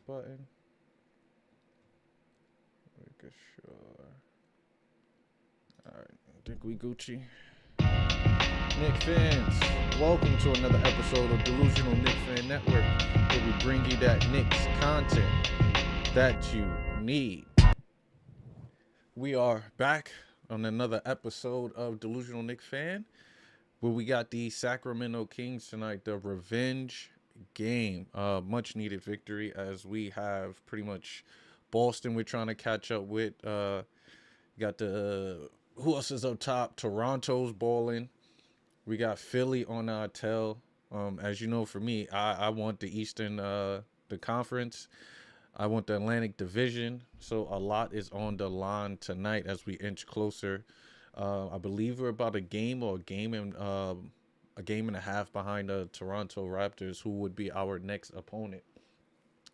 button. Make sure. Alright, I think we Gucci. Knicks fans, welcome to another episode of Delusional Knicks Fan Network, where we bring you that Knicks content that you need. We are back on another episode of Delusional Knicks Fan, where we got the Sacramento Kings tonight, the revenge game. Much needed victory as we have pretty much Boston we're trying to catch up with. Got the who else is up top? Toronto's balling. We got Philly on our tail. As you know, for me, I want the Eastern the conference. I want the Atlantic Division. So a lot is on the line tonight as we inch closer. I believe we're about a game and a half behind the Toronto Raptors, who would be our next opponent.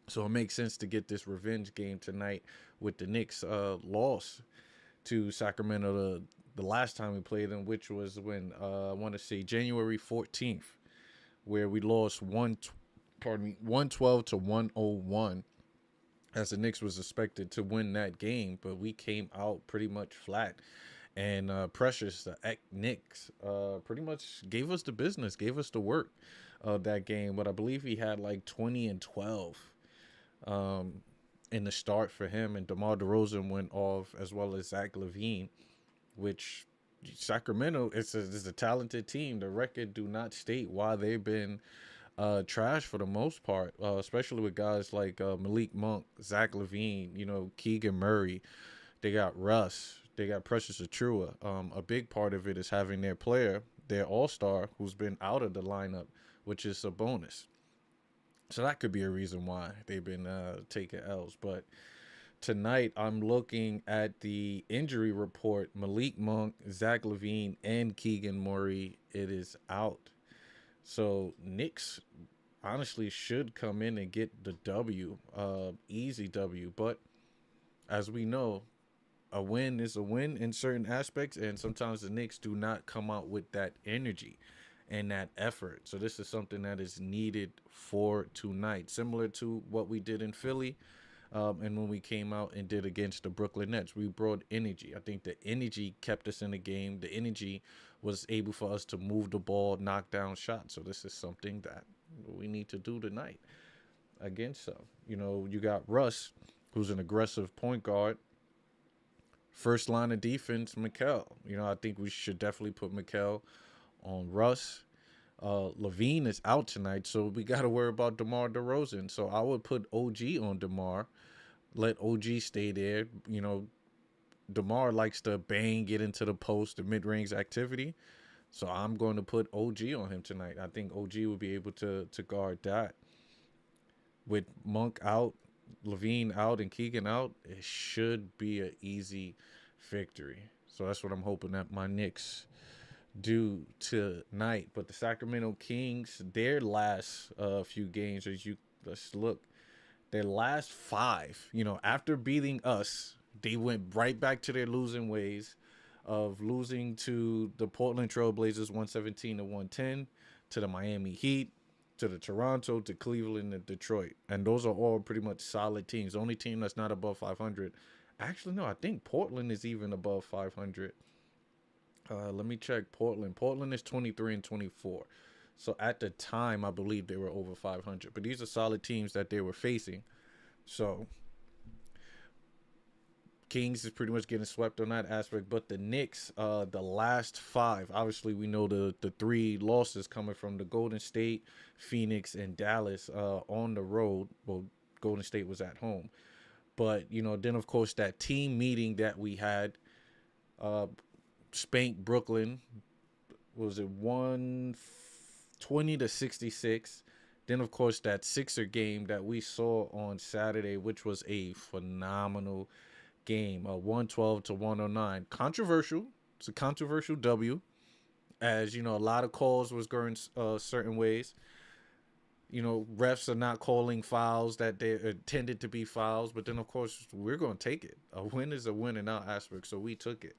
So it makes sense to get this revenge game tonight with the Knicks loss to Sacramento the last time we played them, which was when I want to say January 14th, where we lost 112 to 101, as the Knicks was expected to win that game, but we came out pretty much flat. And Precious, the Knicks, pretty much gave us the business, gave us the work of that game. But I believe he had like 20 and 12 in the start for him, and DeMar DeRozan went off, as well as Zach LaVine, which Sacramento is a talented team. The record do not state why they've been trash for the most part, especially with guys like Malik Monk, Zach LaVine, Keegan Murray. They got Russ. They got Precious Achua. A big part of it is having their all-star, who's been out of the lineup, which is a bonus. So that could be a reason why they've been taking L's. But tonight, I'm looking at the injury report. Malik Monk, Zach LaVine, and Keegan Murray, it is out. So Knicks honestly should come in and get the W, easy W. But as we know, a win is a win in certain aspects, and sometimes the Knicks do not come out with that energy and that effort. So this is something that is needed for tonight, similar to what we did in Philly. And when we came out and did against the Brooklyn Nets, we brought energy. I think the energy kept us in the game. The energy was able for us to move the ball, knock down shots. So this is something that we need to do tonight against them. You got Russ, who's an aggressive point guard. First line of defense, Mikal. I think we should definitely put Mikal on Russ. LaVine is out tonight, so we got to worry about DeMar DeRozan. So I would put OG on DeMar, let OG stay there. DeMar likes to bang, get into the post, the mid-range activity. So I'm going to put OG on him tonight. I think OG will be able to guard that. With Monk out, LaVine out, and Keegan out, it should be an easy victory. So that's what I'm hoping that my Knicks do tonight. But the Sacramento Kings, their last few games, let's look, their last five, after beating us, they went right back to their losing ways of losing to the Portland Trailblazers 117 to 110, to the Miami Heat, to the Toronto, to Cleveland, and Detroit. And those are all pretty much solid teams. The only team that's not above 500. Actually, no, I think Portland is even above 500. Let me check Portland. Portland is 23 and 24. So at the time, I believe they were over 500. But these are solid teams that they were facing. So Kings is pretty much getting swept on that aspect. But the Knicks, the last five, obviously we know the three losses coming from the Golden State, Phoenix, and Dallas on the road. Well, Golden State was at home. But, then, of course, that team meeting that we had, spanked Brooklyn, was it 120 to 66. Then, of course, that Sixer game that we saw on Saturday, which was a phenomenal game, 112 to 109. Controversial. It's a controversial W, as, a lot of calls was going certain ways. Refs are not calling fouls that they intended to be fouls. But then, of course, we're going to take it. A win is a win in our aspect, so we took it.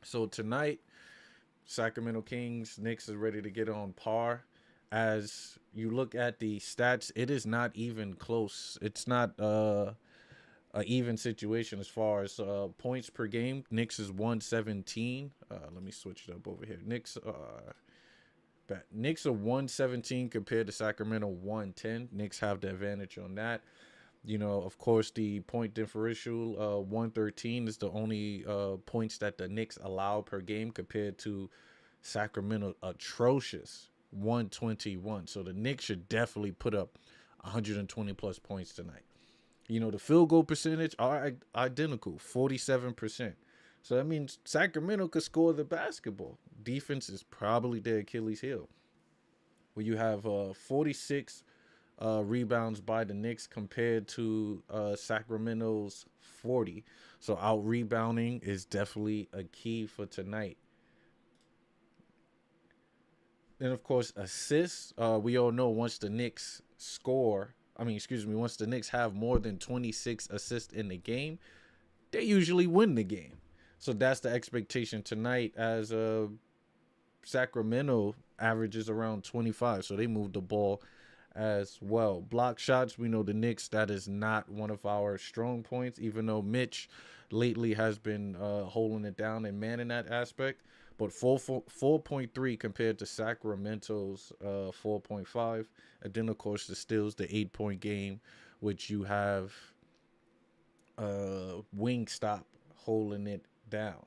So tonight, Sacramento Kings, Knicks is ready to get on par. As you look at the stats, it is not even close. It's not a even situation as far as points per game. Knicks is 117. Let me switch it up over here. Knicks are 117 compared to Sacramento 110. Knicks have the advantage on that. You know, of course, the point differential, 113 is the only points that the Knicks allow per game compared to Sacramento atrocious 121. So the Knicks should definitely put up 120 plus points tonight. You know, the field goal percentage are identical, 47%. So that means Sacramento could score the basketball. Defense is probably their Achilles heel. Where you have 46 rebounds by the Knicks compared to Sacramento's 40. So out rebounding is definitely a key for tonight. Then of course assists. We all know once the Knicks score, once the Knicks have more than 26 assists in the game, they usually win the game. So that's the expectation tonight, as Sacramento averages around 25. So they move the ball as well. Block shots, we know the Knicks, that is not one of our strong points, even though Mitch lately has been holding it down and manning that aspect. But 4.3 compared to Sacramento's 4.5. And then, of course, the steals, the 8-point game, which you have Wingstop holding it down.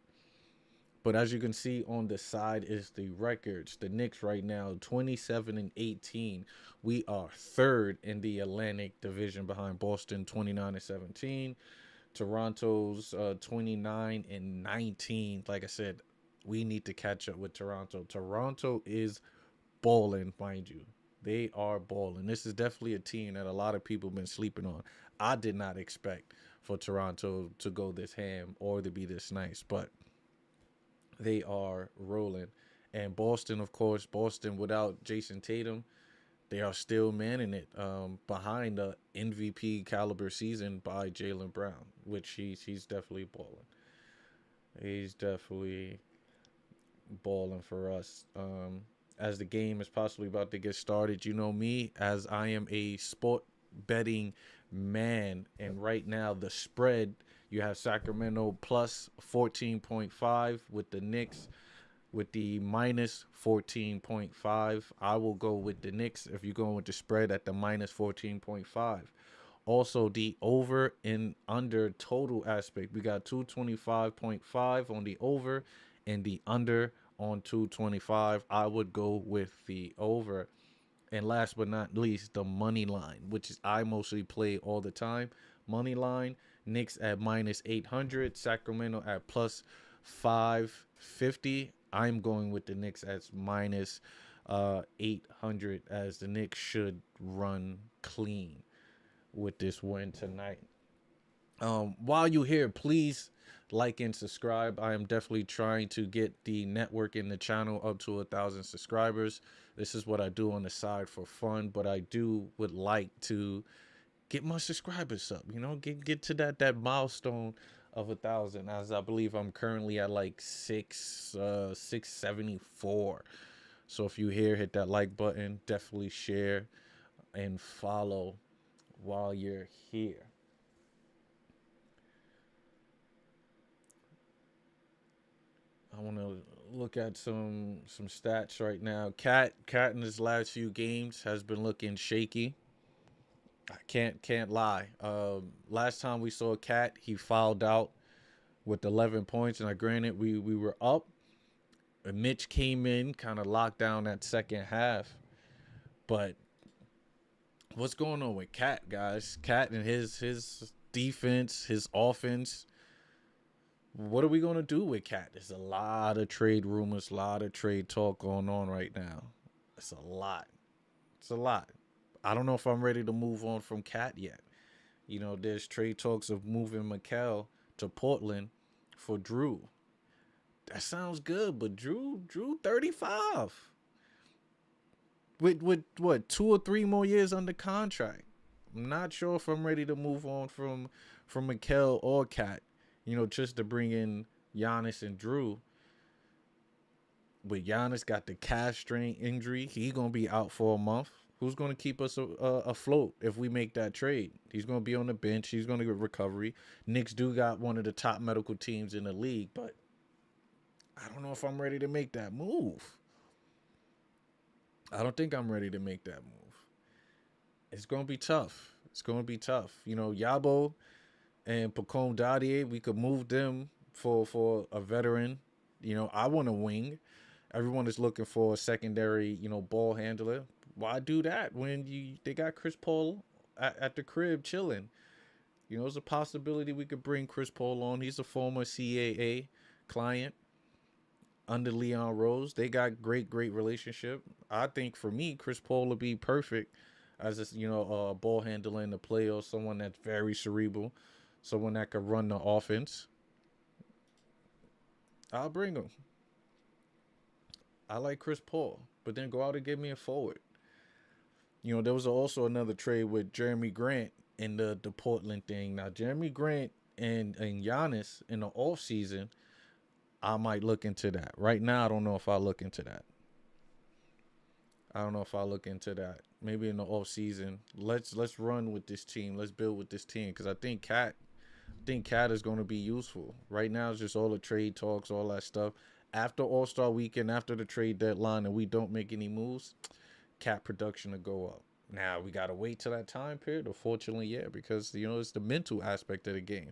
But as you can see on the side is the records. The Knicks right now, 27-18. We are third in the Atlantic Division behind Boston, 29-17. Toronto's 29-19. Like I said, we need to catch up with Toronto. Toronto is balling, mind you. They are balling. This is definitely a team that a lot of people have been sleeping on. I did not expect for Toronto to go this ham or to be this nice, but they are rolling. And Boston, of course, Boston without Jason Tatum, they are still manning it behind the MVP caliber season by Jaylen Brown, which he's definitely balling. He's definitely balling for us. As the game is possibly about to get started, you know me, as I am a sport betting man, and right now the spread, you have Sacramento plus 14.5 with the Knicks with the minus 14.5. I will go with the Knicks if you're going with the spread at the minus 14.5. Also, the over and under total aspect, we got 225.5 on the over and the under on 225. I would go with the over. And last but not least, the money line, which is I mostly play all the time. Money line, Knicks at minus 800, Sacramento at plus 550. I'm going with the Knicks as minus 800, as the Knicks should run clean with this win tonight. While you're here, please like and subscribe. I am definitely trying to get the network and the channel up to 1,000 subscribers. This is what I do on the side for fun, but I would like to get my subscribers up. You know, get to that milestone of 1,000, as I believe I'm currently at like 674. So if you here, hit that like button. Definitely share and follow while you're here. I want to look at some stats right now. Cat in his last few games has been looking shaky. I can't lie. Last time we saw Cat, he fouled out with 11 points, and I granted we were up. And Mitch came in, kind of locked down that second half. But what's going on with Cat, guys? Cat and his defense, his offense. What are we going to do with Cat? There's a lot of trade rumors, a lot of trade talk going on right now. It's a lot. It's a lot. I don't know if I'm ready to move on from Cat yet. You know, there's trade talks of moving Mikal to Portland for Drew. That sounds good, but Drew 35. With what, 2 or 3 more years under contract. I'm not sure if I'm ready to move on from Mikal or Cat. You know, just to bring in Giannis and Drew. With Giannis got the calf strain injury, he gonna be out for a month. Who's gonna keep us afloat if we make that trade? He's gonna be on the bench. He's gonna get recovery. Knicks do got one of the top medical teams in the league, but I don't know if I'm ready to make that move. I don't think I'm ready to make that move. It's gonna be tough. It's gonna be tough. You know, Yabo and Pacome Dadier, we could move them for a veteran. You know, I want a wing. Everyone is looking for a secondary, ball handler. Why do that when they got Chris Paul at the crib chilling? You know, there's a possibility we could bring Chris Paul on. He's a former CAA client under Leon Rose. They got great relationship. I think for me, Chris Paul would be perfect as a ball handler in the playoffs. Someone that's very cerebral, someone that could run the offense. I'll bring him. I like Chris Paul, but then go out and get me a forward. You know, there was also another trade with Jeremy Grant in the Portland thing. Now, Jeremy Grant and Giannis in the offseason, I might look into that. Right now, I don't know if I look into that. I don't know if I look into that. Maybe in the offseason, let's run with this team. Let's build with this team because I think Cat is going to be useful. Right now, it's just all the trade talks, all that stuff. After All Star Weekend, after the trade deadline, and we don't make any moves, Cat production to go up. Now we gotta wait till that time period. Unfortunately, yeah, because it's the mental aspect of the game.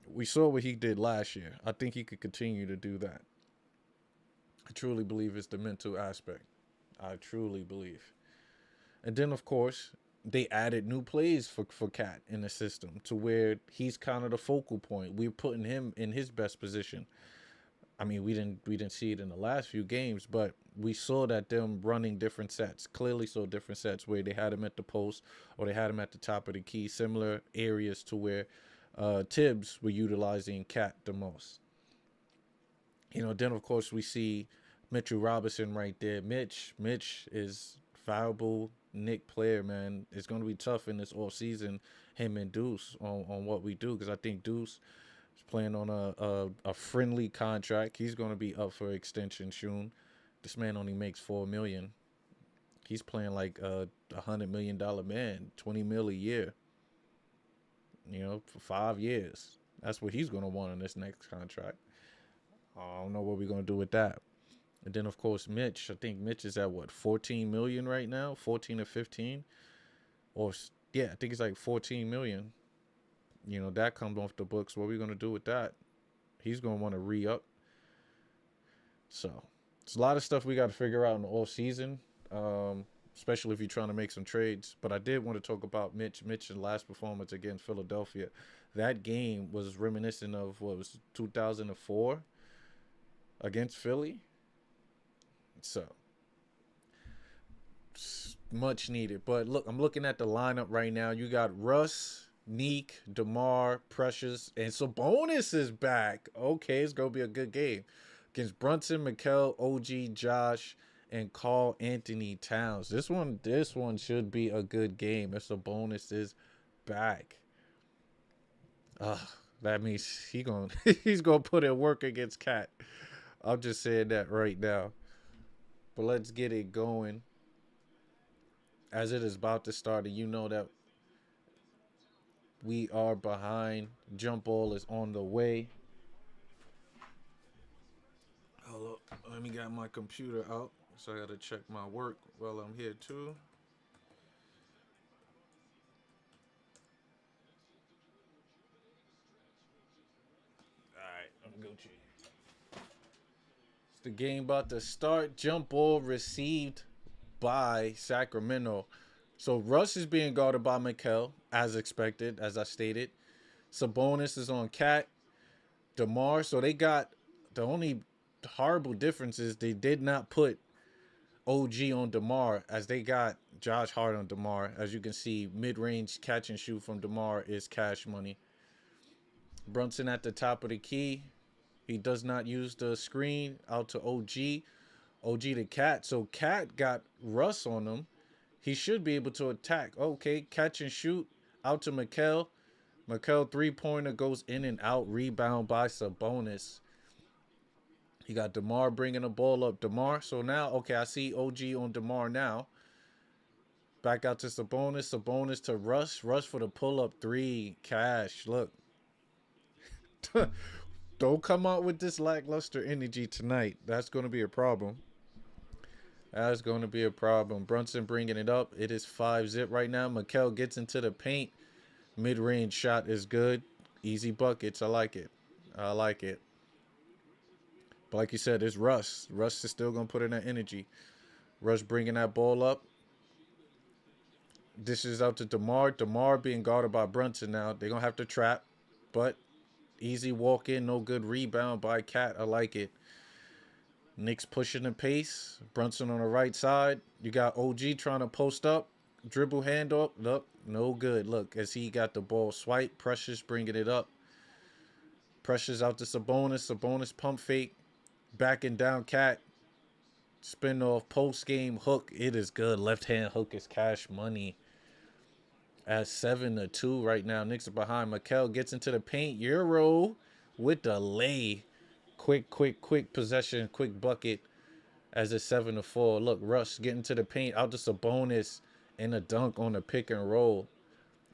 We saw what he did last year. I think he could continue to do that. I truly believe it's the mental aspect. I truly believe. And then of course they added new plays for Cat in the system to where he's kind of the focal point. We're putting him in his best position. I mean, we didn't see it in the last few games, but we saw that them running different sets. Clearly saw different sets where they had him at the post or they had him at the top of the key. Similar areas to where Tibbs were utilizing Cat the most. Then of course we see Mitchell Robinson right there. Mitch is viable Nick player, man. It's going to be tough in this off season. Him and Deuce on what we do because I think Deuce is playing on a friendly contract. He's going to be up for extension soon. This man only makes $4 million. He's playing like $100 million man, 20 mil a year. For 5 years. That's what he's going to want in this next contract. I don't know what we're going to do with that. And then of course Mitch. I think Mitch is at what 14 million right now, 14 or 15, or yeah, I think it's like 14 million. That comes off the books. What are we going to do with that? He's going to want to re up. So it's a lot of stuff we got to figure out in the off season, especially if you're trying to make some trades. But I did want to talk about Mitch's last performance against Philadelphia. That game was reminiscent of what was 2004 against Philly. So much needed. But look, I'm looking at the lineup right now. You got Russ, Neek, DeMar, Precious, and Sabonis is back. Okay, it's gonna be a good game against Brunson, Mikal, OG, Josh, and Carl Anthony Towns. This one should be a good game if Sabonis is back. That means he's gonna put in work against Cat. I'm just saying that right now. But let's get it going as it is about to start. And you know that we are behind. Jump ball is on the way. Hold up. Let me get my computer out. So I gotta check my work while I'm here too. Alright, I'm Gucci. It's the game about to start. Jump ball received by Sacramento. So Russ is being guarded by Mikal, as expected, as I stated. Sabonis is on Cat. DeMar. So they got the only horrible difference is they did not put OG on DeMar as they got Josh Hart on DeMar. As you can see, mid-range catch and shoot from DeMar is cash money. Brunson at the top of the key. He does not use the screen out to OG. OG to Cat. So Cat got Russ on him. He should be able to attack. Okay, catch and shoot out to Mikal. Mikal three-pointer goes in and out. Rebound by Sabonis. You got DeMar bringing the ball up. DeMar. So now, okay, I see OG on DeMar now. Back out to Sabonis. Sabonis to Russ. Russ for the pull-up three. Cash. Look. Don't come out with this lackluster energy tonight. That's going to be a problem. That's going to be a problem. Brunson bringing it up. It is 5-zip right now. Mikal gets into the paint. Mid-range shot is good. Easy buckets. I like it. I like it. But like you said, it's Russ. Russ is still going to put in that energy. Russ bringing that ball up. Dishes out to DeMar. DeMar being guarded by Brunson now. They're going to have to trap. But easy walk in. No good rebound by Cat. I like it. Knicks pushing the pace. Brunson on the right side. You got OG trying to post up. Dribble handoff. Look, no good. Look, as he got the ball swipe. Precious bringing it up. Precious out to Sabonis. Sabonis pump fake. Backing down Cat. Spin off post game hook. It is good. Left hand hook is cash money. At 7-2 right now. Knicks are behind. Mikal gets into the paint. Euro with the lay. Quick possession. Quick bucket. As it's 7-4. Look, Rush getting to the paint. Out to Sabonis. And a dunk on the pick and roll.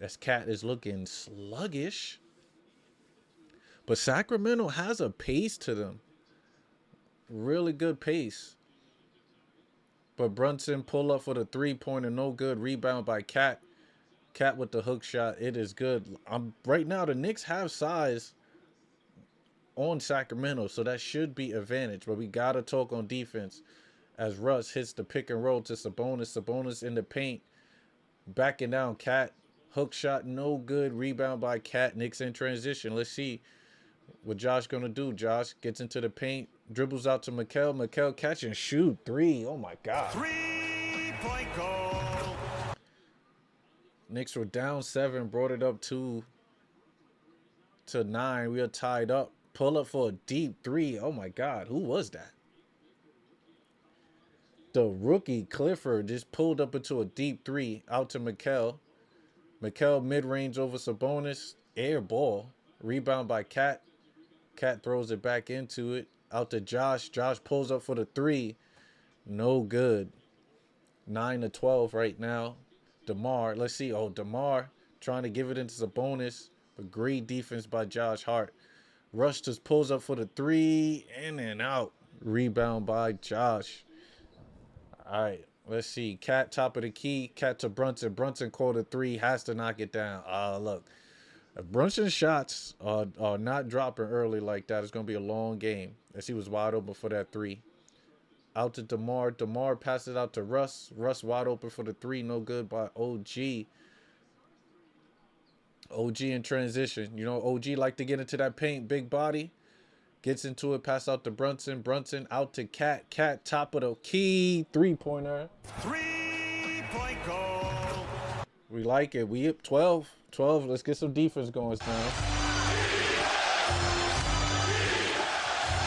As Cat is looking sluggish. But Sacramento has a pace to them. Really good pace. But Brunson pull up for the three-pointer. No good. Rebound by Cat. Cat with the hook shot. It is good. Right now, the Knicks have size on Sacramento, so that should be advantage. But we got to talk on defense as Russ hits the pick and roll to Sabonis. Sabonis in the paint. Backing down Cat. Hook shot. No good. Rebound by Cat. Knicks in transition. Let's see what Josh going to do. Josh gets into the paint. Dribbles out to Mikal. Mikal catch and shoot. Three. Oh, my God. 3-point goal. Knicks were down 7. Brought it up to 9. We are tied up. Pull up for a deep 3. Oh, my God. Who was that? The rookie Clifford just pulled up into a deep 3 out to Mikal. Mikal mid-range over Sabonis. Air ball. Rebound by Cat. Cat throws it back into it. Out to Josh. Josh pulls up for the 3. No good. 9-12 right now. DeMar. Let's see. Oh, DeMar trying to give it into Sabonis. But great defense by Josh Hart. Rush just pulls up for the 3. In and out. Rebound by Josh. All right. Let's see. Cat top of the key. Cat to Brunson. Brunson called a 3. Has to knock it down. Look. If Brunson's shots are not dropping early like that, it's going to be a long game. As he was wide open for that 3. Out to DeMar. DeMar passes out to Russ. Russ wide open for the 3. No good by OG. OG in transition. You know, OG like to get into that paint. Big body. Gets into it. Pass out to Brunson. Brunson out to Cat. Cat top of the key. 3-pointer. 3-point goal. We like it. We up 12. 12. Let's get some defense going now.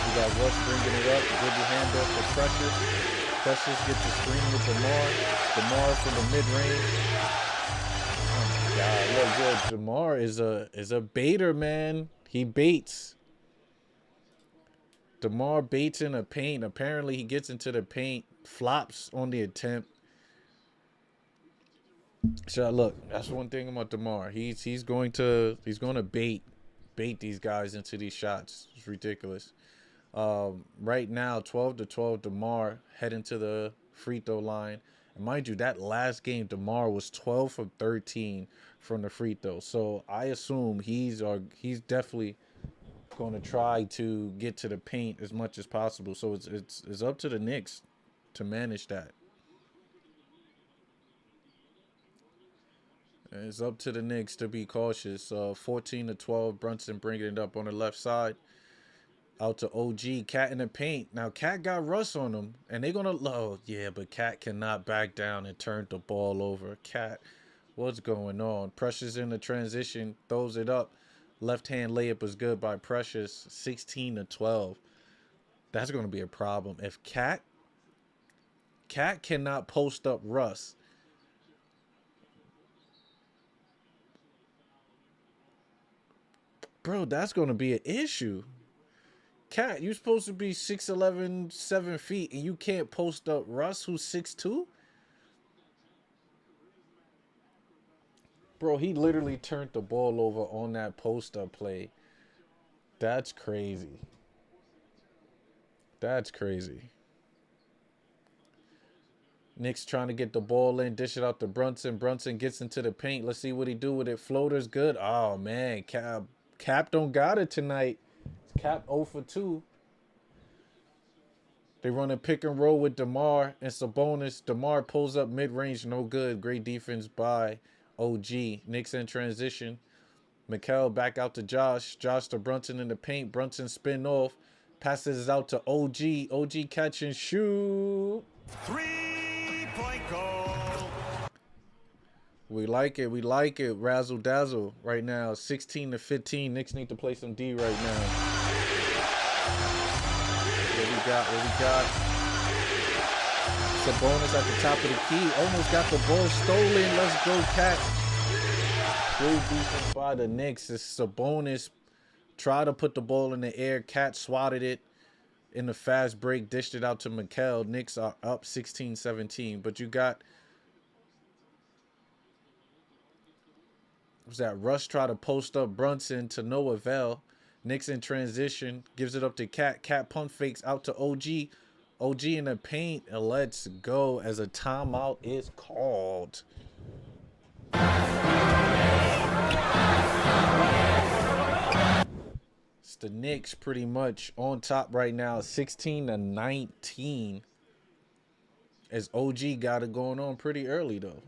We got Russ bringing it up. Dribble handoff for Precious. Precious gets the screen with DeMar. DeMar from the mid-range. Oh my God, look good. DeMar is a baiter, man. He baits. DeMar baits in a paint. Apparently he gets into the paint. Flops on the attempt. So look, that's one thing about DeMar. He's going to bait these guys into these shots. It's ridiculous. Right now, 12-12, DeMar heading to the free throw line. And mind you, that last game, DeMar was 12 from 13 from the free throw. So I assume he's definitely going to try to get to the paint as much as possible. So it's up to the Knicks to manage that. It's up to the Knicks to be cautious. 14-12, Brunson bringing it up on the left side. Out to OG, Cat in the paint. Now, Cat got Russ on him, and they're going to load. Yeah, but Cat cannot back down and turn the ball over. Cat, what's going on? Precious in the transition, throws it up. Left-hand layup is good by Precious, 16-12. That's going to be a problem. If Cat cannot post up Russ, bro, that's going to be an issue. Cat, you supposed to be 6'11", 7 feet, and you can't post up Russ, who's 6'2"? Bro, he literally turned the ball over on that post up play. That's crazy. That's crazy. Knicks trying to get the ball in, dish it out to Brunson. Brunson gets into the paint. Let's see what he do with it. Floater's good. Oh, man. Cap don't got it tonight. Cap 0 for 2. They run a pick and roll with DeMar and Sabonis. DeMar pulls up mid-range. No good. Great defense by OG. Knicks in transition. Mikal back out to Josh. Josh to Brunson in the paint. Brunson spin off. Passes out to OG. OG catch and shoot. 3-point goal. We like it. We like it. Razzle dazzle right now. 16-15. Knicks need to play some D right now. What we got? Sabonis at the top of the key. Almost got the ball stolen. Let's go, Cat. Great defense by the Knicks. It's Sabonis. Try to put the ball in the air. Cat swatted it in the fast break. Dished it out to Mikal. Knicks are up 16-17. But you got... was that Rush try to post up Brunson to no avail. Knicks in transition. Gives it up to Cat. Cat pump fakes out to OG. OG in the paint. And let's go as a timeout is called. It's the Knicks pretty much on top right now, 16-19. As OG got it going on pretty early though.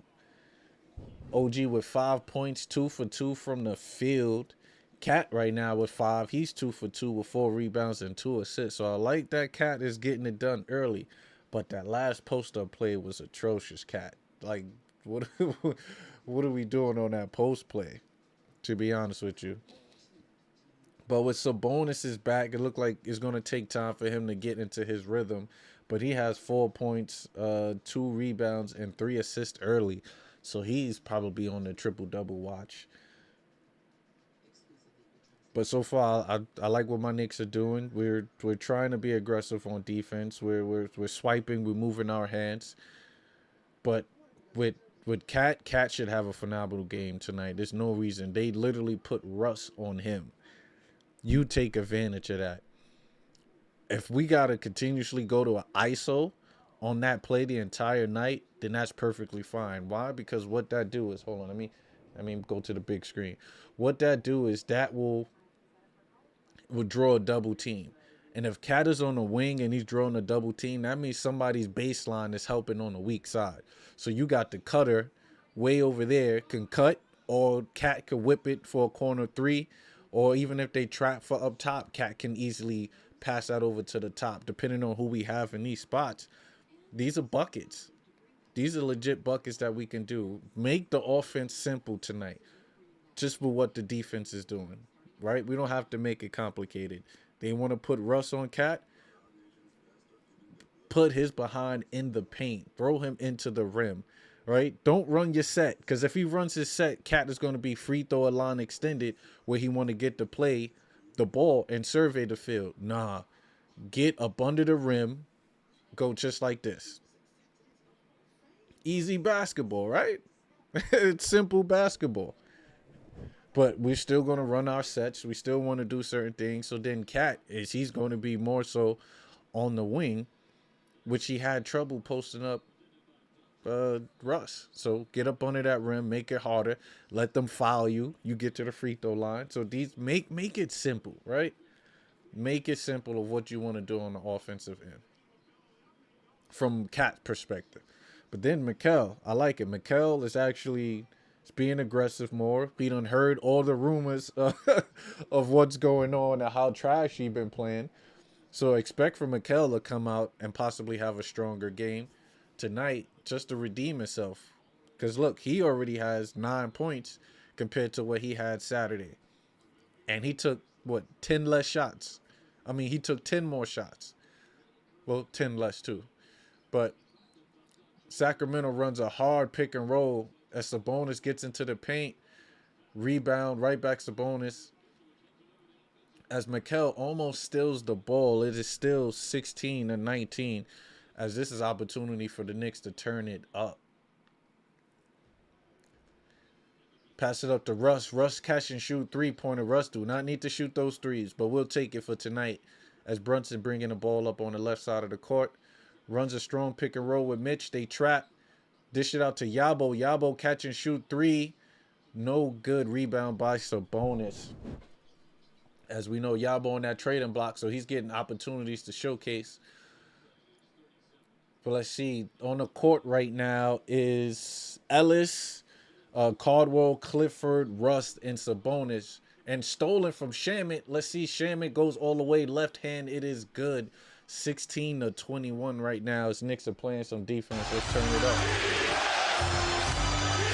OG with 5 points, 2 for 2 from the field. Cat right now with 5. He's 2 for 2 with 4 rebounds and 2 assists. So I like that Cat is getting it done early. But that last post-up play was atrocious, Cat. Like, what are we doing on that post play, to be honest with you? But with Sabonis' back, it looked like it's going to take time for him to get into his rhythm. But he has 4 points, 2 rebounds, and 3 assists early. So he's probably on the triple-double watch. But so far, I like what my Knicks are doing. We're trying to be aggressive on defense. We're swiping. We're moving our hands. But with Cat should have a phenomenal game tonight. There's no reason. They literally put Russ on him. You take advantage of that. If we got to continuously go to an ISO on that play the entire night, then that's perfectly fine. Why? Because what that do is, hold on, let me go to the big screen. What that do is that will draw a double team. And if Cat is on the wing and he's drawing a double team, that means somebody's baseline is helping on the weak side. So you got the cutter way over there can cut, or Cat could whip it for a corner 3, or even if they trap for up top, Cat can easily pass that over to the top, depending on who we have in these spots. These are buckets. These are legit buckets that we can do. Make the offense simple tonight, just for what the defense is doing, right? We don't have to make it complicated. They want to put Russ on Cat. Put his behind in the paint. Throw him into the rim, right? Don't run your set, because if he runs his set, Cat is going to be free throw line extended where he want to get to play the ball and survey the field. Nah, get up under the rim. Go just like this. Easy basketball, right? It's simple basketball. But we're still going to run our sets. We still want to do certain things. So then Cat he's going to be more so on the wing, which he had trouble posting up Russ. So get up under that rim, make it harder, let them foul you. You get to the free throw line. So these make it simple, right? Make it simple of what you want to do on the offensive end from Cat's perspective. But then Mikal, I like it. Mikal is actually being aggressive more. He done heard all the rumors of what's going on and how trash he been playing. So expect for Mikal to come out and possibly have a stronger game tonight just to redeem himself. Because look, he already has 9 points compared to what he had Saturday. And he took, 10 less shots. I mean, he took 10 more shots. Well, 10 less too. But Sacramento runs a hard pick and roll as Sabonis gets into the paint. Rebound, right back Sabonis. as Mikel almost steals the ball. It is still 16-19, as this is opportunity for the Knicks to turn it up. Pass it up to Russ. Russ catch and shoot three-pointer. Russ do not need to shoot those threes, but we'll take it for tonight as Brunson bringing the ball up on the left side of the court. Runs a strong pick and roll with Mitch. They trap. Dish it out to Yabo. Yabo catch and shoot three. No good. Rebound by Sabonis. As we know, Yabo on that trading block, so he's getting opportunities to showcase. But let's see. On the court right now is Ellis, Caldwell, Clifford, Rust, and Sabonis. And stolen from Shamit. Let's see. Shamit goes all the way left hand. It is good. 16-21 right now as Knicks are playing some defense. Let's turn it up.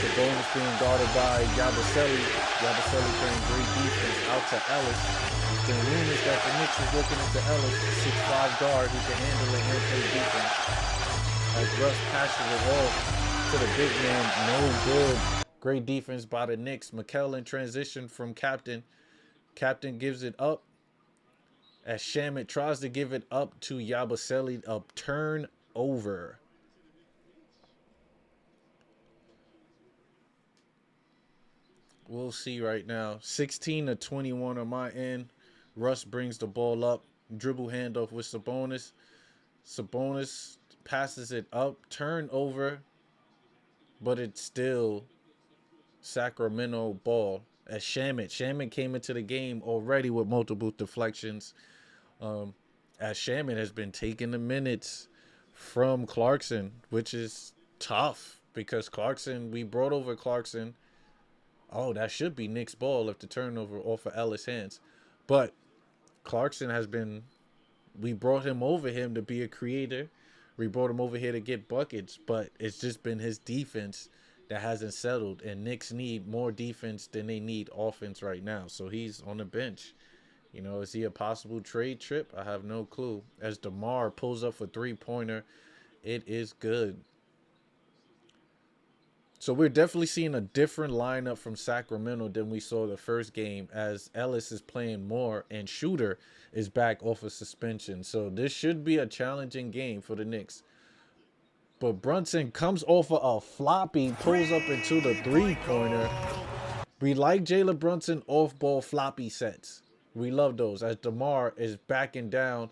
Sabonis being guarded by Yabusele. Yabusele playing great defense out to Ellis. There's been rumors that the Knicks is looking into Ellis, 6'5" guard who can handle it and play defense. As Russ passes it off to the big man, no good. Great defense by the Knicks. Mikel in transition from Captain. Captain gives it up. As Shamit tries to give it up to Yabusele, a turnover. We'll see right now. 16-21 on my end. Russ brings the ball up. Dribble handoff with Sabonis. Sabonis passes it up. Turnover. But it's still Sacramento ball. As Shamit came into the game already with multiple deflections. As Shamit has been taking the minutes from Clarkson, which is tough because Clarkson, we brought over Clarkson. Oh, that should be Knicks ball if the turnover off of Ellis' hands. But Clarkson has been, we brought him over him to be a creator. We brought him over here to get buckets, but it's just been his defense that hasn't settled. And Knicks need more defense than they need offense right now. So he's on the bench. You know, is he a possible trade trip? I have no clue. As DeMar pulls up for three-pointer, it is good. So we're definitely seeing a different lineup from Sacramento than we saw the first game, as Ellis is playing more and Shooter is back off of suspension. So this should be a challenging game for the Knicks. But Brunson comes off of a floppy, pulls up into the three-pointer. We like Jalen Brunson off-ball floppy sets. We love those, as DeMar is backing down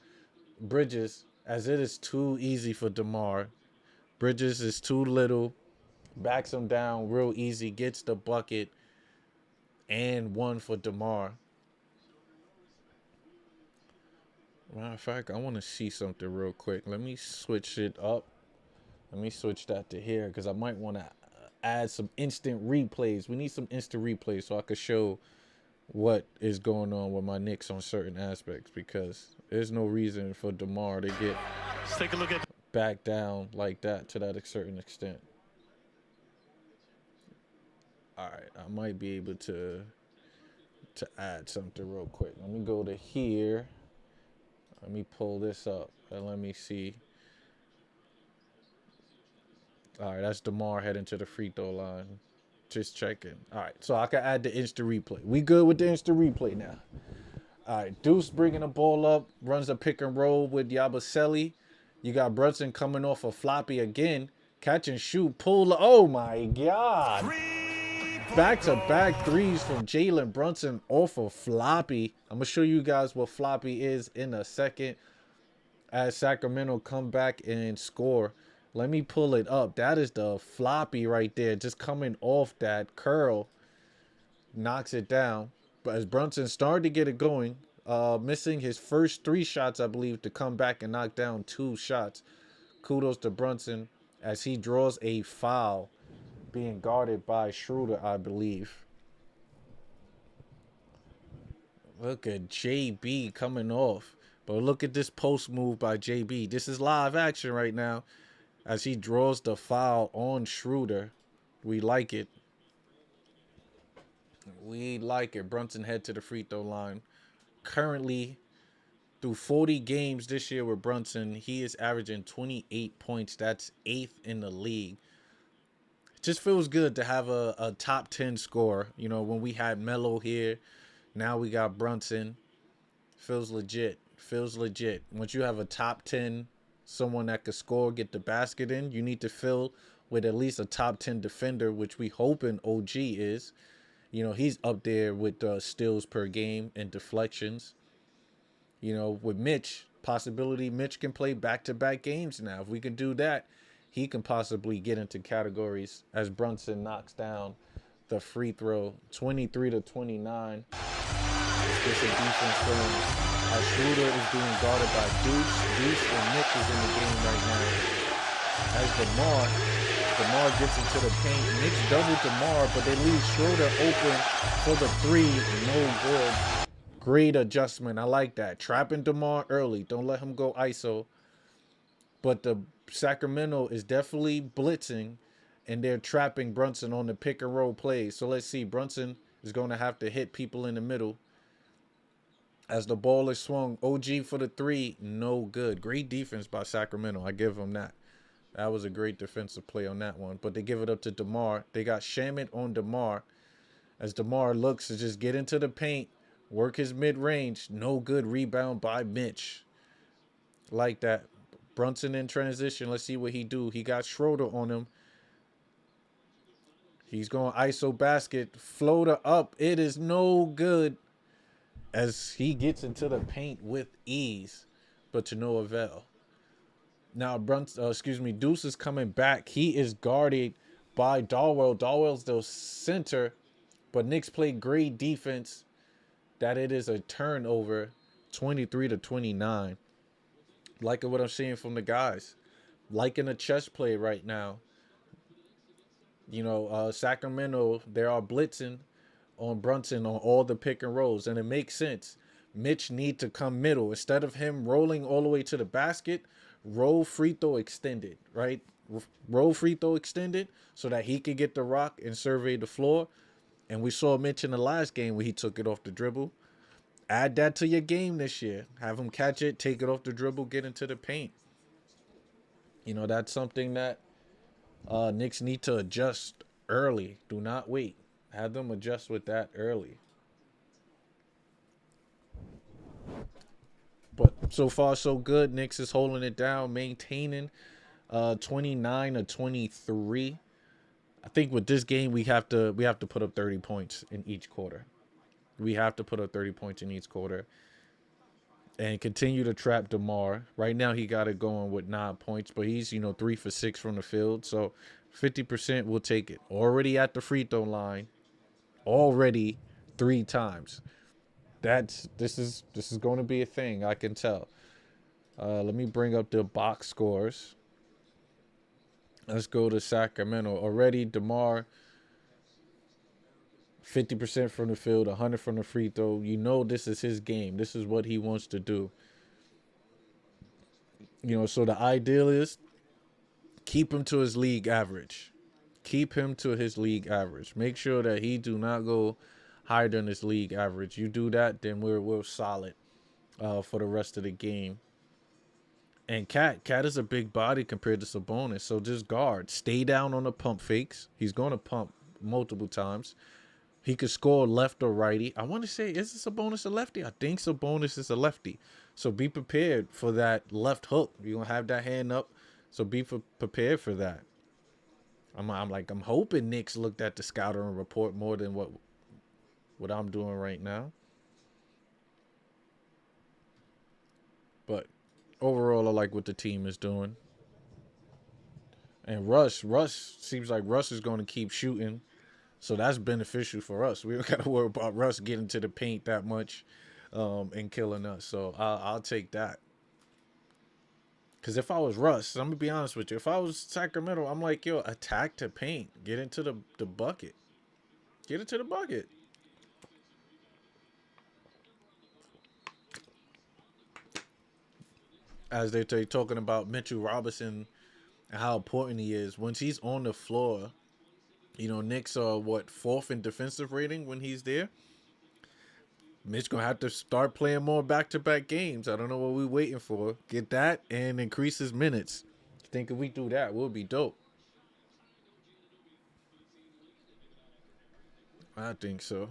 Bridges, as it is too easy for DeMar. Bridges is too little. Backs him down real easy, gets the bucket, and one for DeMar. Matter of fact, I want to see something real quick. Let me switch it up. Let me switch that to here because I might want to add some instant replays. We need some instant replays so I could show what is going on with my Knicks on certain aspects, because there's no reason for DeMar to get Let's take a look at back down like that to that certain extent. All right, I might be able to add something real quick. Let me go to here. Let me pull this up and let me see. All right, that's DeMar heading to the free throw line. Just checking. All right, so I can add the instant replay. We good with the instant replay now. All right, Deuce bringing the ball up, runs a pick and roll with Yabusele. You got Brunson coming off a floppy again. Catch and shoot, pull. Oh, my God. Back-to-back threes from Jalen Brunson off of floppy. I'm going to show you guys what floppy is in a second as Sacramento come back and score. Let me pull it up. That is the floppy right there. Just coming off that curl. Knocks it down. But as Brunson started to get it going, missing his first three shots, I believe, to come back and knock down two shots. Kudos to Brunson as he draws a foul, being guarded by Schroeder, I believe. Look at JB coming off. But look at this post move by JB. This is live action right now as he draws the foul on Schroeder. We like it. We like it. Brunson head to the free throw line. Currently, through 40 games this year with Brunson, he is averaging 28 points. That's 8th in the league. It just feels good to have a top 10 scorer. You know, when we had Melo here, now we got Brunson. Feels legit. Feels legit. Once you have a top 10, someone that could score, get the basket in, you need to fill with at least a top 10 defender, which we hoping OG is. He's up there with steals per game and deflections. With Mitch, possibility Mitch can play back-to-back games now. If we can do that, he can possibly get into categories as Brunson knocks down the free throw, 23-29. Let's get some defense going. Our shooter is being guarded by Deuce. Deuce and Nick is in the game right now. As DeMar gets into the paint. Knicks double DeMar, but they leave Schroeder open for the three. No good. Great adjustment. I like that. Trapping DeMar early. Don't let him go ISO. But the Sacramento is definitely blitzing, and they're trapping Brunson on the pick and roll plays. So let's see. Brunson is going to have to hit people in the middle. As the ball is swung, OG for the three. No good. Great defense by Sacramento. I give them that. That was a great defensive play on that one. But they give it up to DeMar. They got Shamit on DeMar. As DeMar looks to just get into the paint, work his mid-range. No good rebound by Mitch. Like that. Brunson in transition. Let's see what he do. He got Schroeder on him. He's going ISO basket. Floater up. It is no good as he gets into the paint with ease, but to no avail. Now Deuce is coming back. He is guarded by Darwell. Darwell's the center, but Knicks play great defense. That it is a turnover, 23-29. Liking what I'm seeing from the guys. Liking the chess play right now. Sacramento, they are blitzing on Brunson on all the pick and rolls, and it makes sense. Mitch need to come middle. Instead of him rolling all the way to the basket, roll free throw extended, right? Roll free throw extended so that he could get the rock and survey the floor. And we saw Mitch in the last game where he took it off the dribble. Add that to your game this year. Have him catch it, take it off the dribble, get into the paint. That's something that Knicks need to adjust early. Do not wait. Have them adjust with that early. But so far, so good. Knicks is holding it down, maintaining 29-23. I think with this game, we have to put up 30 points in each quarter. We have to put up 30 points in each quarter and continue to trap DeMar. Right now, he got it going with 9 points, but he's 3 for 6 from the field, so 50% will take it. Already at the free throw line. Already 3 times. This is going to be a thing, I can tell. Let me bring up the box scores. Let's go to Sacramento. Already DeMar 50% from the field, 100 from the free throw. This is his game. This is what he wants to do. So the ideal is keep him to his league average. Keep him to his league average. Make sure that he do not go higher than his league average. You do that, then we're solid for the rest of the game. And Cat is a big body compared to Sabonis, so just guard. Stay down on the pump fakes. He's going to pump multiple times. He could score left or righty. I want to say, is Sabonis a lefty? I think Sabonis is a lefty. So be prepared for that left hook. You're going to have that hand up, so be prepared for that. I'm hoping Knicks looked at the scouting report more than what I'm doing right now. But overall, I like what the team is doing. And Russ seems like Russ is going to keep shooting. So that's beneficial for us. We don't got to worry about Russ getting to the paint that much and killing us. So I'll take that. Because if I was Russ, I'm going to be honest with you. If I was Sacramento, I'm like, yo, attack to paint. Get into the bucket. Get into the bucket. As they're talking about Mitchell Robinson and how important he is. Once he's on the floor, Knicks are, 4th in defensive rating when he's there? Mitch going to have to start playing more back-to-back games. I don't know what we're waiting for. Get that and increase his minutes. I think if we do that, we'll be dope. I think so.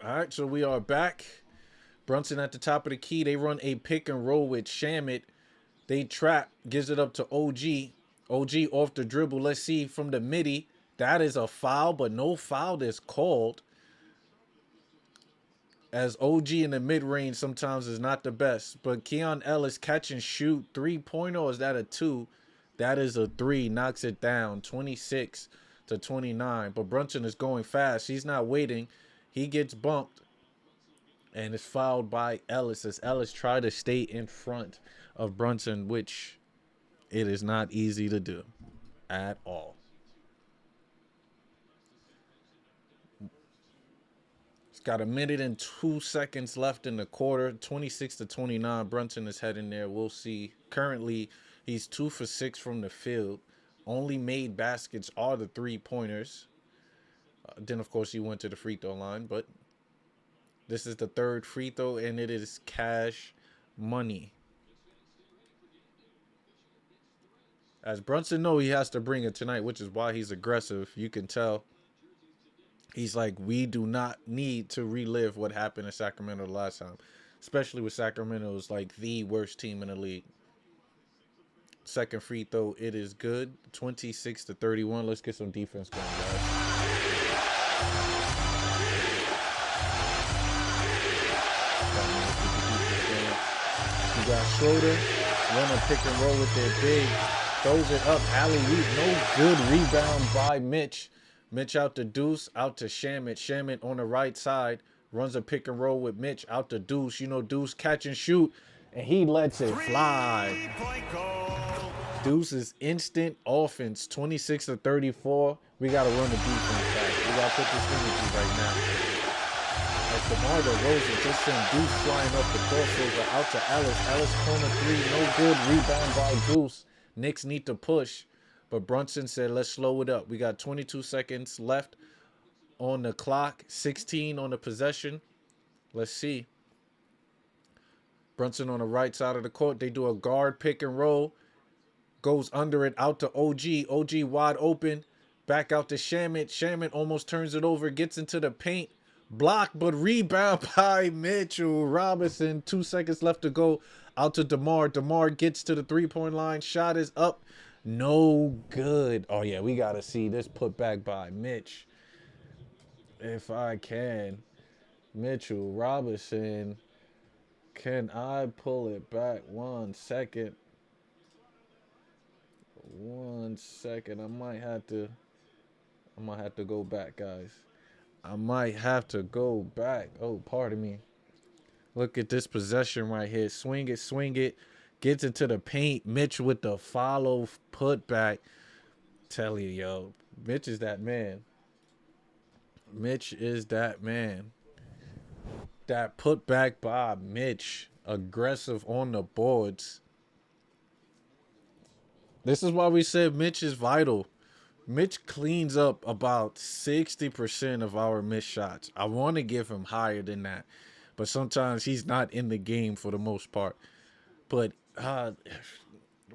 All right, so we are back. Brunson at the top of the key. They run a pick and roll with Shamit. They trap, gives it up to OG. OG off the dribble. Let's see from the midi. That is a foul, but no foul is called. As OG in the mid-range sometimes is not the best. But Keon Ellis catch and shoot 3-pointer, or is that a 2? That is a 3. Knocks it down 26-29. But Brunson is going fast. He's not waiting. He gets bumped and is fouled by Ellis as Ellis tried to stay in front of Brunson, which it is not easy to do at all. It's got a minute and 2 seconds left in the quarter. 26-29. Brunson is heading there. We'll see. Currently, he's 2 for 6 from the field. Only made baskets are the 3-pointers. Then, of course, he went to the free throw line, but this is the third free throw, and it is cash money. As Brunson knows, he has to bring it tonight, which is why he's aggressive. You can tell. He's like, we do not need to relive what happened in Sacramento the last time, especially with Sacramento's like the worst team in the league. Second free throw, it is good. 26-31. Let's get some defense going, guys. You got Schroeder, run a pick and roll with their big, throws it up, alley-oop, no good rebound by Mitch. Mitch out to Deuce, out to Shamit. Shamit on the right side, runs a pick and roll with Mitch, out to Deuce. You know, Deuce catch and shoot, and he lets it fly. Deuce is instant offense, 26-34. We got to run the defense back. We got to put this energy right now. As DeMar DeRozan just sent Deuce flying up the crossover out to Ellis. Ellis corner 3, no good. Rebound by Deuce. Knicks need to push, but Brunson said, let's slow it up. We got 22 seconds left on the clock, 16 on the possession. Let's see. Brunson on the right side of the court. They do a guard pick and roll. Goes under it out to OG. OG wide open. Back out to Shamit. Shamit almost turns it over. Gets into the paint. Blocked, but rebound by Mitchell Robinson. 2 seconds left to go. Out to DeMar. DeMar gets to the three-point line. Shot is up. No good. Oh, yeah, we got to see this put back by Mitch. If I can. Mitchell Robinson. Can I pull it back 1 second? 1 second. I might have to go back, guys. I might have to go back. Oh, pardon me. Look at this possession right here. Swing it, swing it. Gets into the paint. Mitch with the follow put back. Tell you, yo. Mitch is that man. Mitch is that man. That put back by Mitch. Aggressive on the boards. This is why we said Mitch is vital. Mitch cleans up about 60% of our missed shots. I want to give him higher than that, but sometimes he's not in the game for the most part. But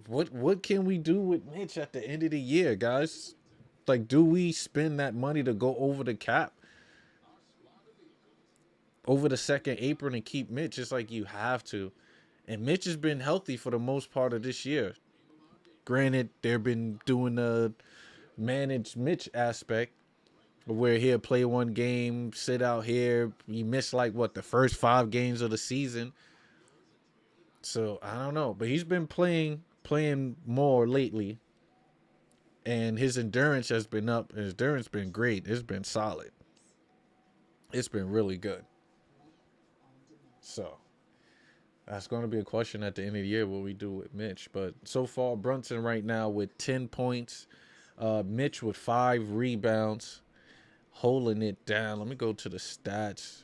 what can we do with Mitch at the end of the year, guys? Like, do we spend that money to go over the cap, over the second apron, and keep Mitch? It's like you have to. And Mitch has been healthy for the most part of this year. Granted, they've been doing the managed Mitch aspect where he'll play one game, sit out here. He missed like the first 5 games of the season. So I don't know, but he's been playing more lately, and his endurance has been up. His endurance been great. It's been solid. It's been really good. So that's going to be a question at the end of the year what we do with Mitch. But so far, Brunson right now with 10 points. Mitch with 5 rebounds, holding it down. Let me go to the stats,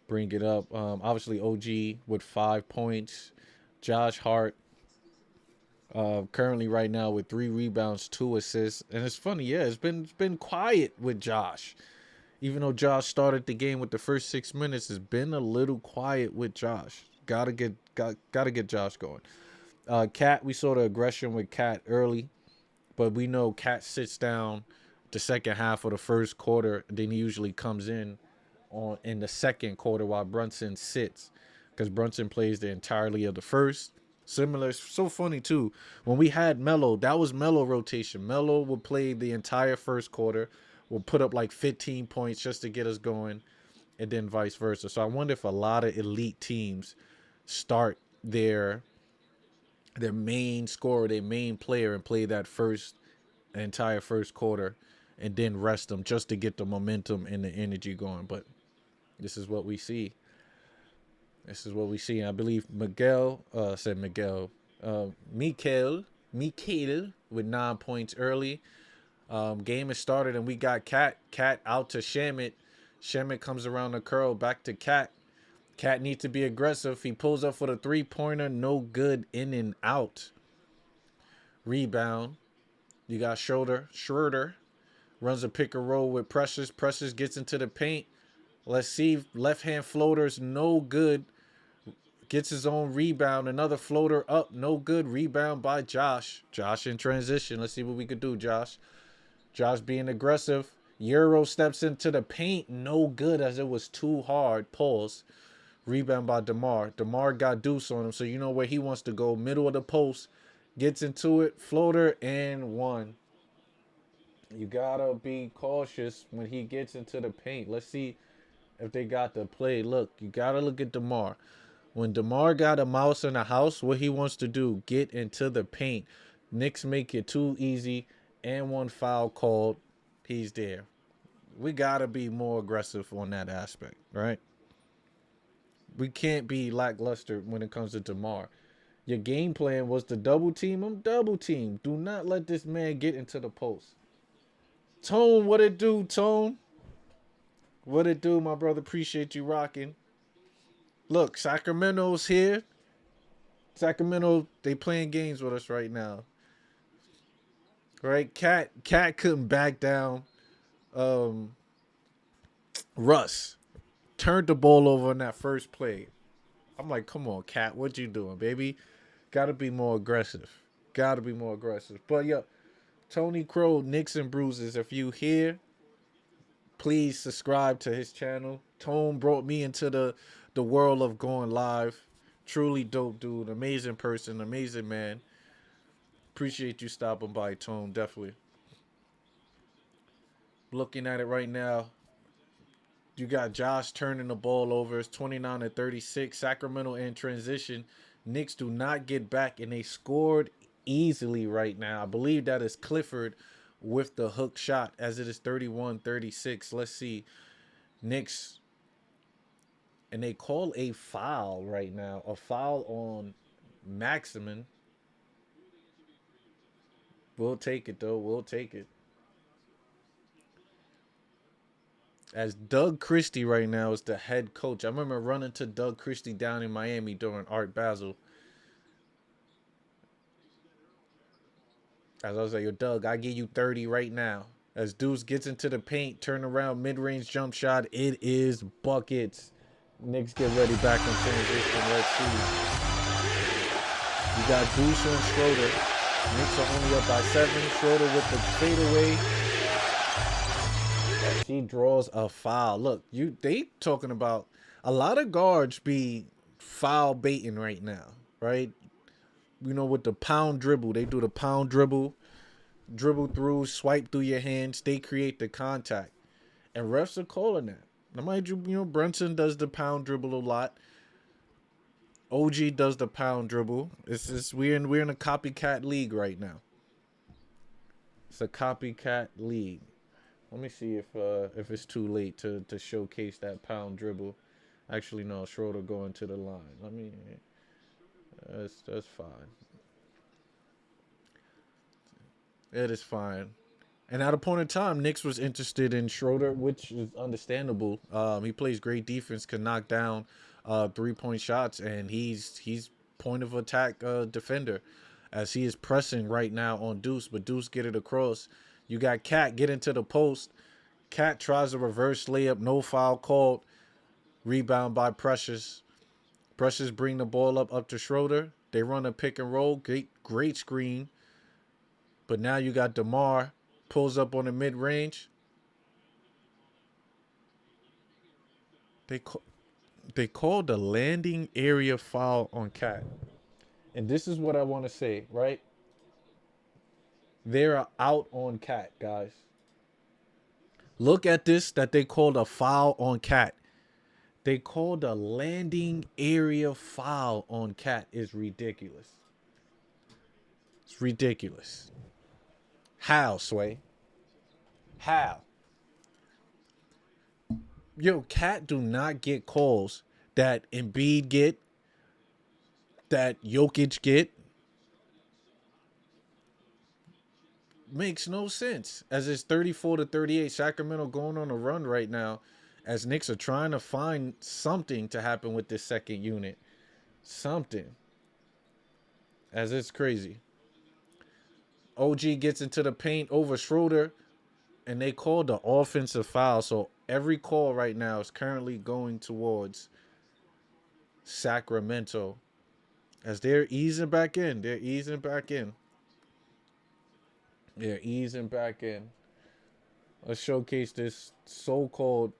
bring it up. Obviously, OG with 5 points. Josh Hart currently right now with 3 rebounds, 2 assists. And it's funny, yeah, it's been quiet with Josh. Even though Josh started the game with the first 6 minutes, it's been a little quiet with Josh. Gotta get Josh going. Cat, we saw the aggression with Cat early. But we know Cat sits down the second half of the first quarter. Then he usually comes in in the second quarter while Brunson sits, because Brunson plays the entirety of the first. Similar, so funny too. When we had Melo, that was Melo rotation. Melo would play the entire first quarter, will put up like 15 points just to get us going, and then vice versa. So I wonder if a lot of elite teams start their main scorer, their main player, and play that entire first quarter, and then rest them just to get the momentum and the energy going. But this is what we see. This is what we see. I believe Miguel Mikael with 9 points early. Game has started and we got Cat out to Shamit. Shamit comes around the curl back to Cat. Cat needs to be aggressive. He pulls up for the 3-pointer. No good, in and out. Rebound. You got Schroeder runs a pick and roll with Precious. Precious gets into the paint. Let's see. Left hand floaters, no good. Gets his own rebound. Another floater up, no good. Rebound by Josh. Josh in transition. Let's see what we could do, Josh. Josh being aggressive. Euro steps into the paint. No good, as it was too hard. Pause. Rebound by DeMar. DeMar got deuce on him, so you know where he wants to go. Middle of the post. Gets into it. Floater and one. You gotta be cautious when he gets into the paint. Let's see if they got the play. Look, you gotta look at DeMar. When DeMar got a mouse in the house, what he wants to do, get into the paint. Knicks make it too easy, and one foul called. He's there. We gotta be more aggressive on that aspect, right? We can't be lackluster when it comes to DeMar. Your game plan was to double team him. Double team. Do not let this man get into the post. Tone, what it do, Tone? What it do, my brother? Appreciate you rocking. Look, Sacramento's here. Sacramento, they playing games with us right now. Right? Cat couldn't back down. Russ turned the ball over in that first play. I'm like, come on, Cat, what you doing, baby? Gotta be more aggressive. Gotta be more aggressive. But yeah, Tony Crow, Knicks and Bruises, if you here, please subscribe to his channel. Tone brought me into the world of going live. Truly dope dude. Amazing person. Amazing man. Appreciate you stopping by, Tone. Definitely. Looking at it right now. You got Josh turning the ball over. It's 29-36. Sacramento in transition. Knicks do not get back, and they scored easily right now. I believe that is Clifford with the hook shot, as it is 31-36. Let's see. Knicks, and they call a foul right now. A foul on Maximin. We'll take it, though. We'll take it. As Doug Christie right now is the head coach. I remember running to Doug Christie down in Miami during Art Basel. As I was like, yo, Doug, I give you 30 right now. As Deuce gets into the paint, turn around, mid-range jump shot. It is buckets. Knicks get ready back in transition. Let's see. You got Deuce and Schroeder. Knicks are only up by 7. Schroeder with the fadeaway. He draws a foul. Look, they talking about a lot of guards be foul baiting right now, right? You know, with the pound dribble, they do the pound dribble through, swipe through your hands. They create the contact, and refs are calling that. Now, mind you, Brunson does the pound dribble a lot. OG does the pound dribble. We're in a copycat league right now. It's a copycat league. Let me see if it's too late to showcase that pound dribble. Actually, no, Schroeder going to the line. That's fine. It is fine. And at a point in time, Knicks was interested in Schroeder, which is understandable. He plays great defense, can knock down 3-point shots, and he's point of attack defender, as he is pressing right now on Deuce. But Deuce get it across. You got Cat get into the post. Cat tries a reverse layup, no foul called. Rebound by Precious. Precious bring the ball up to Schroeder. They run a pick and roll. Great screen. But now you got DeMar. Pulls up on the mid-range. They call, they called the landing area foul on Cat. And this is what I want to say, right? They're out on Cat, guys. Look at this that they called a foul on Cat. They called a landing area foul on Cat is ridiculous. It's ridiculous. How, Sway? How? Yo, Cat do not get calls that Embiid get, that Jokic get. Makes no sense. As it's 34-38, Sacramento going on a run right now, as Knicks are trying to find something to happen with this second unit. Something. As it's crazy. OG gets into the paint over Schroeder, and they called the offensive foul. So every call right now is currently going towards Sacramento. As they're easing back in. They're easing back in. They're easing back in. Let's showcase this so-called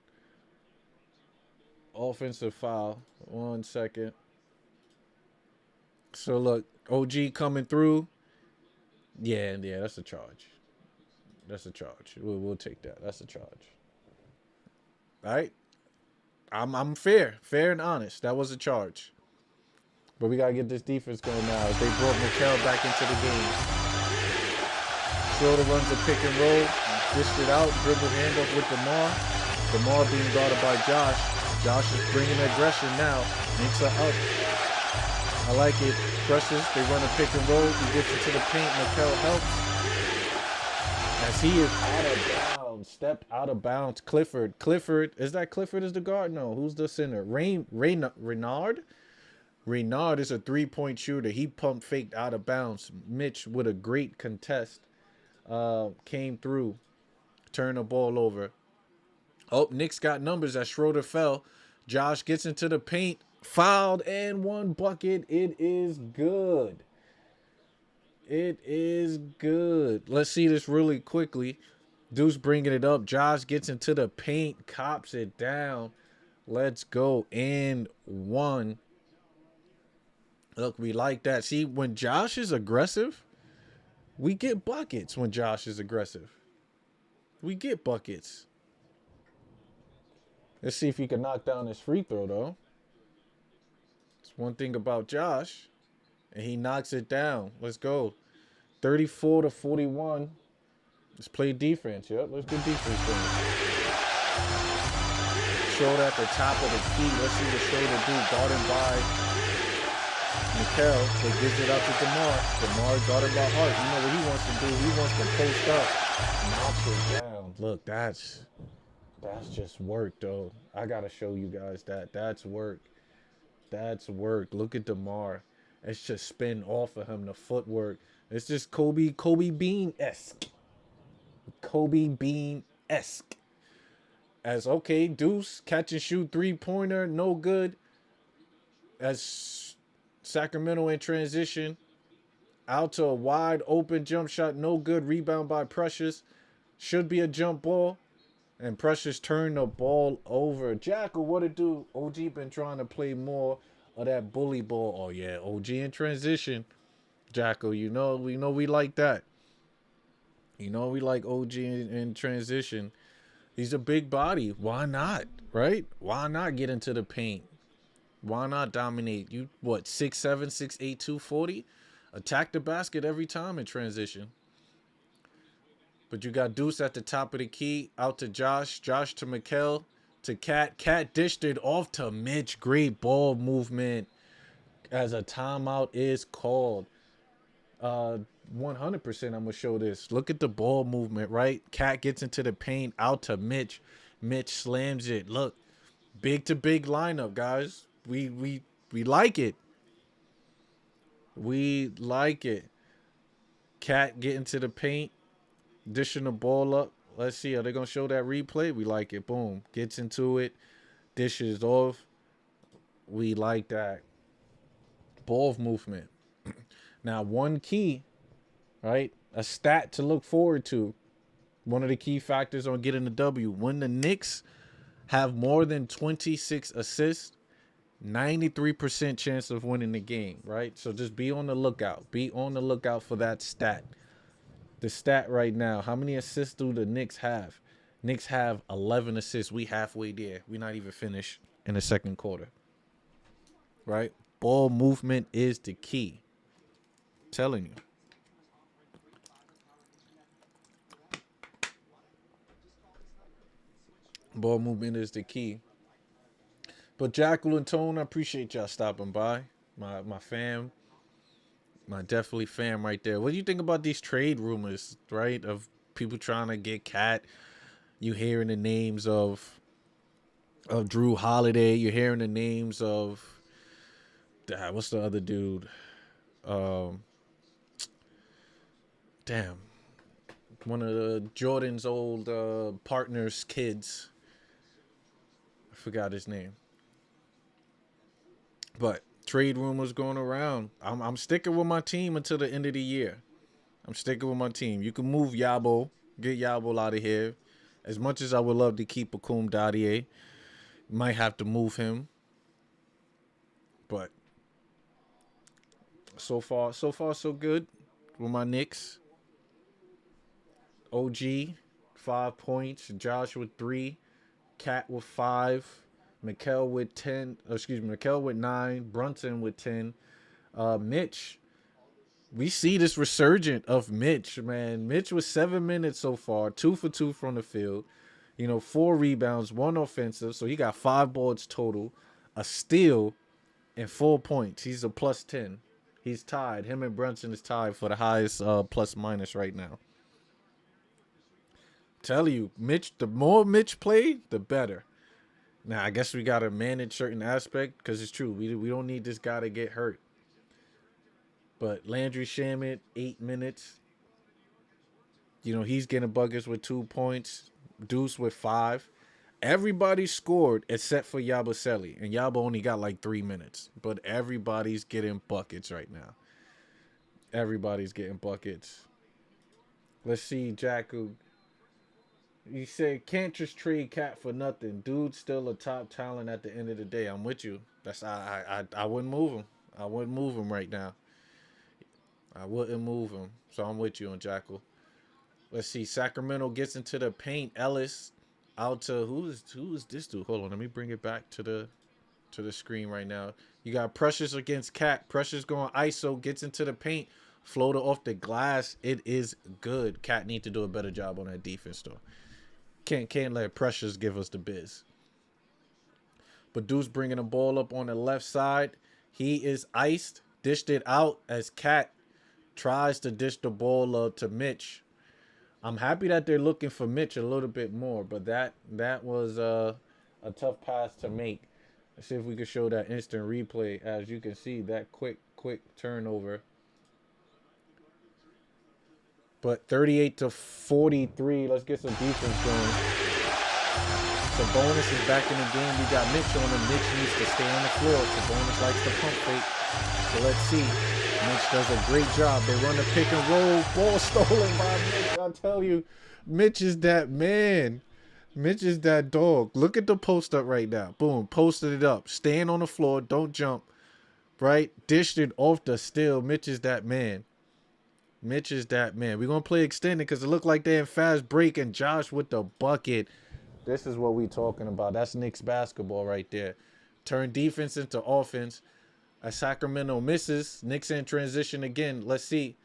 offensive foul. 1 second. So look, OG coming through. Yeah, that's a charge. That's a charge. We'll take that. That's a charge. All right. I'm fair and honest. That was a charge. But we gotta get this defense going now. As they brought Mikal back into the game. Schroeder runs a pick and roll, dished it out, dribble handoff with DeMar. DeMar being guarded by Josh. Josh is bringing aggression now. Knicks are up. I like it. Pressures, they run a pick and roll. He gets into the paint. Mikal helps. As he is out of bounds. Stepped out of bounds. Clifford, is that Clifford is the guard? No, who's the center? Renard? Renard is a three-point shooter. He pump faked out of bounds. Mitch with a great contest. Came through, turned the ball over. Oh, Knicks got numbers as Schroeder fell. Josh gets into the paint, fouled, and one bucket. It is good. It is good. Let's see this really quickly. Deuce bringing it up. Josh gets into the paint, cops it down. Let's go. And one. Look, we like that. See, when Josh is aggressive, we get buckets when Josh is aggressive. We get buckets. Let's see if he can knock down his free throw, though. It's one thing about Josh. And he knocks it down. Let's go. 34-41. Let's play defense. Yep, let's get defense going. Schroeder at the top of the key. Let's see what Schroeder do. Guarded by Mikal, they gives it up to DeMar. DeMar guarded by Hart. You know what he wants to do? He wants to post up. Knocks it down. Look, that's just work, though. I got to show you guys that. That's work. That's work. Look at DeMar. It's just spin off of him, the footwork. It's just Kobe Bean-esque. Kobe Bean-esque. As, okay, Deuce, catch and shoot three-pointer, no good. As Sacramento in transition. Out to a wide open jump shot. No good. Rebound by Precious. Should be a jump ball. And Precious turned the ball over. Jackal, what it do? OG been trying to play more of that bully ball. Oh, yeah. OG in transition. Jackal, we like that. You know we like OG in transition. He's a big body. Why not? Right? Why not get into the paint? Why not dominate? You, 6'7", 6'8", 240? Attack the basket every time in transition. But you got Deuce at the top of the key. Out to Josh. Josh to Mikal. To Cat. Cat dished it off to Mitch. Great ball movement. As a timeout is called. 100% I'm going to show this. Look at the ball movement, right? Cat gets into the paint. Out to Mitch. Mitch slams it. Look. Big to big lineup, guys. We like it. We like it. Cat getting to the paint, dishing the ball up. Let's see. Are they going to show that replay? We like it. Boom. Gets into it. Dishes off. We like that. Ball movement. Now, one key, right? A stat to look forward to. One of the key factors on getting the W. When the Knicks have more than 26 assists, 93% chance of winning the game, right? So just be on the lookout. Be on the lookout for that stat. The stat right now, how many assists do the Knicks have? Knicks have 11 assists. We halfway there. We're not even finished in the second quarter, right? Ball movement is the key. I'm telling you. Ball movement is the key. But Jackal and Tone, I appreciate y'all stopping by. My fam, my definitely fam right there. What do you think about these trade rumors, right? Of people trying to get Cat. You hearing the names of Drew Holiday. You're hearing the names of what's the other dude? Damn. One of the Jordan's old partners' kids. I forgot his name. But trade rumors going around. I'm sticking with my team until the end of the year. I'm sticking with my team. You can move Yabo. Get Yabo out of here. As much as I would love to keep Akum Dadier, might have to move him. But so far so good with my Knicks. OG, 5 points. Josh with 3. Cat with 5. Mikal with 10. Mikal with 9. Brunson with 10. Mitch. We see this resurgent of Mitch, man. Mitch was 7 minutes so far, 2 for 2 from the field. 4 rebounds, 1 offensive. So he got 5 boards total, a steal, and 4 points. He's a plus 10. He's tied. Him and Brunson is tied for the highest plus minus right now. Tell you, Mitch, the more Mitch played, the better. Now, I guess we got to manage certain aspect because it's true. We don't need this guy to get hurt. But Landry Shamet, 8 minutes. He's getting buckets with 2 points. Deuce with 5. Everybody scored except for Yabusele. And Yabo only got like 3 minutes. But everybody's getting buckets right now. Everybody's getting buckets. Let's see, Jacku. You said can't just trade Cat for nothing. Dude's still a top talent at the end of the day. I'm with you. I wouldn't move him. I wouldn't move him right now. I wouldn't move him. So I'm with you on Jackal. Let's see. Sacramento gets into the paint. Ellis out to who is this dude? Hold on. Let me bring it back to the screen right now. You got Precious against Cat. Precious going ISO, gets into the paint. Floater off the glass. It is good. Cat need to do a better job on that defense though. Can't let Precious give us the biz. But Deuce bringing the ball up on the left side. He is iced. Dished it out as Cat tries to dish the ball up to Mitch. I'm happy that they're looking for Mitch a little bit more, but that was a tough pass to make. Let's see if we can show that instant replay. As you can see, that quick turnover. But 38-43. Let's get some defense going. Sabonis is back in the game. We got Mitch on him. Mitch needs to stay on the floor. Sabonis likes to pump fake. So let's see. Mitch does a great job. They run the pick and roll. Ball stolen by Mitch. I'll tell you, Mitch is that man. Mitch is that dog. Look at the post up right now. Boom. Posted it up. Stand on the floor. Don't jump. Right? Dished it off the steal. Mitch is that man. Mitch is that man. We're going to play extended because it looked like they're in fast break. And Josh with the bucket. This is what we talking about. That's Knicks basketball right there. Turn defense into offense. As Sacramento misses, Knicks in transition again. Let's see.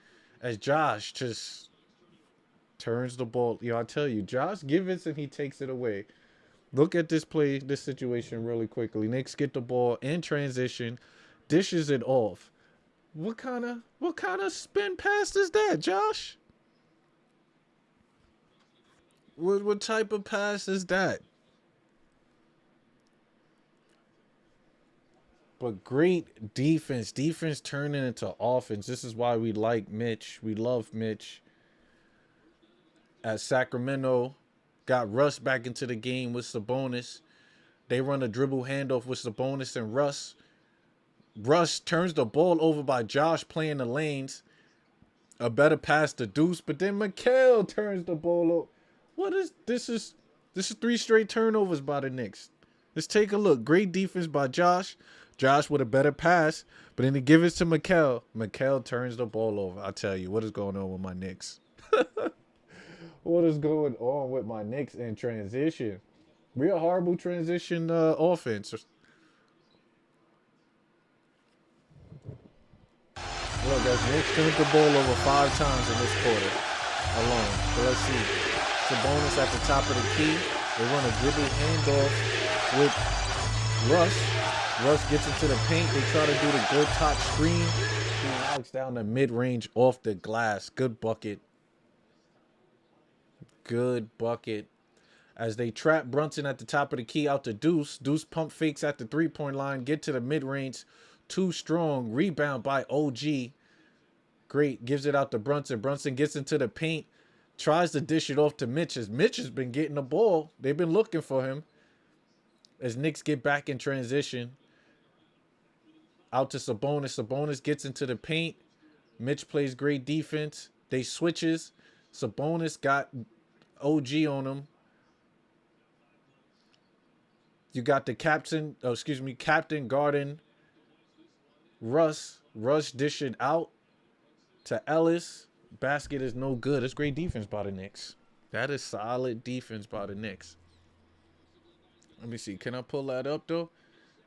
As Josh just turns the ball. I tell you, Josh gives and he takes it away. Look at this play, this situation really quickly. Knicks get the ball in transition, dishes it off. What kind of spin pass is that, Josh? What type of pass is that? But great defense. Defense turning into offense. This is why we like Mitch. We love Mitch. As Sacramento got Russ back into the game with Sabonis. They run a dribble handoff with Sabonis and Russ. Russ turns the ball over by Josh playing the lanes. A better pass to Deuce. But then Mikal turns the ball over. This is This is 3 straight turnovers by the Knicks. Let's take a look. Great defense by Josh. Josh with a better pass, but then he gives it to Mikal. Mikal turns the ball over. I tell you, what is going on with my Knicks? What is going on with my Knicks in transition? Real horrible transition offense. Look, as Knicks turned the ball over 5 times in this quarter alone. But let's see. Sabonis at the top of the key. They run a dribble handoff with Russ. Russ gets into the paint. They try to do the good top screen. He knocks down the mid-range off the glass. Good bucket. Good bucket. As they trap Brunson at the top of the key out to Deuce. Deuce pump fakes at the three-point line. Get to the mid-range. Too strong. Rebound by OG. Great. Gives it out to Brunson. Brunson gets into the paint. Tries to dish it off to Mitch. As Mitch has been getting the ball. They've been looking for him. As Knicks get back in transition. Out to Sabonis. Sabonis gets into the paint. Mitch plays great defense. They switches. Sabonis got OG on him. You got the captain guarding Russ. Russ dish it out to Ellis. Basket is no good. It's great defense by the Knicks. That is solid defense by the Knicks. Let me see. Can I pull that up, though?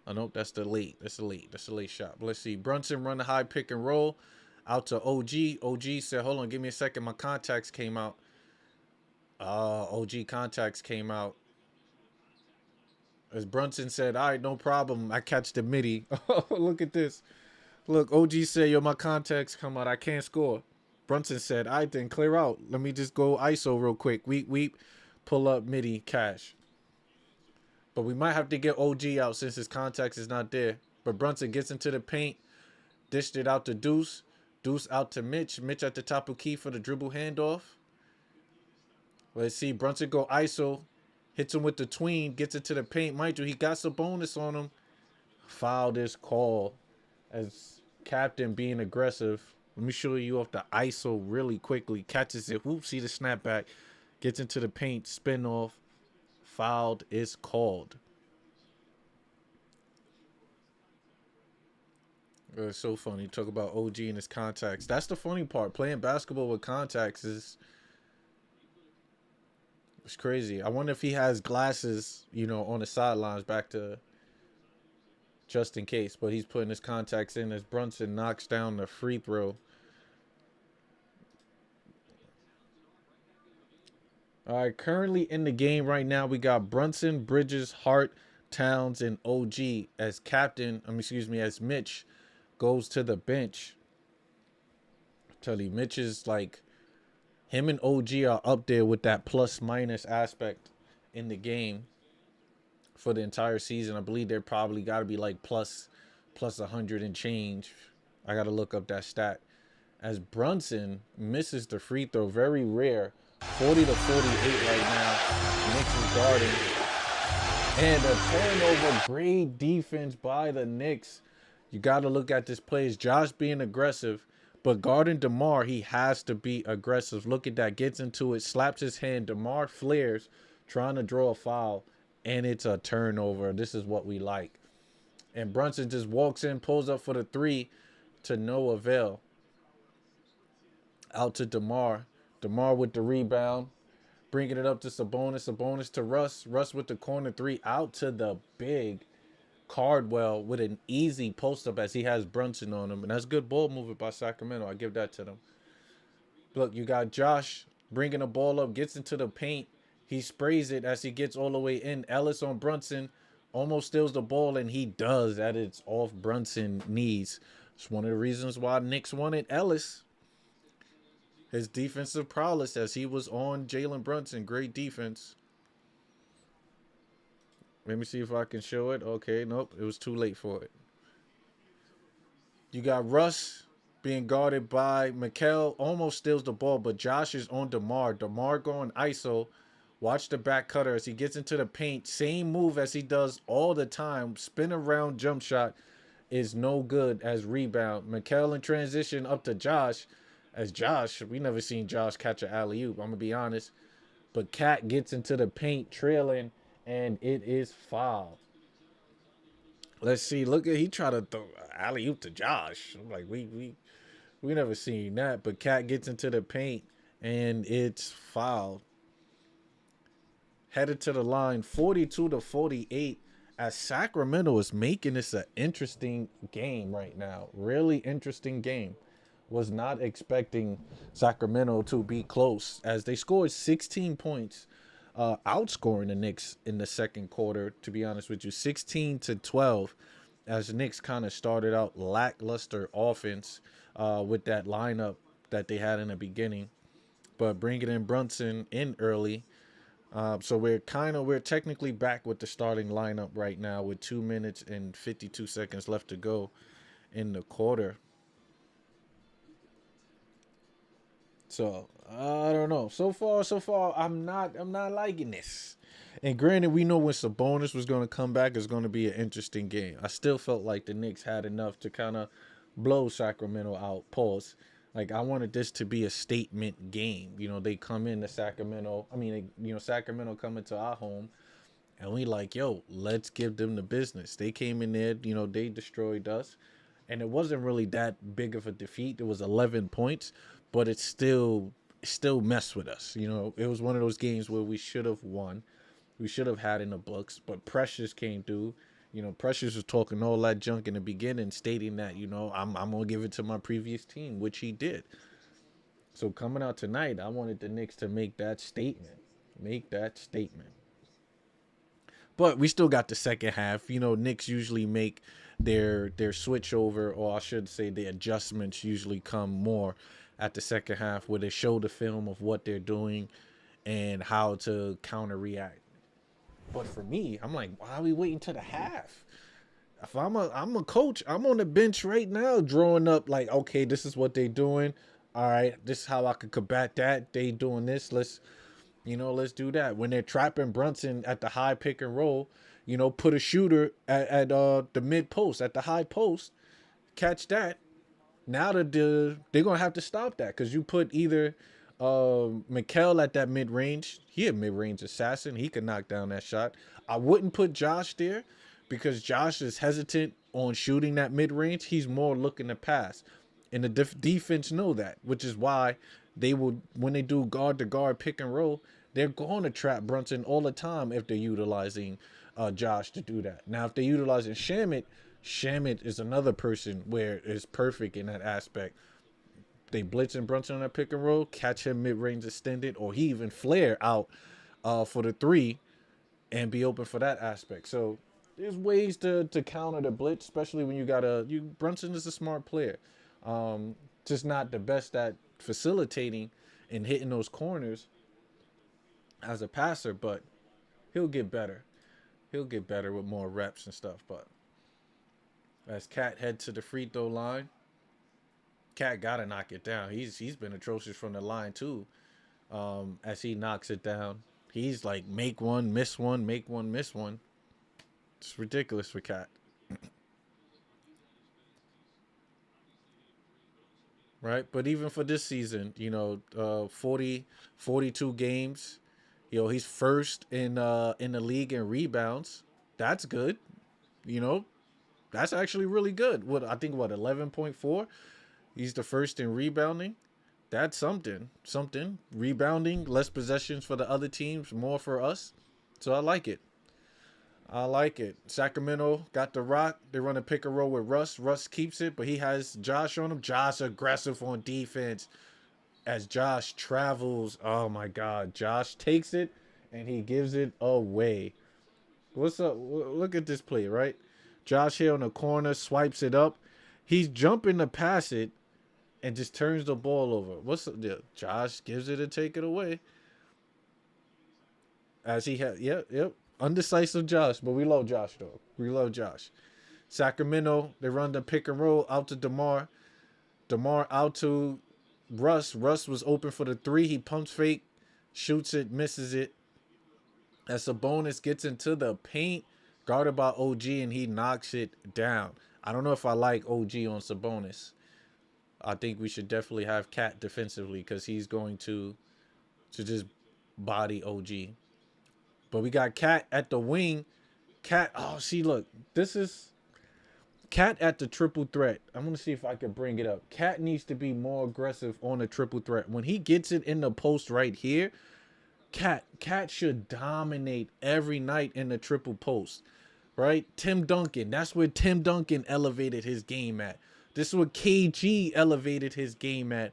Oh, nope, that's the late. That's a late shot. But let's see. Brunson run the high pick and roll out to OG. OG said, hold on, give me a second. My contacts came out. OG contacts came out. As Brunson said, all right, no problem. I catch the midi. Look at this. Look, OG said, yo, my contacts come out. I can't score. Brunson said, all right, then clear out. Let me just go ISO real quick. Weep. Pull up midi cash. But we might have to get OG out since his contacts is not there. But Brunson gets into the paint. Dished it out to Deuce. Deuce out to Mitch. Mitch at the top of key for the dribble handoff. Let's see. Brunson go ISO. Hits him with the tween. Gets it to the paint. Mind you, he got some bonus on him. Foul this call. As captain being aggressive. Let me show you off the ISO really quickly. Catches it. Whoop. See the snapback. Gets into the paint. Spin off. Fouled is called. It's so funny. Talk about OG and his contacts. That's the funny part. Playing basketball with contacts is... It's crazy. I wonder if he has glasses, on the sidelines back to just in case. But he's putting his contacts in as Brunson knocks down the free throw. All right, currently in the game right now, we got Brunson, Bridges, Hart, Towns, and OG as as Mitch goes to the bench. I tell you, Mitch is like... Him and OG are up there with that plus-minus aspect in the game for the entire season. I believe they're probably got to be like plus 100 and change. I got to look up that stat. As Brunson misses the free throw, very rare. 40 to 48 right now. Knicks is guarding. And a turnover. Great defense by the Knicks. You got to look at this play. Is Josh being aggressive? But guarding DeMar, he has to be aggressive. Look at that. Gets into it. Slaps his hand. DeMar flares. Trying to draw a foul. And it's a turnover. This is what we like. And Brunson just walks in. Pulls up for the three. To no avail. Out to DeMar. DeMar with the rebound. Bringing it up to Sabonis. Sabonis to Russ. Russ with the corner three. Out to the big Cardwell with an easy post-up as he has Brunson on him. And that's good ball movement by Sacramento. I give that to them. Look, you got Josh bringing the ball up. Gets into the paint. He sprays it as he gets all the way in. Ellis on Brunson. Almost steals the ball, and he does. That it's off Brunson knees. It's one of the reasons why Knicks wanted Ellis. His defensive prowess as he was on Jalen Brunson. Great defense. Let me see if I can show it. Okay, nope. It was too late for it. You got Russ being guarded by Mikal. Almost steals the ball, but Josh is on DeMar. DeMar going ISO. Watch the back cutter as he gets into the paint. Same move as he does all the time. Spin around jump shot is no good as rebound. Mikal in transition up to Josh. As Josh, we never seen Josh catch an alley-oop. I'm going to be honest. But Cat gets into the paint trailing, and it is foul. Let's see. Look at he tried to throw alley oop to Josh. I'm like we never seen that. But Cat gets into the paint, and it's foul. Headed to the line, 42-48. As Sacramento is making this an interesting game right now. Really interesting game. Was not expecting Sacramento to be close as they scored 16 points, outscoring the Knicks in the second quarter. To be honest with you, 16-12, as the Knicks kind of started out lackluster offense with that lineup that they had in the beginning, but bringing in Brunson in early. So we're technically back with the starting lineup right now with 2 minutes and 52 seconds left to go in the quarter. So I don't know. So far, I'm not liking this. And granted, we know when Sabonis was going to come back, it's going to be an interesting game. I still felt like the Knicks had enough to kind of blow Sacramento out. Pause. Like I wanted this to be a statement game. They come into Sacramento. Sacramento coming to our home, and we like, yo, let's give them the business. They came in there. They destroyed us, and it wasn't really that big of a defeat. It was 11 points, but it still messed with us. It was one of those games where we should have won. We should have had in the books, but Precious came through. Precious was talking all that junk in the beginning, stating that, I'm going to give it to my previous team, which he did. So coming out tonight, I wanted the Knicks to make that statement. But we still got the second half. Knicks usually make their switch over, or I should say the adjustments usually come more at the second half, where they show the film of what they're doing and how to counter react. But for me, I'm like, why are we waiting to the half? If I'm a coach, I'm on the bench right now drawing up like, okay, this is what they doing. All right, this is how I could combat that. They doing this. Let's do that. When they're trapping Brunson at the high pick and roll, put a shooter at the mid post, at the high post, catch that. Now they're gonna have to stop that, because you put either Mikal at that mid range. He a mid range assassin. He can knock down that shot. I wouldn't put Josh there, because Josh is hesitant on shooting that mid range. He's more looking to pass, and the defense know that, which is why they will, when they do guard to guard pick and roll, they're going to trap Brunson all the time if they're utilizing Josh to do that. Now, if they're utilizing Shamit is another person where it's perfect in that aspect. They blitzing Brunson on that pick and roll, catch him mid-range extended, or he even flare out for the three and be open for that aspect. So there's ways to counter the blitz, especially when Brunson is a smart player. Just not the best at facilitating and hitting those corners as a passer, but he'll get better. He'll get better with more reps and stuff. But as Cat head to the free throw line, Cat gotta knock it down. He's been atrocious from the line too. As he knocks it down, he's like make one, miss one, make one, miss one. It's ridiculous for Cat. Right? But even for this season, 42 games. He's first in the league in rebounds. That's good. That's actually really good. I think 11.4. He's the first in rebounding. That's something. Rebounding, less possessions for the other teams, more for us. So I like it. Sacramento got the rock. They run a pick and roll with Russ. Russ keeps it, but he has Josh on him. Josh aggressive on defense. As Josh travels, oh my God, Josh takes it and he gives it away. What's up? Look at this play, right? Josh here on the corner, swipes it up. He's jumping to pass it and just turns the ball over. Josh gives it and take it away. As he had, yep. Undecisive Josh, but we love Josh though. We love Josh. Sacramento, they run the pick and roll out to DeMar. DeMar out to Russ. Russ was open for the three. He pumps fake, shoots it, misses it. As Sabonis gets into the paint, guarded by OG, and he knocks it down. I don't know if I like OG on Sabonis. I think we should definitely have Cat defensively, because he's going to just body OG. But we got Cat at the wing. Cat, oh, see, look, this is Cat at the triple threat. I'm going to see if I can bring it up. Cat needs to be more aggressive on the triple threat. When he gets it in the post right here, Cat should dominate every night in the triple post, right? Tim Duncan, that's where Tim Duncan elevated his game at. This is what KG elevated his game at.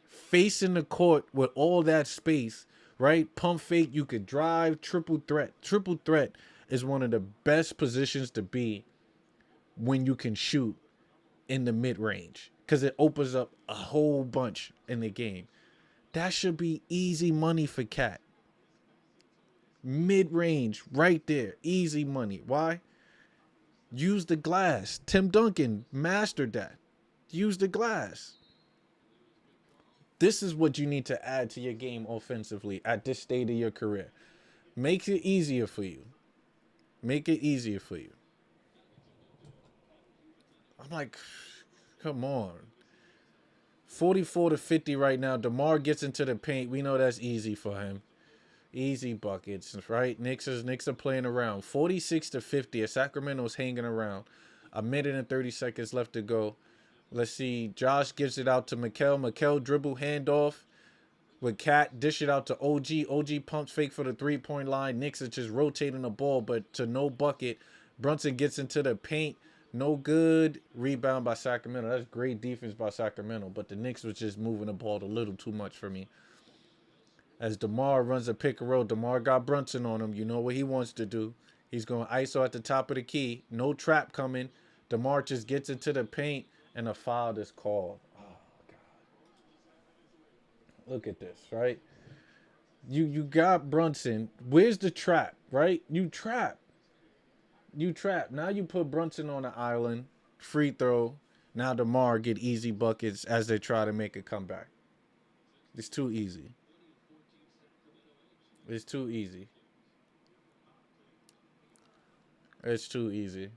Facing the court with all that space, right? Pump fake, you could drive, triple threat. Triple threat is one of the best positions to be when you can shoot in the mid-range because it opens up a whole bunch in the game. That should be easy money for Cat. Mid-range, right there. Easy money. Why? Use the glass. Tim Duncan mastered that. Use the glass. This is what you need to add to your game offensively at this state of your career. Make it easier for you. Make it easier for you. I'm like, come on. 44-50 right now. DeMar gets into the paint. We know that's easy for him. Easy buckets, right? Knicks are playing around. 46-50. Sacramento's hanging around. A minute and 30 seconds left to go. Let's see. Josh gives it out to Mikal. Mikal dribble handoff with Cat. Dish it out to OG. OG pumps fake for the three-point line. Knicks are just rotating the ball, but to no bucket. Brunson gets into the paint. No good. Rebound by Sacramento. That's great defense by Sacramento, but the Knicks was just moving the ball a little too much for me. As DeMar runs a pick and roll, DeMar got Brunson on him. You know what he wants to do. He's going ISO at the top of the key. No trap coming. DeMar just gets into the paint, and a foul is called. Oh, God. Look at this, right? You got Brunson. Where's the trap, right? You trap. Now you put Brunson on the island. Free throw. Now DeMar get easy buckets as they try to make a comeback. It's too easy. It's too easy. It's too easy.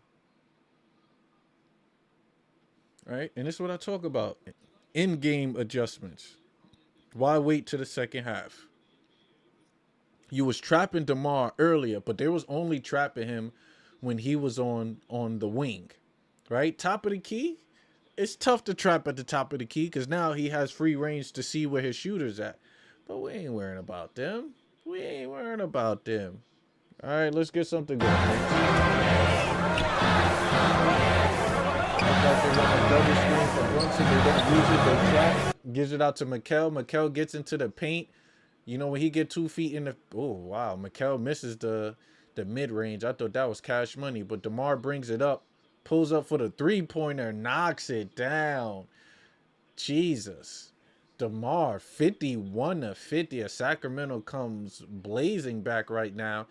Right? And this is what I talk about. In-game adjustments. Why wait to the second half? You was trapping DeMar earlier, but there was only trapping him when he was on the wing. Right? Top of the key. It's tough to trap at the top of the key because now he has free range to see where his shooter's at. But we ain't worrying about them. We ain't worrying about them. All right, let's get something going. Double screen for Brunson. They don't use it. They trap. Gives it out to Mikal. Mikal gets into the paint. You know, when he get 2 feet in the... Oh, wow. Mikal misses the mid-range. I thought that was cash money. But DeMar brings it up. Pulls up for the three-pointer. Knocks it down. Jesus. DeMar, 51-50. Sacramento comes blazing back right now.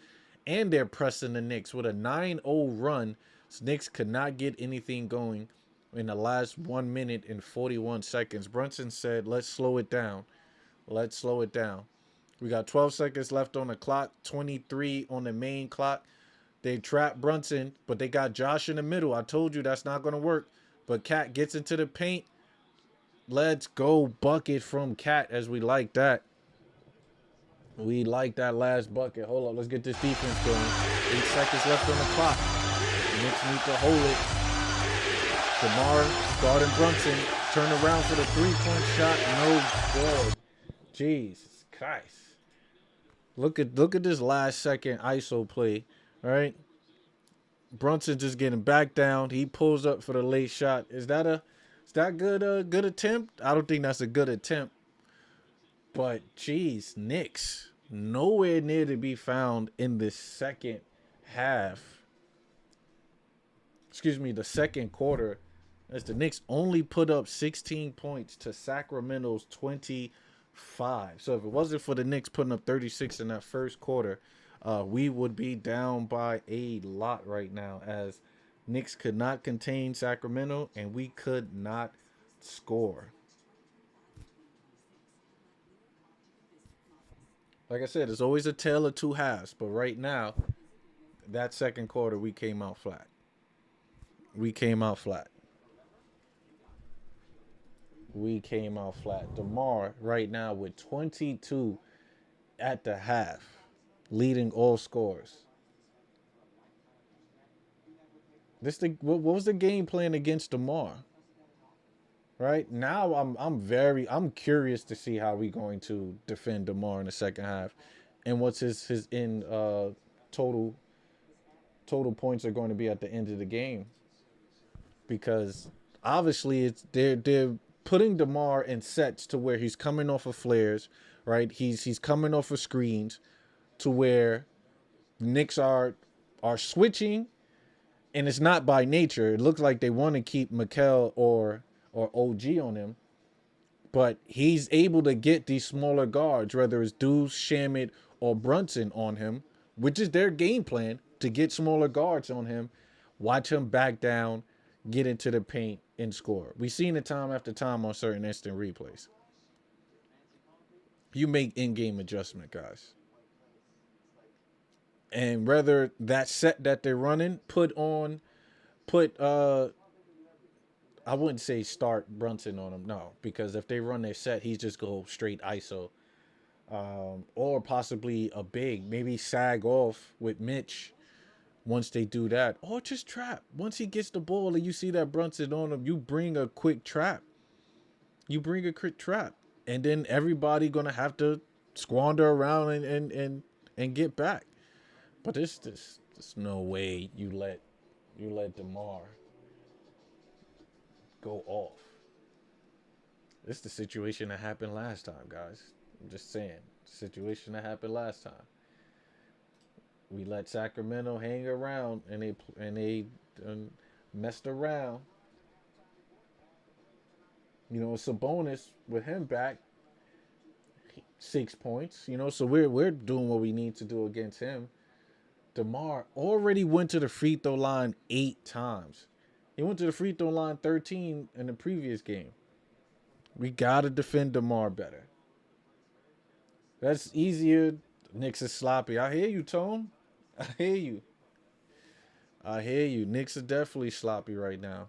And they're pressing the Knicks with a 9-0 run. Knicks could not get anything going in the last 1 minute and 41 seconds. Brunson said, let's slow it down. Let's slow it down. We got 12 seconds left on the clock. 23 on the main clock. They trapped Brunson, but they got Josh in the middle. I told you that's not going to work. But Cat gets into the paint. Let's go bucket from Cat as we like that. We like that last bucket. Hold on, let's get this defense going. 8 seconds left on the clock. The Knicks need to hold it. DeMar guarding Brunson. Turn around for the three-point shot. No good. Jesus Christ. Look at this last second ISO play. All right. Brunson just getting back down. He pulls up for the late shot. Is that good attempt? I don't think that's a good attempt. But geez, Knicks nowhere near to be found in the second half. Excuse me, the second quarter. As the Knicks only put up 16 points to Sacramento's 25. So if it wasn't for the Knicks putting up 36 in that first quarter, we would be down by a lot right now, as Knicks could not contain Sacramento and we could not score. Like I said, it's always a tale of two halves, but right now, that second quarter, we came out flat. We came out flat. DeMar right now with 22 at the half, leading all scores. What was the game plan against DeMar? Right now, I'm curious to see how we going to defend DeMar in the second half, and what's his in total total points are going to be at the end of the game, because obviously they're putting DeMar in sets to where he's coming off of flares, right? He's coming off of screens to where Knicks are switching, and it's not by nature. It looks like they want to keep Mikel or OG on him, but he's able to get these smaller guards, whether it's Deuce, Shamit, or Brunson on him, which is their game plan, to get smaller guards on him, watch him back down, get into the paint, and score. We've seen it time after time on certain instant replays. You make in-game adjustment, guys. And whether that set that they're running, put I wouldn't say start Brunson on him, no, because if they run their set, he's just go straight ISO, or possibly a big, maybe sag off with Mitch once they do that, or just trap. Once he gets the ball and you see that Brunson on him, you bring a quick trap. And then everybody gonna have to squander around and get back. But there's no way you let DeMar go off. This is the situation that happened last time, guys. I'm just saying, the situation that happened last time. We let Sacramento hang around, and they messed around. You know, it's a bonus with him back. 6 points. You know, so we're doing what we need to do against him. DeMar already went to the free throw line 8 times. He went to the free throw line 13 in the previous game. We got to defend DeMar better. That's easier. Knicks is sloppy. I hear you, Tone. I hear you. Knicks are definitely sloppy right now.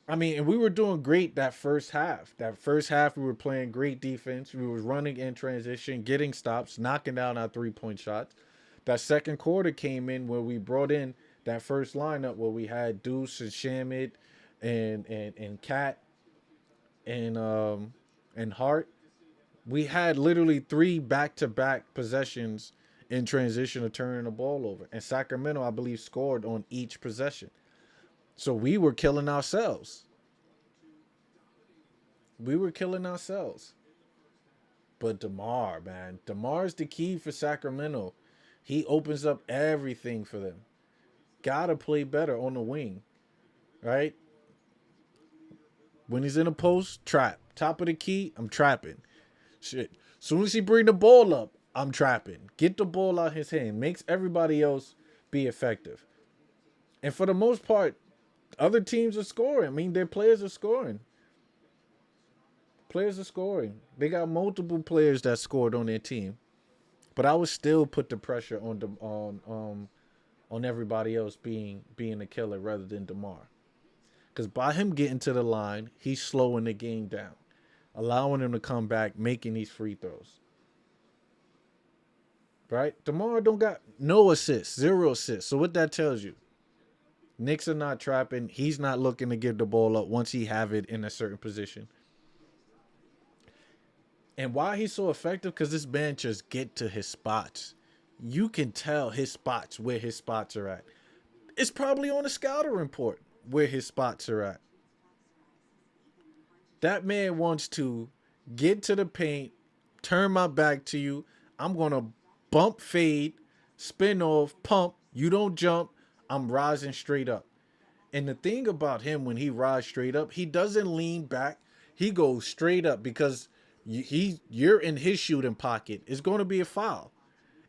I mean, and we were doing great that first half. That first half, we were playing great defense. We was running in transition, getting stops, knocking down our three-point shots. That second quarter came in where we brought in that first lineup where we had Deuce and Shamit and Cat and Hart. We had literally 3 back-to-back possessions in transition of turning the ball over. And Sacramento, I believe, scored on each possession. So we were killing ourselves. But DeMar, man. DeMar is the key for Sacramento. He opens up everything for them. Gotta play better on the wing. Right? When he's in a post, trap. Top of the key, I'm trapping. Shit. Soon as he bring the ball up, I'm trapping. Get the ball out his hand. Makes everybody else be effective. And for the most part, other teams are scoring. I mean, their players are scoring. They got multiple players that scored on their team. But I would still put the pressure on everybody else being a killer rather than DeMar. Because by him getting to the line, he's slowing the game down, allowing him to come back, making these free throws. Right? DeMar don't got no assists, 0 assists. So what that tells you, Knicks are not trapping. He's not looking to give the ball up once he have it in a certain position. And why he's so effective? Because this man just get to his spots. You can tell his spots, where his spots are at. It's probably on the scouting report where his spots are at. That man wants to get to the paint, turn my back to you. I'm going to bump, fade, spin off, pump. You don't jump. I'm rising straight up. And the thing about him, when he rides straight up, he doesn't lean back. He goes straight up because you're in his shooting pocket. It's going to be a foul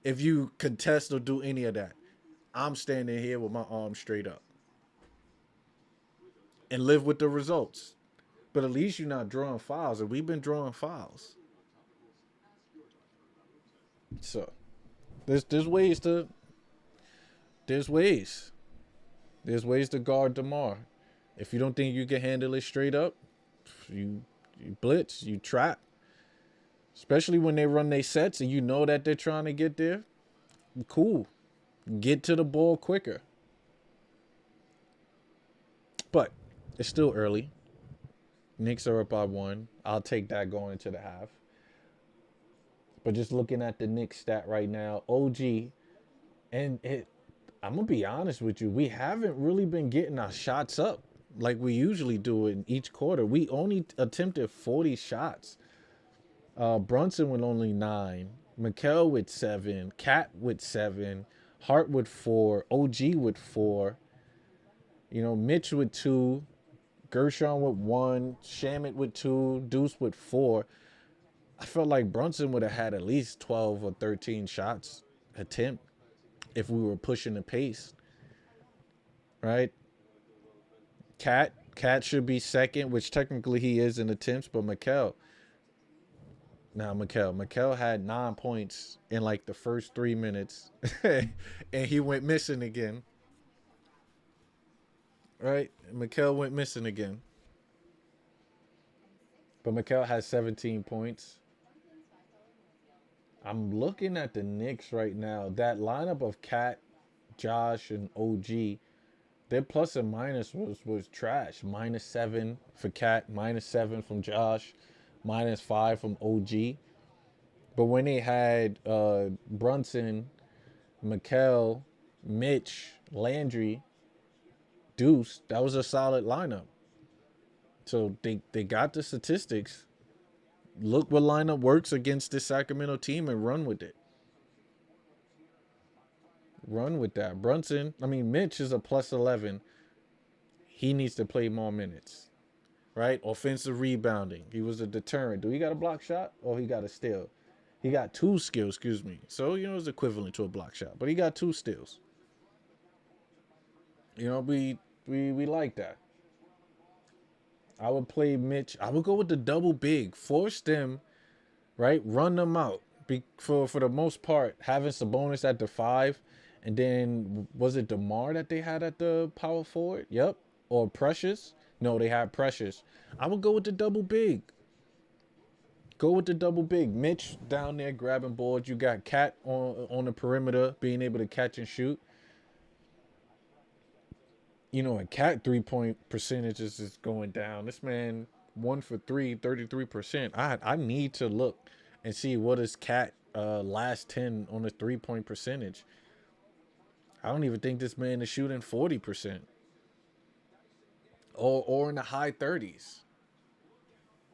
if you contest or do any of that. I'm standing here with my arms straight up and live with the results. But at least you're not drawing fouls, and we've been drawing fouls. So there's ways to guard DeMar. If you don't think you can handle it straight up, you blitz, you trap. especially when they run their sets and you know that they're trying to get there. Cool. Get to the ball quicker. But it's still early. Knicks are up by 1. I'll take that going into the half. But just looking at the Knicks stat right now, OG, and I'm going to be honest with you, we haven't really been getting our shots up like we usually do in each quarter. We only attempted 40 shots. Brunson with only 9, Mikal with 7, Cat with 7, Hart with 4, OG with 4, Mitch with 2, Gershon with 1, Shamit with 2, Deuce with 4. I felt like Brunson would have had at least 12 or 13 shots attempt if we were pushing the pace, right? Cat should be second, which technically he is in attempts, but Mikal had 9 points in like the first 3 minutes, and he went missing again. Right? Mikal went missing again. But Mikal has 17 points. I'm looking at the Knicks right now. That lineup of Cat, Josh, and OG, their plus and minus was trash. -7 for Cat, -7 from Josh, -5 from OG. But when they had Brunson, Mikal, Mitch, Landry, Deuce, that was a solid lineup. So they got the statistics. Look what lineup works against this Sacramento team and run with it. Run with that. Mitch is a +11. He needs to play more minutes, right? Offensive rebounding. He was a deterrent. Do he got a block shot? Or he got a steal? He got 2 skills, excuse me. So, it's equivalent to a block shot. But he got 2 steals. We like that. I would play Mitch. I would go with the double big. Force them, right? Run them out. For the most part, having Sabonis at the 5. And then, was it DeMar that they had at the power forward? Yep. Or Precious? No, they had Precious. I would go with the double big. Go with the double big. Mitch down there grabbing boards. You got Cat on the perimeter, being able to catch and shoot. A Cat 3-point percentage is going down. This man 1 for 3, 33%. I need to look and see what is Cat last 10 on the 3-point percentage. I don't even think this man is shooting 40%. Or in the high 30s.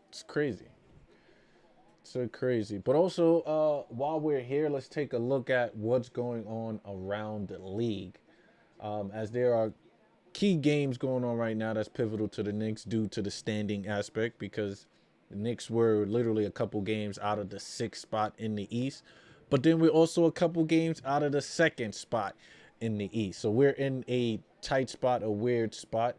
It's crazy. So crazy. But also, while we're here, let's take a look at what's going on around the league. As there are key games going on right now that's pivotal to the Knicks due to the standing aspect, because the Knicks were literally a couple games out of the 6th spot in the East. But then we're also a couple games out of the 2nd spot in the East. So we're in a tight spot, a weird spot.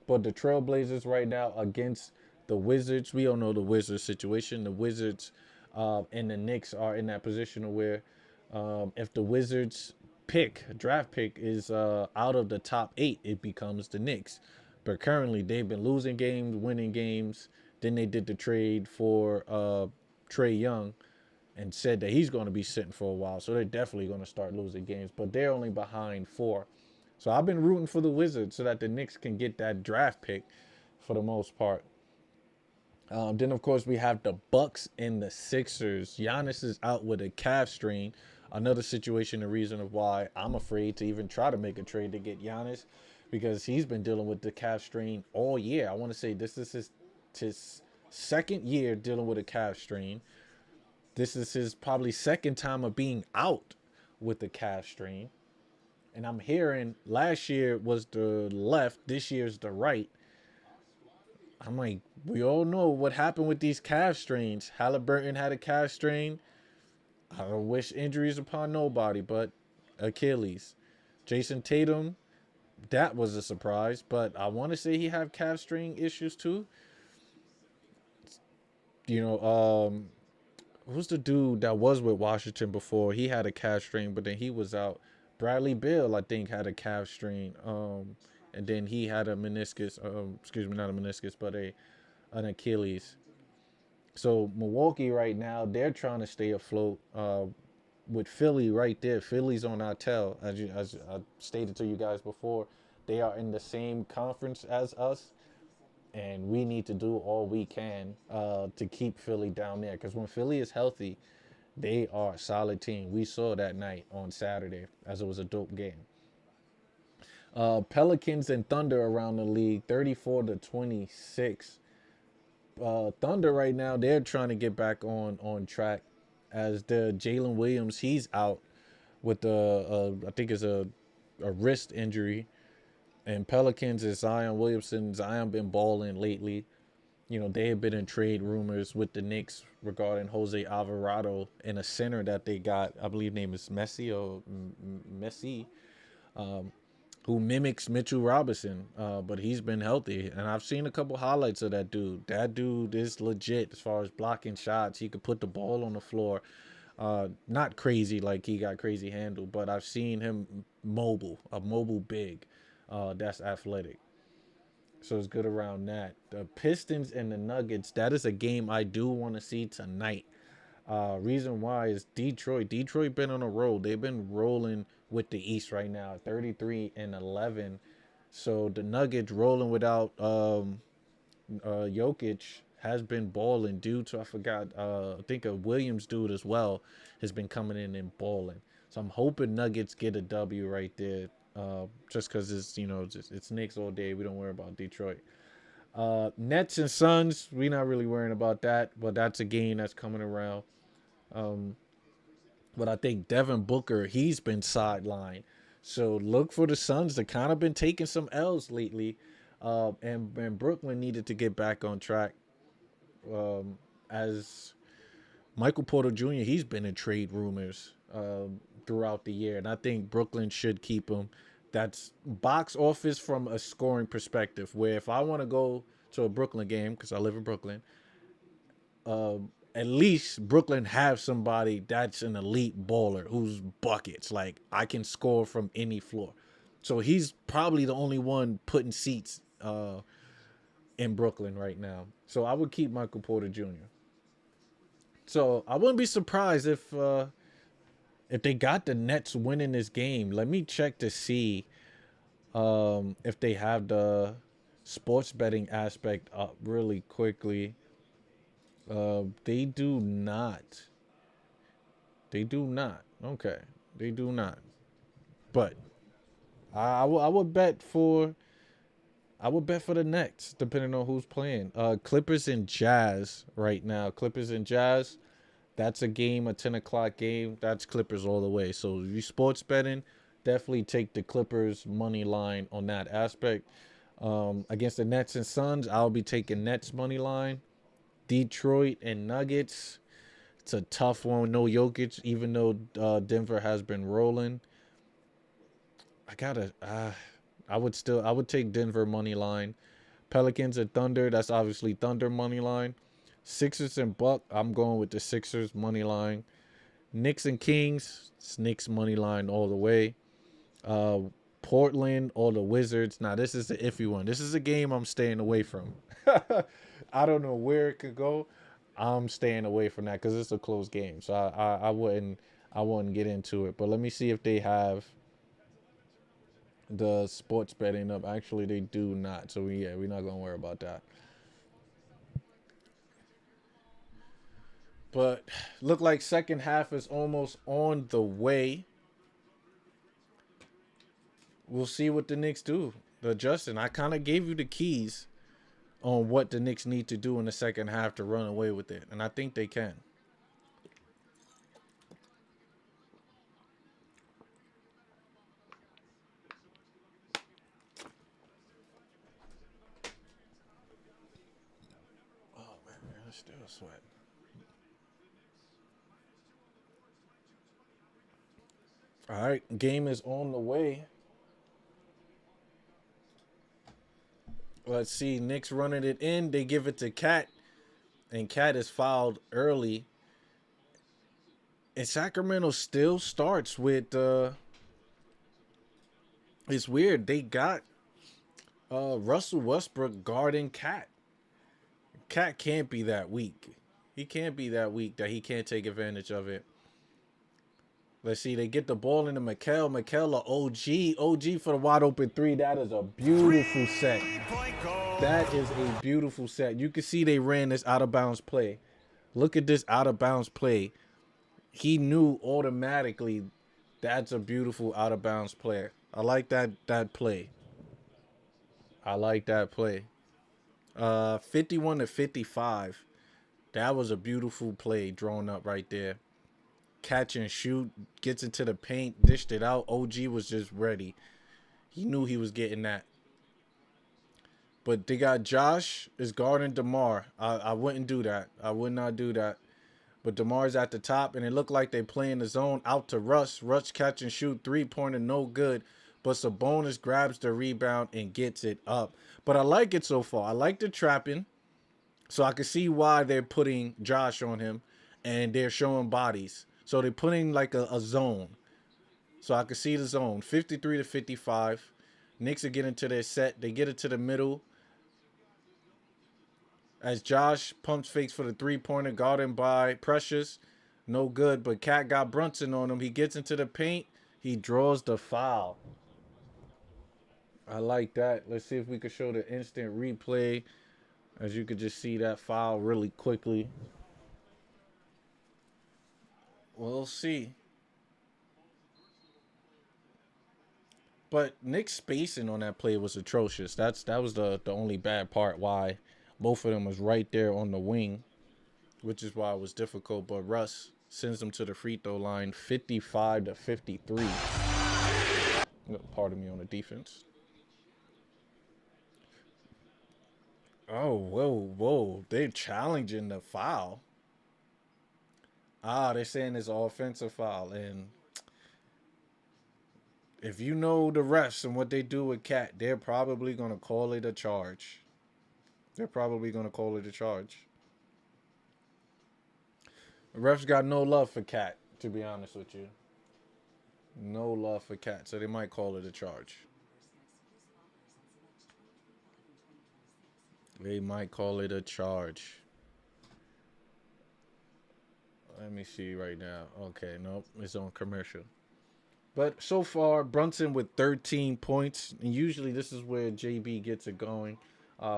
But the Trailblazers right now against the Wizards. We all know the Wizards situation. The Wizards and the Knicks are in that position where if the Wizards draft pick is out of the top 8, it becomes the Knicks. But currently they've been losing games, winning games. Then they did the trade for Trae Young and said that he's going to be sitting for a while. So they're definitely going to start losing games. But they're only behind 4. So I've been rooting for the Wizards so that the Knicks can get that draft pick for the most part. Then, of course, we have the Bucks and the Sixers. Giannis is out with a calf strain. Another situation, the reason of why I'm afraid to even try to make a trade to get Giannis, because he's been dealing with the calf strain all year. I want to say this is his 2nd year dealing with a calf strain. This is his probably 2nd time of being out with the calf strain. And I'm hearing last year was the left, this year's the right. I'm like, we all know what happened with these calf strains. Halliburton had a calf strain. I don't wish injuries upon nobody, but Achilles. Jason Tatum, that was a surprise, but I want to say he had calf strain issues too. Who's the dude that was with Washington before? He had a calf strain, but then he was out. Bradley Beal, I think, had a calf strain. And then he had a meniscus. Not a meniscus, but an Achilles. So Milwaukee right now, they're trying to stay afloat. With Philly right there, Philly's on our tail. As I stated to you guys before, they are in the same conference as us, and we need to do all we can to keep Philly down there. Because when Philly is healthy, they are a solid team. We saw that night on Saturday, as it was a dope game. Pelicans and Thunder around the league, 34-26. Thunder right now, they're trying to get back on track, as the Jalen Williams, he's out with the I think it's a wrist injury, and Pelicans is Zion Williamson. Zion been balling lately. You know, they have been in trade rumors with the Knicks regarding Jose Alvarado and a center that they got. I believe name is Messi or Messi, who mimics Mitchell Robinson, but he's been healthy. And I've seen a couple highlights of that dude. That dude is legit as far as blocking shots. He could put the ball on the floor. Not crazy like he got crazy handle, but I've seen him mobile, a mobile big. That's athletic. So it's good around that. The Pistons and the Nuggets, that is a game I do want to see tonight. Reason why is Detroit. Detroit been on a roll. They've been rolling with the East right now, 33-11. So the Nuggets rolling without Jokic has been balling due to, I forgot, I think a Williams dude as well has been coming in and balling. So I'm hoping Nuggets get a W right there. Just because it's Knicks all day. We don't worry about Detroit. Nets and Suns, we're not really worrying about that, but that's a game that's coming around. But I think Devin Booker, he's been sidelined. So look for the Suns. They kind of been taking some L's lately. And Brooklyn needed to get back on track. As Michael Porter Jr., he's been in trade rumors throughout the year. And I think Brooklyn should keep him. That's box office from a scoring perspective, where if I want to go to a Brooklyn game, because I live in Brooklyn, at least Brooklyn have somebody that's an elite baller who's buckets. Like, I can score from any floor. So he's probably the only one putting seats in Brooklyn right now. So I would keep Michael Porter Jr. So I wouldn't be surprised if they got the Nets winning this game. Let me check to see if they have the sports betting aspect up really quickly. They do not. They do not. Okay, they do not. But I would bet for the Nets, depending on who's playing. Clippers and Jazz right now. Clippers and Jazz. That's a game, a 10 o'clock game. That's Clippers all the way. So if you sports betting, definitely take the Clippers money line on that aspect. Against the Nets and Suns, I'll be taking Nets money line. Detroit and Nuggets. It's a tough one. No Jokic, even though Denver has been rolling. I would take Denver money line. Pelicans and Thunder. That's obviously Thunder money line. Sixers and Buck. I'm going with the Sixers money line. Knicks and Kings. It's Knicks money line all the way. Portland or the Wizards. Now this is the iffy one. This is a game I'm staying away from. I don't know where it could go. I'm staying away from that because it's a close game. So I wouldn't get into it. But let me see if they have the sports betting up. Actually, they do not. So we're not gonna worry about that. But look like second half is almost on the way. We'll see what the Knicks do. Justin, I kind of gave you the keys on what the Knicks need to do in the second half to run away with it, and I think they can. Oh man, I'm still sweating. All right, game is on the way. Let's see, Knicks running it in. They give it to Cat, and Cat is fouled early. And Sacramento still starts with it's weird. They got Russell Westbrook guarding Cat. Cat can't be that weak. He can't be that weak that he can't take advantage of it. Let's see. They get the ball into Mikel. Mikel, a OG. OG for the wide open three. That is a beautiful set. That is a beautiful set. You can see they ran this out of bounds play. Look at this out of bounds play. He knew automatically that's a beautiful out of bounds play. I like that play. I like that play. 51 to 55. That was a beautiful play drawn up right there. Catch and shoot, gets into the paint, dished it out. OG was just ready. He knew he was getting that. But they got Josh is guarding DeMar. I wouldn't do that. I would not do that. But DeMar's at the top, and it looked like they playing the zone out to Russ. Russ catch and shoot, three-pointer, no good. But Sabonis grabs the rebound and gets it up. But I like it so far. I like the trapping. So I can see why they're putting Josh on him, and they're showing bodies. So they're putting like a zone. So I can see the zone. 53 to 55. Knicks are getting to their set. They get it to the middle. As Josh pumps fakes for the three-pointer, guarded by Precious. No good, but Cat got Brunson on him. He gets into the paint. He draws the foul. I like that. Let's see if we can show the instant replay. As you could just see that foul really quickly. We'll see. But Nick's spacing on that play was atrocious. That was the only bad part. Why both of them was right there on the wing, which is why it was difficult. But Russ sends them to the free throw line, 55 to 53. Pardon me on the defense. Oh, whoa. They're challenging the foul. They're saying it's an offensive foul. And if you know the refs and what they do with Cat, they're probably going to call it a charge. The refs got no love for Cat, to be honest with you. No love for Cat, so they might call it a charge. Let me see right now. Okay, nope, it's on commercial. But so far, Brunson with 13 points. And usually this is where JB gets it going.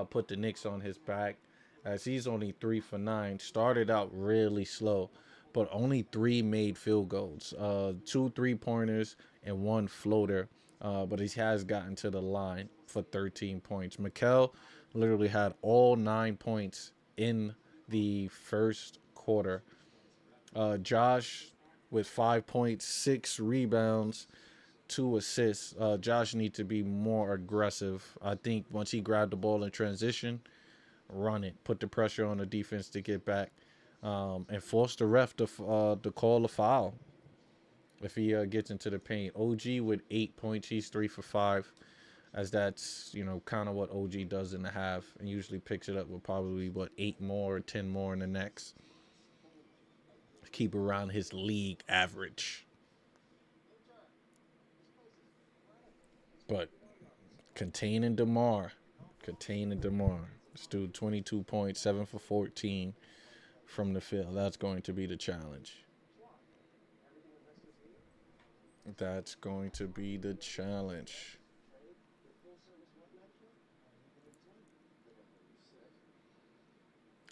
Put the Knicks on his back, as he's only 3 for 9. Started out really slow, but only 3 made field goals. 2 3-pointers and 1 floater. But he has gotten to the line for 13 points. Mikel literally had all 9 points in the first quarter. Josh with 5 points, 6 rebounds, 2 assists. Josh needs to be more aggressive. I think once he grabbed the ball in transition, run it. Put the pressure on the defense to get back. And force the ref to call a foul if he gets into the paint. OG with 8 points. He's 3 for 5. As that's, kind of what OG does in the half. And usually picks it up with probably, 8 more or 10 more in the next. Keep around his league average. But containing DeMar. This dude 22 points, 7 for 14 from the field. That's going to be the challenge.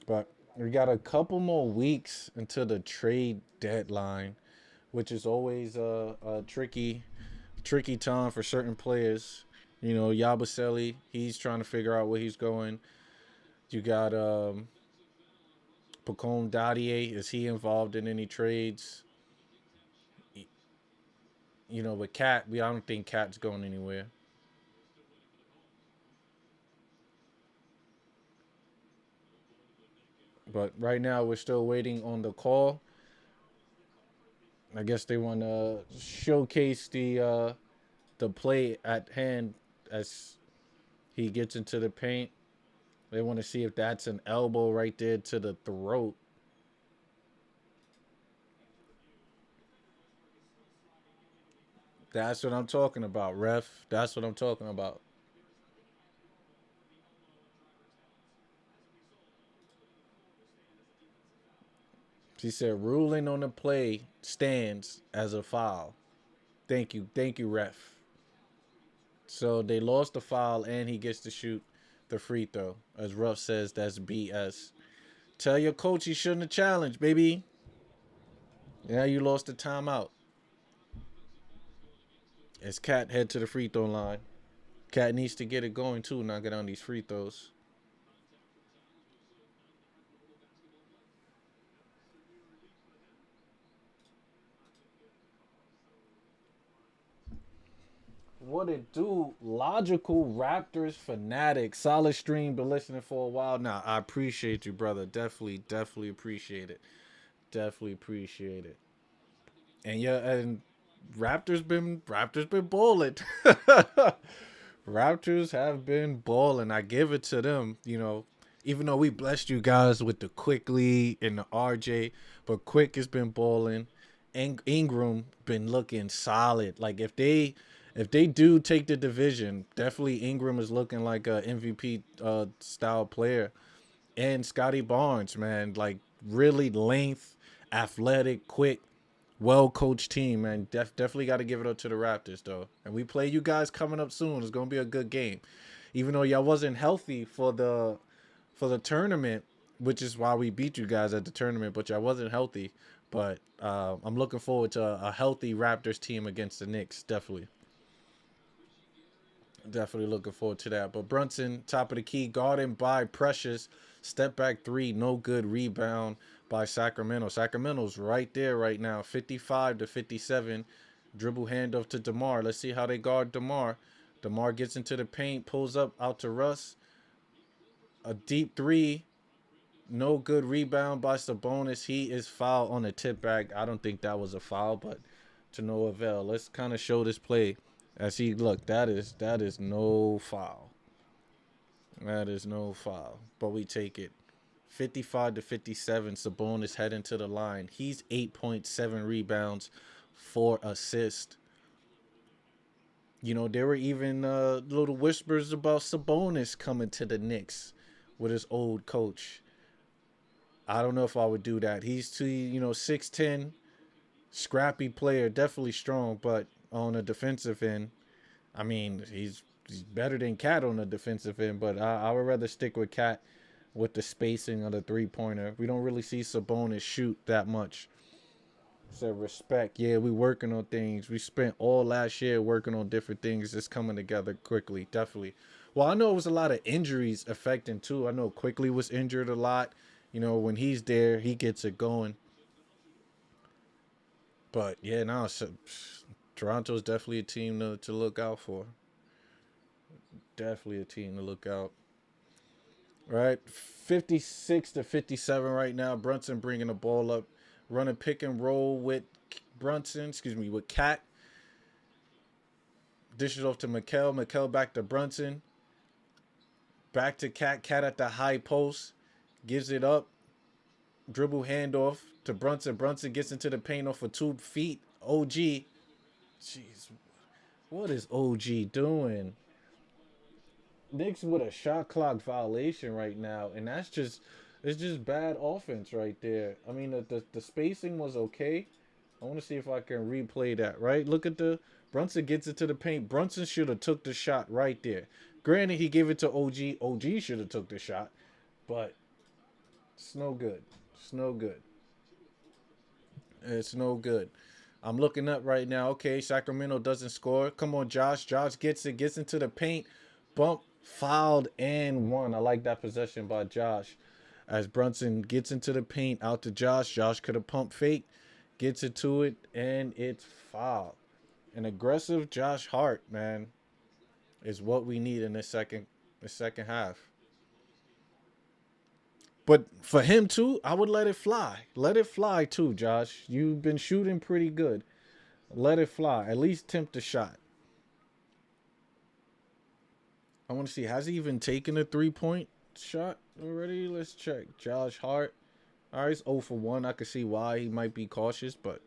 But we got a couple more weeks until the trade deadline, which is always a tricky time for certain players. Yabusele, he's trying to figure out where he's going. You got Pacome Dadier. Is he involved in any trades? With Cat, I don't think Cat's going anywhere. But right now, we're still waiting on the call. I guess they want to showcase the play at hand as he gets into the paint. They want to see if that's an elbow right there to the throat. That's what I'm talking about, ref. That's what I'm talking about. She said ruling on the play stands as a foul. Thank you, ref. So they lost the foul, and he gets to shoot the free throw. As Ruff says, that's BS. Tell your coach he shouldn't have challenged, baby. Yeah, you lost the timeout. As Cat head to the free throw line. Cat needs to get it going too, not get on these free throws. What it do? Logical Raptors fanatic. Solid stream, been listening for a while now. I appreciate you, brother. Definitely appreciate it. Definitely appreciate it. And yeah, and Raptors been balling. Raptors have been balling. I give it to them. Even though we blessed you guys with the Quickly and the RJ, but Quick has been balling. Ingram been looking solid. Like if they do take the division, definitely Ingram is looking like a MVP style player. And Scotty Barnes, man, like really length, athletic, quick, well coached team, man. Definitely got to give it up to the Raptors though. And we play you guys coming up soon. It's gonna be a good game, even though y'all wasn't healthy for the tournament, which is why we beat you guys at the tournament. But y'all wasn't healthy. But I'm looking forward to a healthy Raptors team against the Knicks. Definitely looking forward to that. But Brunson, top of the key, guarded by Precious. Step back three, no good. Rebound by Sacramento. Sacramento's right there right now, 55-57. Dribble handoff to DeMar. Let's see how they guard DeMar. DeMar gets into the paint, pulls up out to Russ. A deep three, no good. Rebound by Sabonis. He is fouled on the tip back. I don't think that was a foul, but to no avail. Let's kind of show this play. As he look, that is no foul. That is no foul. But we take it. 55-57. Sabonis heading to the line. He's 8.7 rebounds, 4 assists. There were even little whispers about Sabonis coming to the Knicks with his old coach. I don't know if I would do that. He's too, 6'10", scrappy player, definitely strong, but on a defensive end, I mean, he's better than Cat on the defensive end, but I would rather stick with Cat with the spacing of the three-pointer. We don't really see Sabonis shoot that much. So respect. Yeah, we working on things. We spent all last year working on different things. It's coming together quickly, definitely. Well, I know it was a lot of injuries affecting too. I know Quickly was injured a lot. When he's there, he gets it going. But yeah, no, Toronto's definitely a team to look out for. Definitely a team to look out. Right, 56-57 right now. Brunson bringing the ball up, running pick and roll with with Cat. Dishes off to Mikel. Mikel back to Brunson. Back to Cat. Cat at the high post. Gives it up. Dribble handoff to Brunson. Brunson gets into the paint off for 2 feet. OG. Jeez. What is OG doing? Knicks with a shot clock violation right now, and it's just bad offense right there. I mean, the spacing was okay. I want to see if I can replay that. Right, look at Brunson gets it to the paint. Brunson should have took the shot right there. Granted, he gave it to OG. OG should have took the shot, but it's no good. It's no good. It's no good. I'm looking up right now. Okay, Sacramento doesn't score. Come on, Josh. Josh gets into the paint. Bump, fouled, and one. I like that possession by Josh. As Brunson gets into the paint, out to Josh. Josh could have pump fake, gets it to it, and it's fouled. An aggressive Josh Hart, man, is what we need in the second half. But for him too, I would let it fly. Let it fly too, Josh. You've been shooting pretty good. Let it fly. At least tempt the shot. I want to see, has he even taken a 3-point shot already? Let's check. Josh Hart. All right, it's 0 for 1. I can see why he might be cautious, but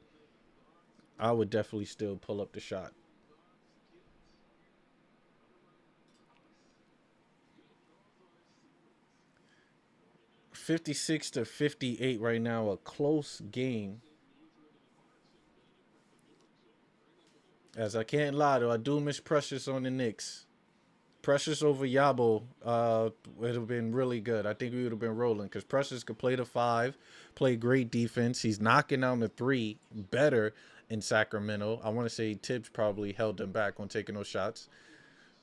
I would definitely still pull up the shot. 56-58 right now, a close game. As I can't lie though, I do miss Precious on the Knicks. Precious over Yabo would have been really good. I think we would have been rolling because Precious could play the five, play great defense. He's knocking down the three better in Sacramento. I want to say Tibbs probably held him back on taking those shots,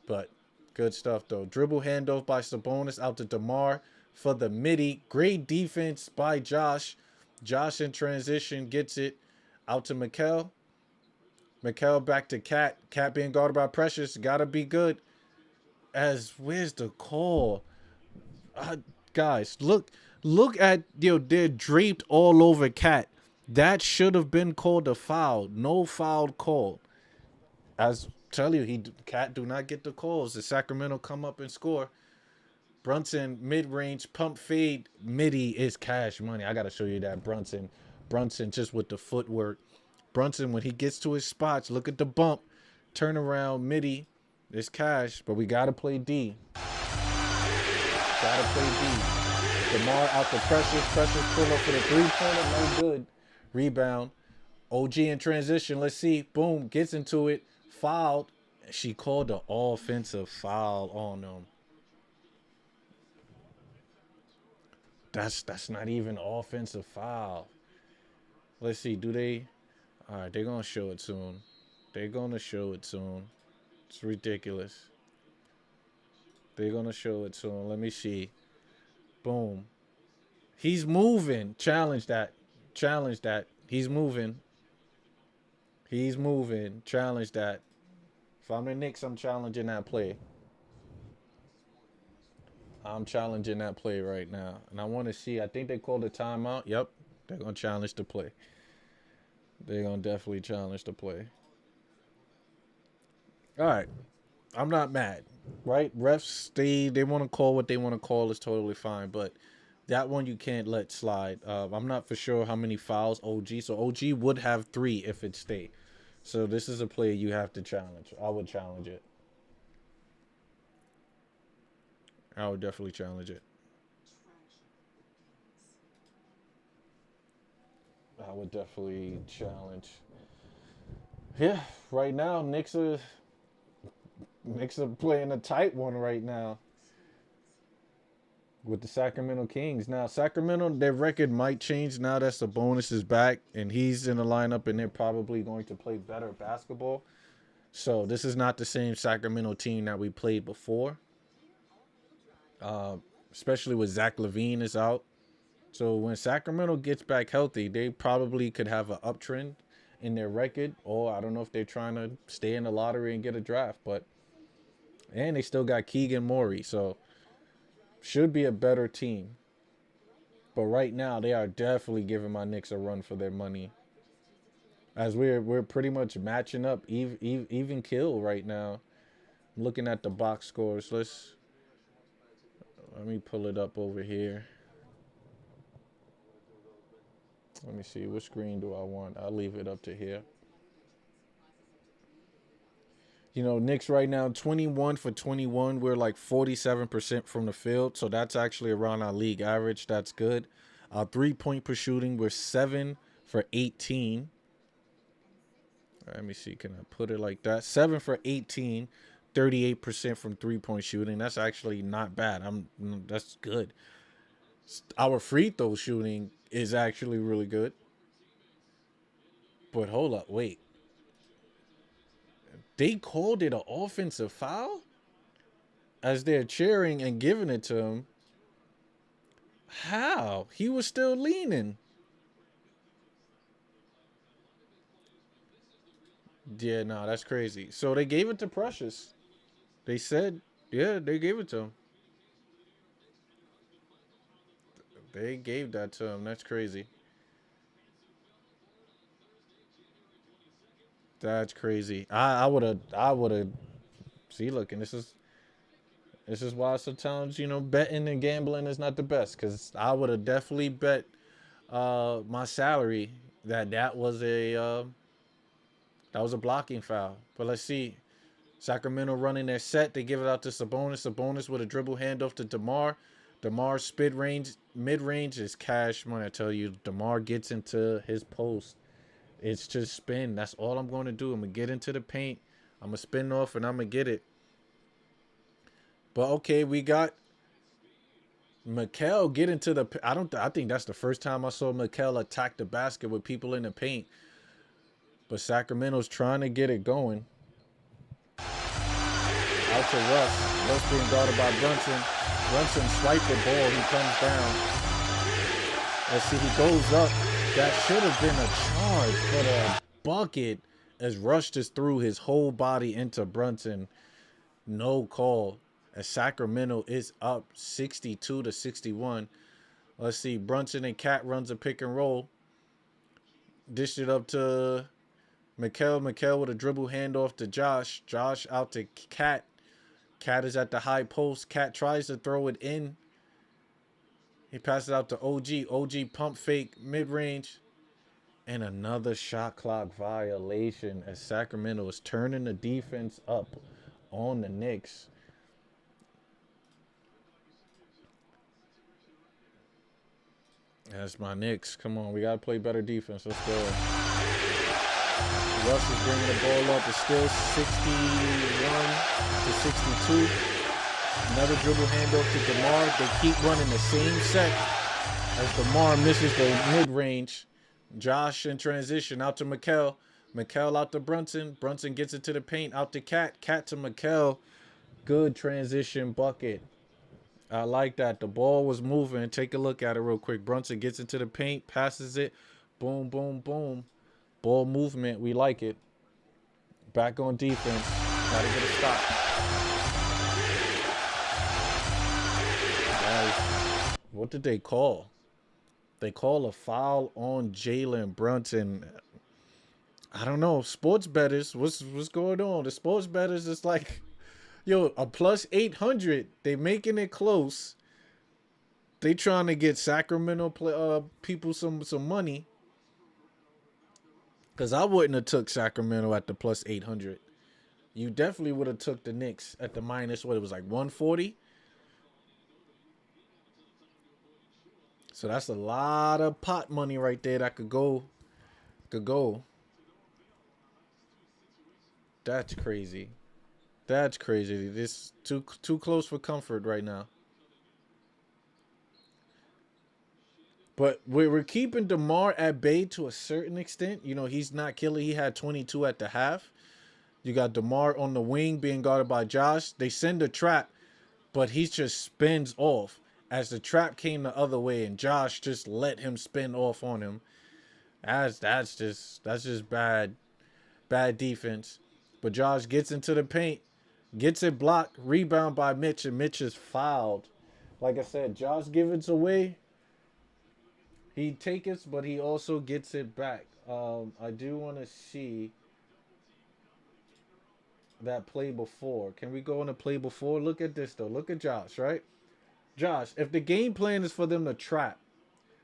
but good stuff though. Dribble handoff by Sabonis out to DeMar for the midi. Great defense by Josh. Josh in transition gets it out to Mikal. Mikal back to Cat. Cat being guarded by Precious. Gotta be good. As where's the call? Guys, look at they're draped all over Cat. That should have been called a foul. No foul call. As tell you, Cat do not get the calls. The Sacramento come up and score. Brunson mid-range pump fade midi is cash money. I gotta show you that Brunson just with the footwork. Brunson when he gets to his spots, look at the bump, turn around midi. It's cash, but we gotta play D. Gotta play D. DeMar out the Precious. Precious pull up for the three-pointer, no good. Rebound. OG in transition. Let's see. Boom, gets into it. Fouled. She called the offensive foul on him. That's not even offensive foul. Let's see. Do they? All right, they're gonna show it soon. They're gonna show it soon. It's ridiculous. They're going to show it soon. Let me see. Boom. He's moving. Challenge that. Challenge that. He's moving. He's moving. Challenge that. If I'm the Knicks, I'm challenging that play. I'm challenging that play right now. And I want to see. I think they called a timeout. Yep. They're going to challenge the play. They're going to definitely challenge the play. All right. I'm not mad, right? Refs, they want to call what they want to call is totally fine, but that one you can't let slide. I'm not for sure how many fouls OG. So OG would have 3 if it stayed. So this is a play you have to challenge. I would challenge it. I would definitely challenge it. I would definitely challenge. Yeah, right now, Knicks are playing a tight one right now with the Sacramento Kings. Now, Sacramento, their record might change now that Sabonis is back and he's in the lineup and they're probably going to play better basketball. So this is not the same Sacramento team that we played before, especially with Zach LaVine is out. So when Sacramento gets back healthy, they probably could have an uptrend in their record, or I don't know if they're trying to stay in the lottery and get a draft, and they still got Keegan Murray, so should be a better team. But right now, they are definitely giving my Knicks a run for their money. As we're pretty much matching up even kill right now. I'm looking at the box scores. Let me pull it up over here. Let me see. What screen do I want? I'll leave it up to here. You know, Knicks right now, 21 for 21. We're like 47% from the field. So that's actually around our league average. That's good. Our 3-point per shooting, we're 7 for 18. Let me see. Can I put it like that? 7 for 18. 38% from 3-point shooting. That's actually not bad. That's good. Our free throw shooting is actually really good. But hold up, wait. They called it an offensive foul? As they're cheering and giving it to him. How? He was still leaning. Yeah, no, that's crazy. So they gave it to Precious. They said, yeah, they gave it to him. They gave that to him. That's crazy. That's crazy. I would have. See, look, and this is why sometimes betting and gambling is not the best, because I would have definitely bet my salary that was a blocking foul. But let's see. Sacramento running their set. They give it out to Sabonis. Sabonis with a dribble handoff to DeMar. DeMar mid-range is cash money. I tell you, DeMar gets into his post. It's just spin. That's all I'm going to do. I'm going to get into the paint. I'm going to spin off and I'm going to get it. But okay, we got Mikal get into the. I think that's the first time I saw Mikal attack the basket with people in the paint. But Sacramento's trying to get it going. Out to Russ. Russ being guarded by Brunson. Brunson swiped the ball. He comes down. Let's see. He goes up. That should have been a charge, but a bucket as Russ just threw his whole body into Brunson. No call. As Sacramento is up 62-61. Let's see. Brunson and Cat runs a pick and roll. Dished it up to Mikal. Mikal with a dribble handoff to Josh. Josh out to Cat. Cat is at the high post. Cat tries to throw it in. He passes out to OG. OG pump fake mid-range. And another shot clock violation as Sacramento is turning the defense up on the Knicks. That's my Knicks. Come on, we got to play better defense. Let's go. Russ is bringing the ball up. It's still 61-62. Another dribble handoff to DeMar. They keep running the same set as DeMar misses the mid-range. Josh in transition out to Mikal. Mikal out to Brunson. Brunson gets it to the paint. Out to Cat. Cat to Mikal. Good transition bucket. I like that. The ball was moving. Take a look at it real quick. Brunson gets into the paint. Passes it. Boom, boom, boom. Ball movement. We like it. Back on defense. Gotta get a stop. Nice. What did they call? They call a foul on Jalen Brunson. I don't know. Sports bettors, what's going on? The sports bettors is like, yo, a plus 800. They making it close. They trying to get Sacramento people some money. Because I wouldn't have took Sacramento at the plus 800. You definitely would have took the Knicks at the minus, what it was like 140. So that's a lot of pot money right there that could go. That's crazy. That's crazy. This too close for comfort right now. But we're keeping DeMar at bay to a certain extent. You know, he's not killing. He had 22 at the half. You got DeMar on the wing being guarded by Josh. They send a trap, but he just spins off as the trap came the other way, and Josh just let him spin off on him. That's just bad defense. But Josh gets into the paint, gets it blocked, rebound by Mitch, and Mitch is fouled. Like I said, Josh gives it away. He takes it, but he also gets it back. I do want to see that play before. Can we go on the play before? Look at this, though. Look at Josh, right? Josh, if the game plan is for them to trap,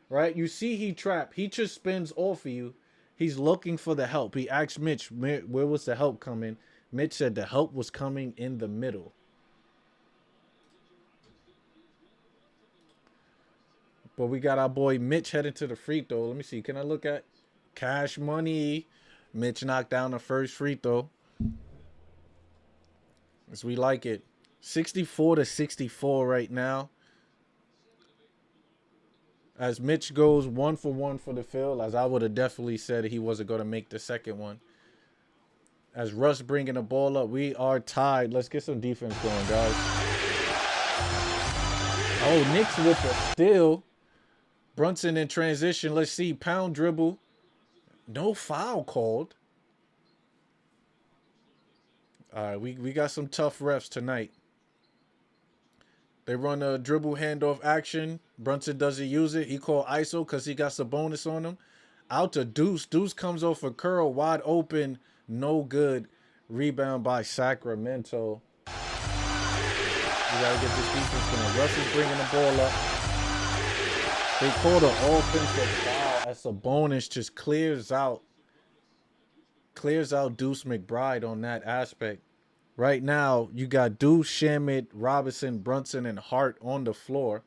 right? You see he trap. He just spins off of you. He's looking for the help. He asked Mitch, where was the help coming? Mitch said the help was coming in the middle. But we got our boy Mitch heading to the free throw. Let me see. Can I look at cash money? Mitch knocked down the first free throw. As we like it. 64-64 right now. As Mitch goes 1 for 1 for the field, as I would have definitely said he wasn't going to make the second one. As Russ bringing the ball up, we are tied. Let's get some defense going, guys. Oh, Knicks with the steal. Brunson in transition. Let's see. Pound dribble. No foul called. All right, we got some tough refs tonight. They run a dribble handoff action. Brunson doesn't use it. He called ISO because he got some bonus on him. Out to Deuce. Deuce comes off a curl. Wide open. No good. Rebound by Sacramento. We got to get this defense going. Russ is bringing the ball up. They called an offensive foul as Sabonis just clears out Deuce McBride on that aspect. Right now, you got Deuce, Shamet, Robinson, Brunson, and Hart on the floor.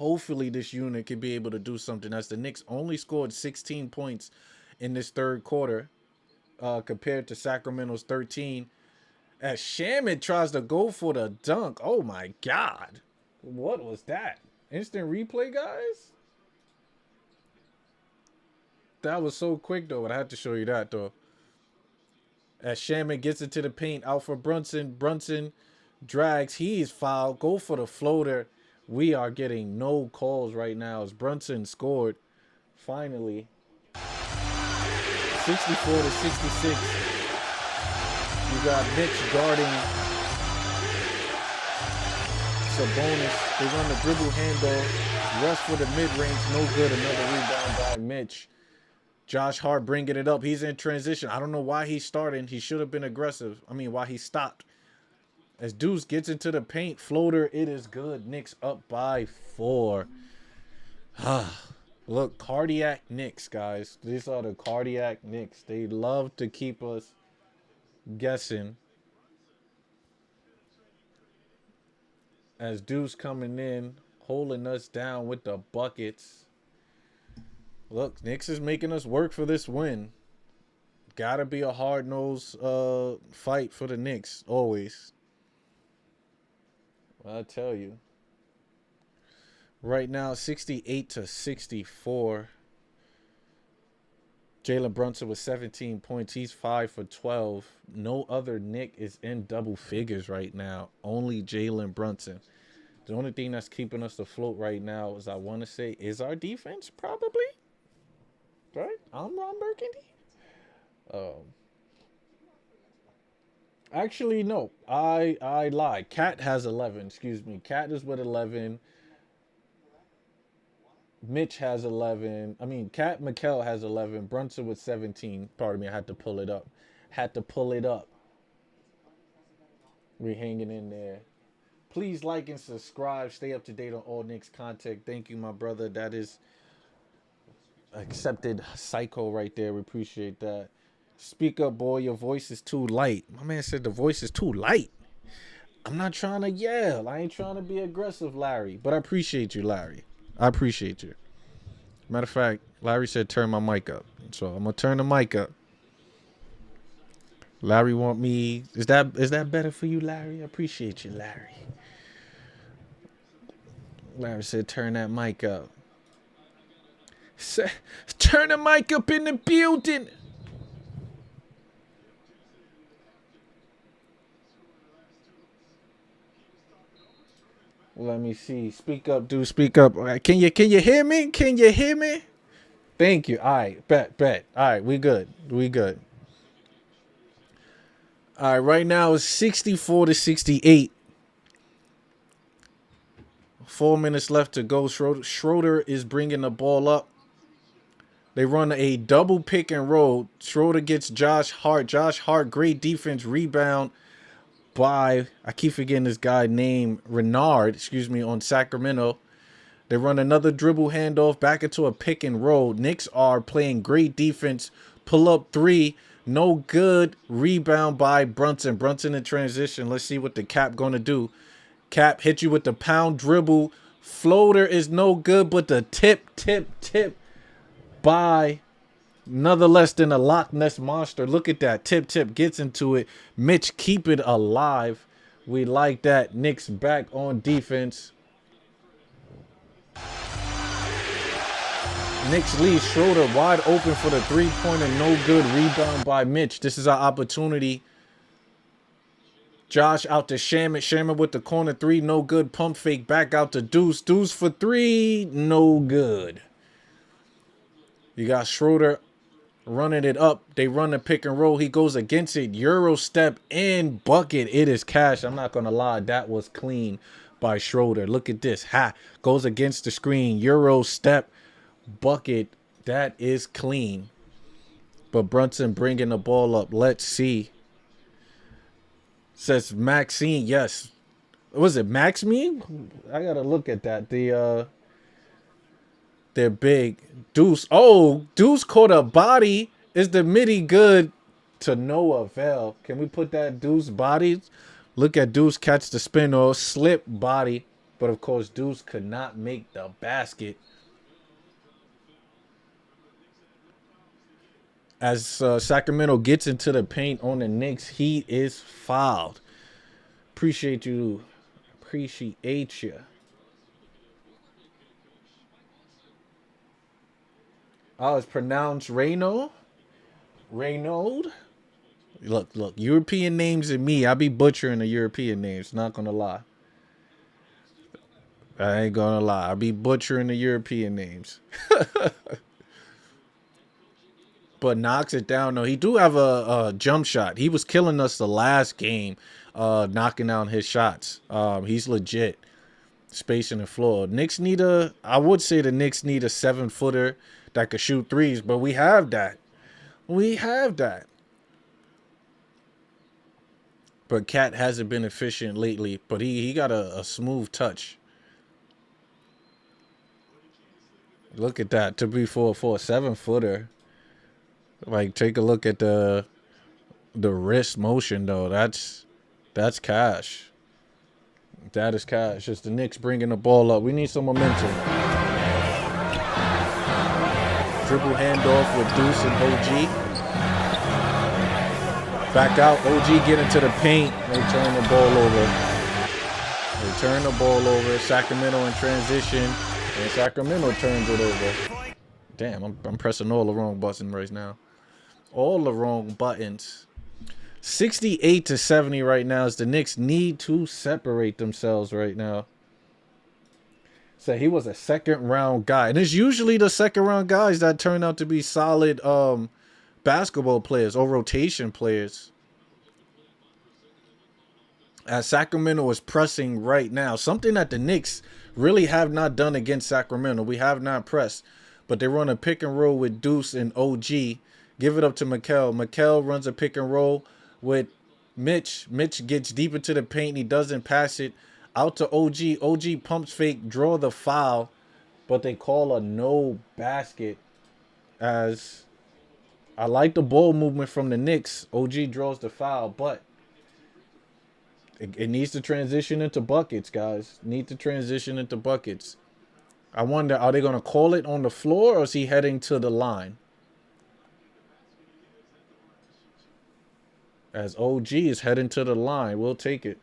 Hopefully this unit can be able to do something, as the Knicks only scored 16 points in this third quarter compared to Sacramento's 13. As Shaman tries to go for the dunk. Oh my God. What was that? Instant replay, guys? That was so quick, though. I had to show you that, though. As Shaman gets into the paint, out for Brunson. Brunson drags. He is fouled. Go for the floater. We are getting no calls right now as Brunson scored. Finally. 64-66. You got Mitch guarding Sabonis. They run the dribble handoff. Rush for the mid-range. No good. Another rebound by Mitch. Josh Hart bringing it up. He's in transition. I don't know why he's starting. He should have been aggressive. I mean, why he stopped. As Deuce gets into the paint. Floater. It is good. Knicks up by 4. Look, cardiac Knicks, guys. These are the cardiac Knicks. They love to keep us guessing. As Deuce coming in, holding us down with the buckets. Look, Knicks is making us work for this win. Gotta be a hard-nosed fight for the Knicks, always. I'll tell you. Right now, 68-64. Jalen Brunson with 17 points. He's 5 for 12. No other Knick is in double figures right now. Only Jalen Brunson. The only thing that's keeping us afloat right now is, I want to say, is our defense, probably. Right? I'm Ron Burgundy. Actually, no. I lied. Cat has 11. Excuse me. Cat is with 11. Mitch has 11. I mean, Cat McKell has 11. Brunson with 17. Pardon me, I had to pull it up. We're hanging in there. Please like and subscribe. Stay up to date on all Knicks content. Thank you, my brother. That is accepted psycho right there. We appreciate that. Speak up, boy. Your voice is too light. My man said the voice is too light. I'm not trying to yell. I ain't trying to be aggressive, Larry. But I appreciate you, Larry. I appreciate you. Matter of fact, Larry said turn my mic up. So I'm going to turn the mic up. Larry want me. Is that better for you, Larry? I appreciate you, Larry. Larry said turn that mic up. Turn the mic up in the building. Let me see. Speak up, dude. Speak up. All right. Can you hear me? Can you hear me? Thank you. All right. Bet. All right. We good. All right. Right now it's 64-68. 4 minutes left to go. Schroeder is bringing the ball up. They run a double pick and roll. Schroeder gets Josh Hart. Josh Hart, great defense, rebound by, I keep forgetting this guy named Renard, on Sacramento. They run another dribble handoff back into a pick and roll. Knicks are playing great defense. Pull up 3. No good. Rebound by Brunson. Brunson in transition. Let's see what the Cap going to do. Cap hit you with the pound dribble. Floater is no good, but the tip by another less than a Loch Ness monster. Look at that. Tip gets into it. Mitch keep it alive. We like that. Knicks back on defense. Knicks lead. Schroeder wide open for the 3-pointer. No good. Rebound by Mitch. This is our opportunity. Josh out to Shaman. Shaman with the corner 3. No good. Pump fake back out to Deuce. Deuce for 3. No good. You got Schroeder running it up. They run the pick and roll. He goes against it. Euro step in bucket. It is cash. I'm not going to lie. That was clean by Schroeder. Look at this. Goes against the screen. Euro step bucket. That is clean. But Brunson bringing the ball up. Let's see. Says Maxine. Yes. Was it Maxine? I got to look at that. They're big. Deuce. Oh, Deuce caught a body. Is the midi good? To no avail. Can we put that Deuce body? Look at Deuce catch the spin or slip body. But of course, Deuce could not make the basket. As Sacramento gets into the paint on the Knicks, he is fouled. Appreciate you. Appreciate you. Oh, it's pronounced Reynold. Reynold. Look. European names and me. I be butchering the European names. Not gonna lie. I ain't gonna lie. I be butchering the European names. But knocks it down. No, he do have a jump shot. He was killing us the last game, knocking down his shots. He's legit spacing the floor. I would say the Knicks need a 7-footer that could shoot threes, but we have that. But Cat hasn't been efficient lately, but he got a smooth touch. Look at that. To be for a 7-footer. Like, take a look at the wrist motion, though. That's cash. That is cash. It's the Knicks bringing the ball up. We need some momentum. Dribble handoff with Deuce and OG. Back out. OG get into the paint. They turn the ball over. Sacramento in transition. And Sacramento turns it over. Damn, I'm pressing all the wrong buttons right now. All the wrong buttons. 68-70 right now as the Knicks need to separate themselves right now. So he was a second-round guy. And it's usually the second-round guys that turn out to be solid basketball players or rotation players. As Sacramento is pressing right now. Something that the Knicks really have not done against Sacramento. We have not pressed. But they run a pick and roll with Deuce and OG. Give it up to Mikel. Mikel runs a pick and roll with Mitch. Mitch gets deep into the paint. He doesn't pass it out to OG. OG pumps fake, draw the foul. But they call a no basket. As I like the ball movement from the Knicks. OG draws the foul. But it needs to transition into buckets, guys. Need to transition into buckets. I wonder, are they going to call it on the floor or is he heading to the line? As OG is heading to the line, we'll take it.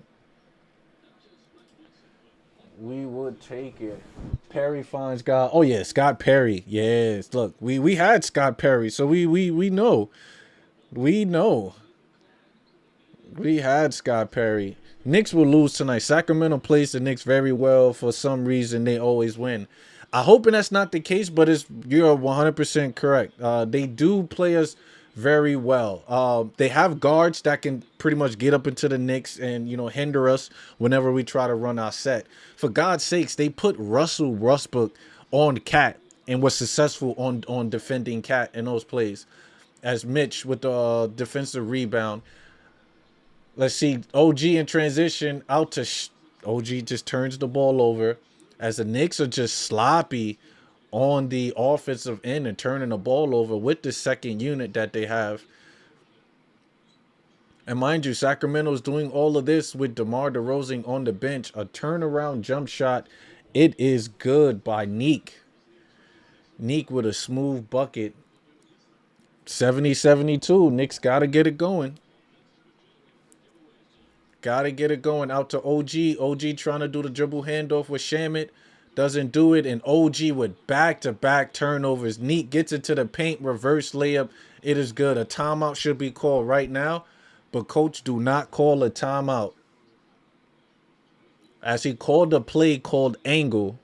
We would take it. Perry finds God. Oh, yeah, Scott Perry. Yes, look, we had Scott Perry, so we know. We know. We had Scott Perry. Knicks will lose tonight. Sacramento plays the Knicks very well. For some reason, they always win. I hope that's not the case, but you're 100% correct. They do play us very well. They have guards that can pretty much get up into the Knicks and, hinder us whenever we try to run our set. For God's sakes, they put Russell Westbrook on Cat and was successful on defending Cat in those plays. As Mitch with the defensive rebound. Let's see, OG in transition out to OG just turns the ball over as the Knicks are just sloppy on the offensive end and turning the ball over with the second unit that they have. And mind you, Sacramento is doing all of this with DeMar DeRozan on the bench. A turnaround jump shot. It is good by Neek. Neek with a smooth bucket. 70-72. Knicks got to get it going. Gotta get it going out to OG. OG trying to do the dribble handoff with Shamit. Doesn't do it. And OG with back-to-back turnovers. Neat gets into the paint. Reverse layup. It is good. A timeout should be called right now. But coach, do not call a timeout. As he called the play called angle.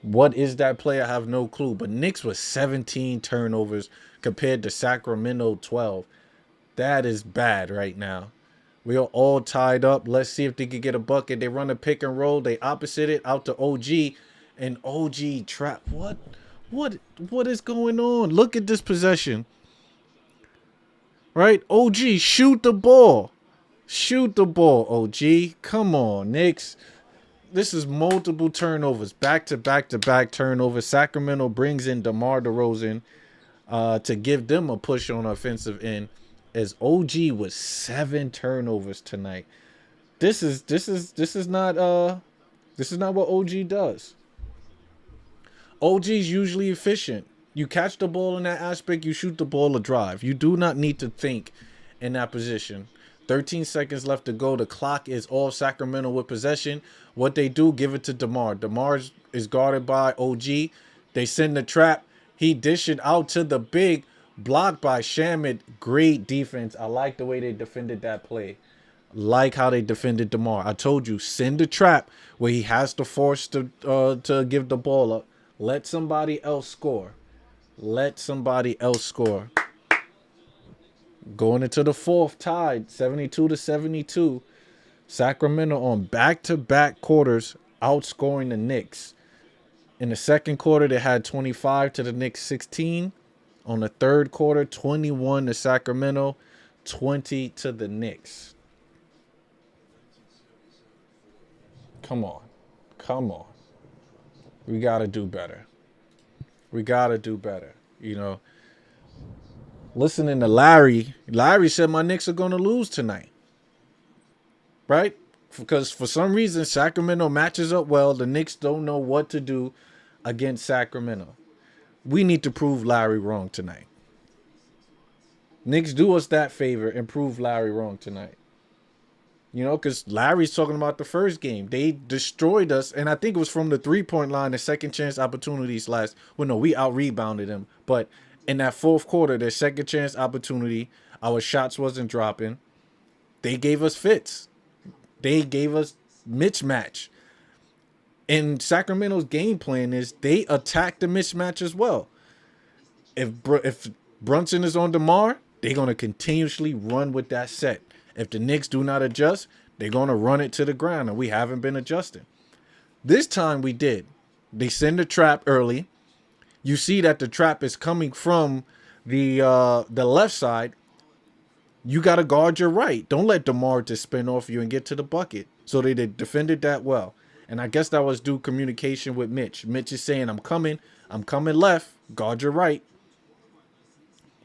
What is that play? I have no clue. But Knicks was 17 turnovers compared to Sacramento 12. That is bad right now. We are all tied up. Let's see if they can get a bucket. They run a pick and roll. They opposite it out to OG. And OG trap. What is going on? Look at this possession. Right? OG, shoot the ball. Shoot the ball, OG. Come on, Knicks. This is multiple turnovers. Back-to-back turnovers. Sacramento brings in DeMar DeRozan to give them a push on offensive end. As OG was 7 turnovers tonight. This is not This is not what OG does. OG's usually efficient. You catch the ball in that aspect, you shoot the ball a drive. You do not need to think in that position. 13 seconds left to go. The clock is off. Sacramento with possession. What they do, give it to DeMar. DeMar is guarded by OG. They send the trap. He dish it out to the big. Blocked by Shamit. Great defense. I like the way they defended that play. Like how they defended DeMar. I told you, send the trap where he has to force to give the ball up. Let somebody else score. Let somebody else score. Going into the fourth, tied 72-72. Sacramento on back-to-back quarters, outscoring the Knicks. In the second quarter, they had 25 to the Knicks 16. On the third quarter, 21 to Sacramento, 20 to the Knicks. Come on. Come on. We got to do better. We got to do better. You know, listening to Larry said my Knicks are going to lose tonight. Right? Because for some reason, Sacramento matches up well. The Knicks don't know what to do against Sacramento. We need to prove Larry wrong tonight. Knicks, do us that favor and prove Larry wrong tonight. You know, because Larry's talking about the first game. They destroyed us, and I think it was from the three-point line, the second chance opportunities last. Well, no, we out-rebounded them. But in that fourth quarter, their second chance opportunity, our shots wasn't dropping. They gave us fits. They gave us mismatch. And Sacramento's game plan is they attack the mismatch as well. If Brunson is on DeMar, they're going to continuously run with that set. If the Knicks do not adjust, they're going to run it to the ground, and we haven't been adjusting. This time we did. They send the trap early. You see that the trap is coming from the left side. You got to guard your right. Don't let DeMar just spin off you and get to the bucket. So they defended that well. And I guess that was due communication with Mitch. Mitch is saying, I'm coming left. Guard your right.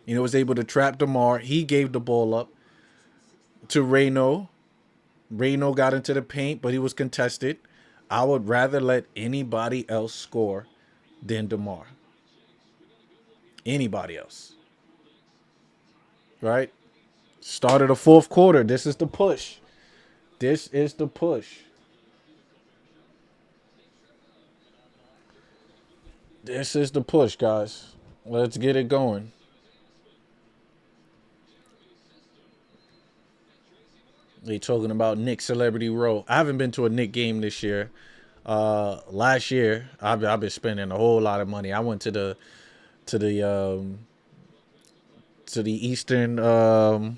You know, was able to trap DeMar. He gave the ball up to Reno. Reno got into the paint, but he was contested. I would rather let anybody else score than DeMar. Anybody else. Right? Start of the fourth quarter. This is the push. This is the push. This is the push, guys. Let's get it going. They talking about Knicks Celebrity Row. I haven't been to a Knicks game this year. Last year, I've been spending a whole lot of money. I went to the Eastern, the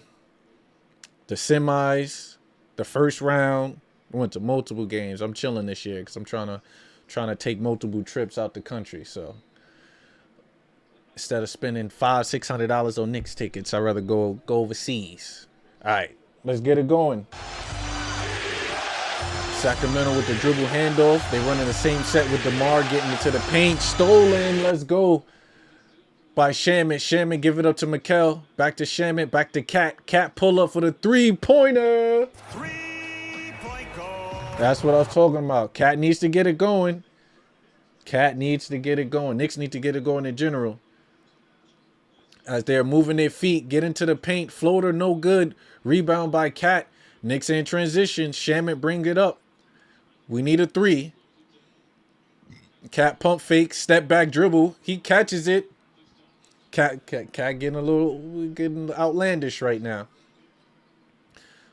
semis, the first round. I went to multiple games. I'm chilling this year because I'm trying to take multiple trips out the country. So instead of spending $500-600 on Knicks tickets, I'd rather go overseas. All right, let's get it going. Sacramento with the dribble handoff. They running the same set with DeMar getting into the paint. Stolen. Let's go. By Shamit. Shamit give it up to Mikal. Back to Shamit. Back to Cat. Cat pull up for the three-pointer. 3-point goal. That's what I was talking about. Cat needs to get it going. Cat needs to get it going. Knicks need to get it going in general. As they're moving their feet, get into the paint. Floater, no good. Rebound by Cat. Knicks in transition. Shamit bring it up. We need a three. Cat pump fake. Step back dribble. He catches it. Cat getting outlandish right now.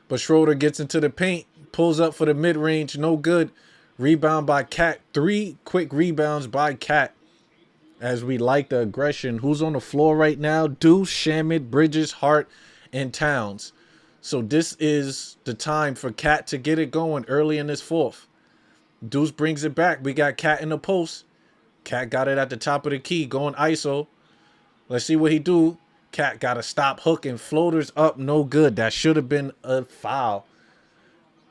But Schroeder gets into the paint. Pulls up for the mid-range. No good. Rebound by Cat. 3 quick rebounds by Cat. As we like the aggression. Who's on the floor right now? Deuce, Shamit, Bridges, Hart, and Towns. So this is the time for Cat to get it going early in this fourth. Deuce brings it back. We got Cat in the post. Cat got it at the top of the key. Going ISO. Let's see what he do. Cat got to stop hooking. Floaters up. No good. That should have been a foul.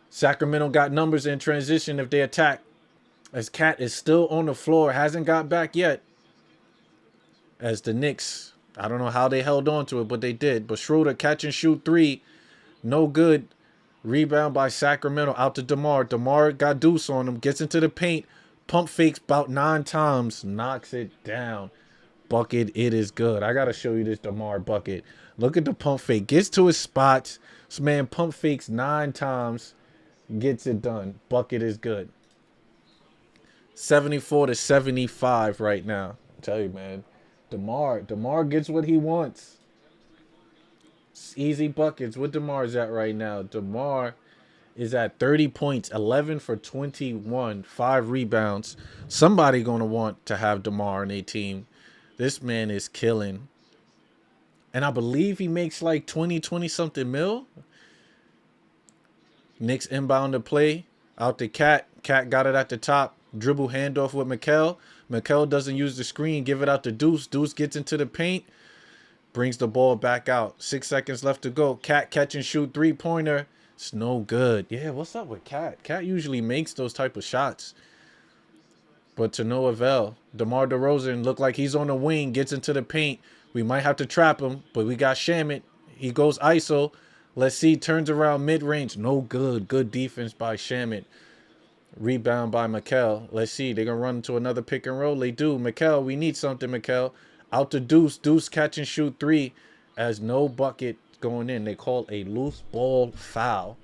Sacramento got numbers in transition if they attack. As Cat is still on the floor. Hasn't got back yet. As the Knicks, I don't know how they held on to it, but they did. But Schroeder catch and shoot 3. No good. Rebound by Sacramento out to DeMar. DeMar got deuce on him. Gets into the paint. Pump fakes about 9 times. Knocks it down. Bucket. It is good. I got to show you this DeMar bucket. Look at the pump fake. Gets to his spots. This man pump fakes 9 times. Gets it done. Bucket is good. 74-75 right now. I tell you, man. DeMar gets what he wants. It's easy buckets. What DeMar's at right now? DeMar is at 30 points, 11 for 21, 5 rebounds. Somebody going to want to have DeMar on a team. This man is killing. And I believe he makes like 20-something mil. Knicks inbound to play. Out to Cat. Cat got it at the top. Dribble handoff with Mikel. Mikel doesn't use the screen. Give it out to Deuce. Deuce gets into the paint. Brings the ball back out. 6 seconds left to go. Cat catch and shoot 3-pointer. It's no good. Yeah, what's up with Cat? Cat usually makes those type of shots. But to no avail. DeMar DeRozan look like he's on the wing. Gets into the paint. We might have to trap him. But we got Shamit. He goes ISO. Let's see. Turns around mid-range. No good. Good defense by Shamit. Rebound by Mikel. Let's see. They're going to run into another pick and roll. They do. Mikel, we need something, Mikel. Out to Deuce. Deuce catch and shoot 3 as no bucket going in. They call a loose ball foul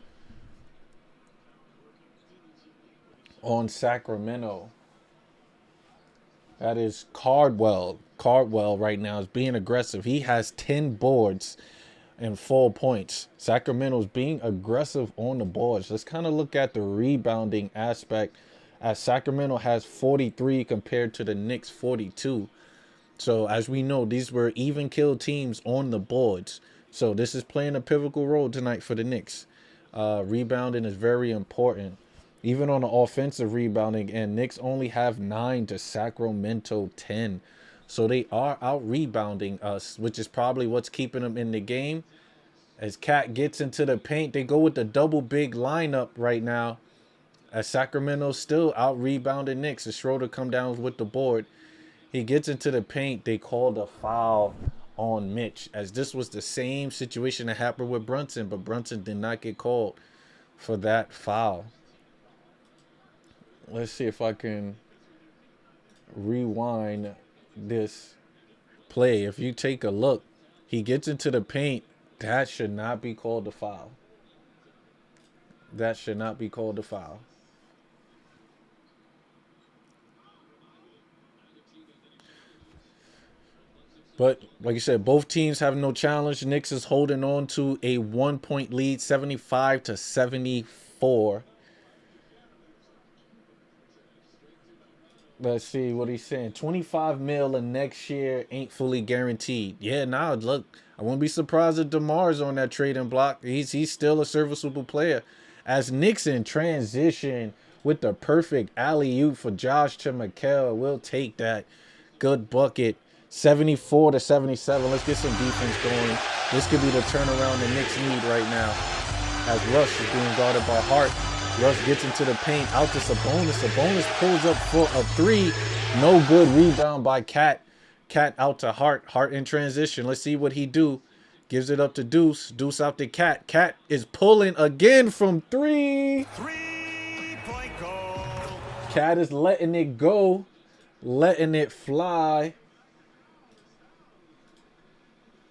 on Sacramento. That is Cardwell. Cardwell right now is being aggressive. He has 10 boards and 4 points. Sacramento's being aggressive on the boards. Let's kind of look at the rebounding aspect as Sacramento has 43 compared to the Knicks 42. So as we know, these were even kill teams on the boards. So this is playing a pivotal role tonight for the Knicks. Rebounding is very important. Even on the offensive rebounding, and Knicks only have 9 to Sacramento 10. So they are out rebounding us, which is probably what's keeping them in the game. As Cat gets into the paint, they go with the double big lineup right now. As Sacramento still out rebounding Knicks. As Schroeder come down with the board. He gets into the paint. They called a foul on Mitch. As this was the same situation that happened with Brunson. But Brunson did not get called for that foul. Let's see if I can rewind this play. If you take a look, he gets into the paint. That should not be called a foul. That should not be called a foul. But like you said, both teams have no challenge. Knicks is holding on to a 1-point lead, 75-74. Let's see what he's saying. 25 mil in next year ain't fully guaranteed. Yeah, nah, look, I won't be surprised if DeMar's on that trading block. He's still a serviceable player. As Knicks in transition with the perfect alley-oop for Josh to Mikel. We'll take that. Good bucket. 74-77. Let's get some defense going. This could be the turnaround the Knicks need right now. As Rush is being guarded by Hart. Rush gets into the paint, out to Sabonis. Sabonis pulls up for a 3. No good. Rebound by Cat. Cat out to Hart. Hart in transition. Let's see what he do. Gives it up to Deuce. Deuce out to Cat. Cat is pulling again from 3. 3-point goal. Cat is letting it go. Letting it fly.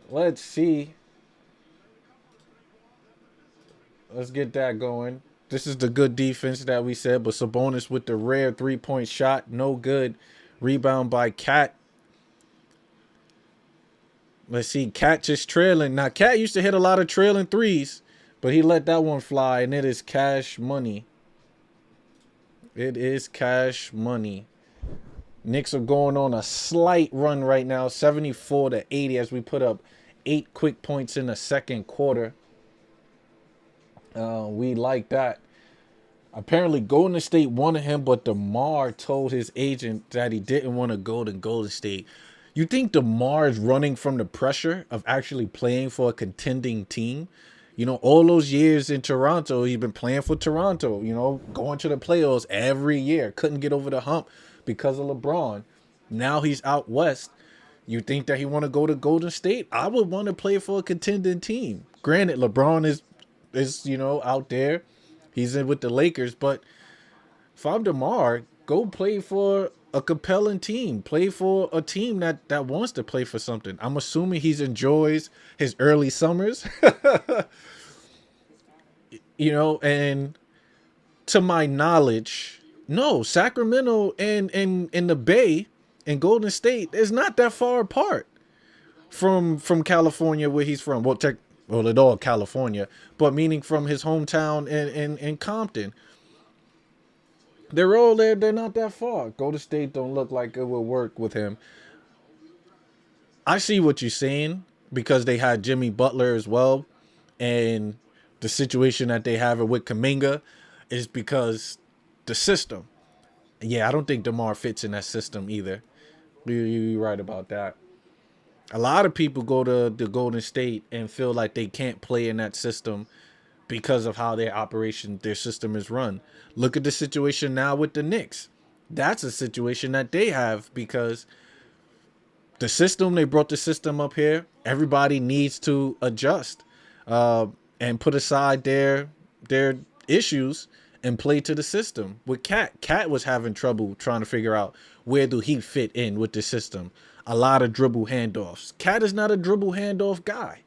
Let's see. Let's get that going. This is the good defense that we said, but Sabonis with the rare 3-point shot. No good. Rebound by Cat. Let's see. Cat just trailing. Now, Cat used to hit a lot of trailing threes, but he let that one fly, and it is cash money. It is cash money. Knicks are going on a slight run right now, 74-80, as we put up 8 quick points in the second quarter. We like that. Apparently, Golden State wanted him, but DeMar told his agent that he didn't want to go to Golden State. You think DeMar is running from the pressure of actually playing for a contending team? You know, all those years in Toronto, he's been playing for Toronto, you know, going to the playoffs every year. Couldn't get over the hump because of LeBron. Now he's out west. You think that he want to go to Golden State? I would want to play for a contending team. Granted, LeBron is is, out there. He's in with the Lakers, but if I'm DeMar, go play for a compelling team. Play for a team that wants to play for something. I'm assuming he enjoys his early summers, and to my knowledge, no, Sacramento and the Bay and Golden State is not that far apart from California where he's from. Well, it all California, but meaning from his hometown in Compton. They're all there. They're not that far. Golden State don't look like it will work with him. I see what you're saying because they had Jimmy Butler as well, and the situation that they have it with Kuminga is because the system. Yeah, I don't think DeMar fits in that system either. You're right about that. A lot of people go to the Golden State and feel like they can't play in that system because of how their system is run. Look at the situation now with the Knicks. That's a situation that they have because they brought the system up here. Everybody needs to adjust and put aside their issues and play to the system. With Cat was having trouble trying to figure out where do he fit in with the system. A lot of dribble handoffs. Cat is not a dribble handoff guy.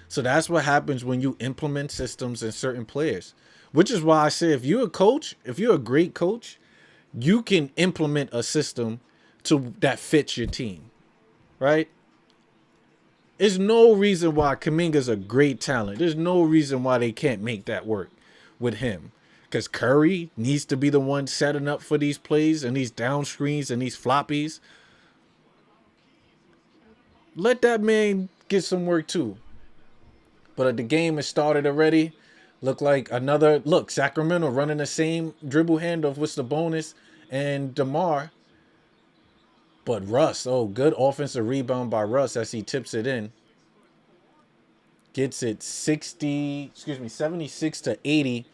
So that's what happens when you implement systems in certain players. Which is why I say if you're a great coach, you can implement a system that fits your team. Right? There's no reason why Kuminga's a great talent. There's no reason why they can't make that work with him. Because Curry needs to be the one setting up for these plays and these down screens and these floppies. Let that man get some work too. But the game has started already. Sacramento running the same dribble handoff with the bonus and DeMar. But Russ, good offensive rebound by Russ as he tips it in. Gets it 76 to 80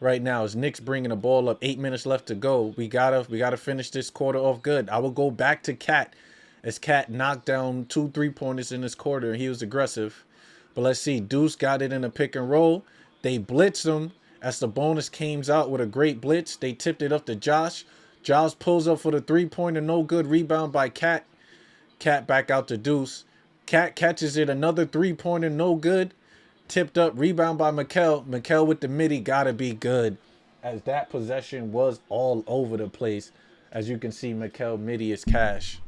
right now as Knicks bringing the ball up. 8 minutes left to go. We gotta finish this quarter off good. I will go back to Cat as Cat knocked down 2 3-pointers in this quarter and he was aggressive. But let's see. Deuce got it in a pick and roll. They blitzed him as the bonus came out with a great blitz. They tipped it up to Josh. Josh pulls up for the 3-pointer. No good. Rebound by Cat. Cat back out to Deuce. Cat catches it. Another 3-pointer. No good. Tipped up. Rebound by Mikal. Mikal with the midi. Gotta be good. As that possession was all over the place. As you can see, Mikal midi is cash.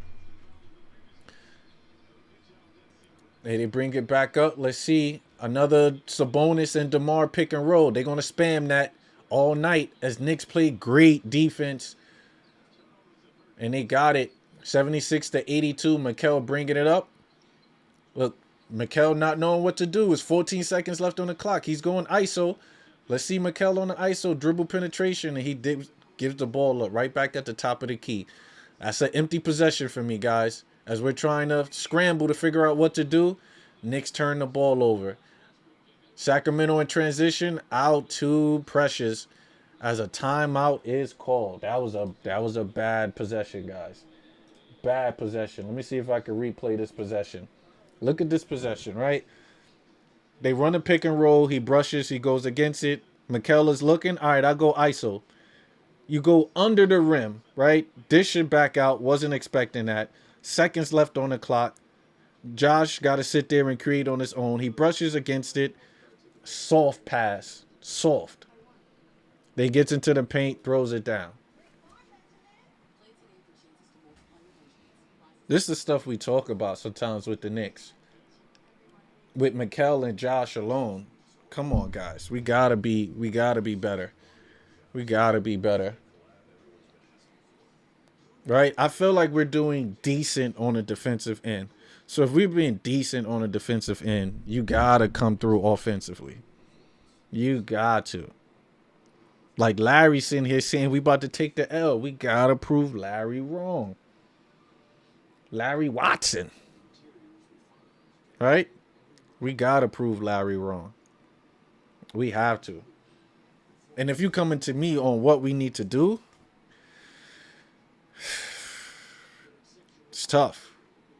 They bring it back up. Let's see. Another Sabonis and DeMar pick and roll. They're going to spam that all night as Knicks play great defense. And they got it. 76 to 82. Mikal bringing it up. Look, Mikal not knowing what to do. It's 14 seconds left on the clock. He's going ISO. Let's see Mikal on the ISO. Dribble penetration. And he gives the ball up right back at the top of the key. That's an empty possession for me, guys. As we're trying to scramble to figure out what to do, Knicks turn the ball over. Sacramento in transition, out to Precious as a timeout is called. That was a bad possession, guys. Bad possession. Let me see if I can replay this possession. Look at this possession, right? They run a pick and roll. He brushes. He goes against it. Mikal is looking. All right, I'll go ISO. You go under the rim, right? Dish it back out. Wasn't expecting that. Seconds left on the clock. Josh got to sit there and create on his own. He brushes against it. Soft pass. Soft. They gets into the paint, throws it down. This is the stuff we talk about sometimes with the Knicks. With Mikal and Josh alone. Come on, guys. We gotta be better. We gotta be better. Right? I feel like we're doing decent on the defensive end. So if we're being decent on the defensive end, you got to come through offensively. You got to. Like Larry sitting here saying we about to take the L. We got to prove Larry wrong. Larry Watson. Right? We got to prove Larry wrong. We have to. And if you coming to me on what we need to do, it's tough.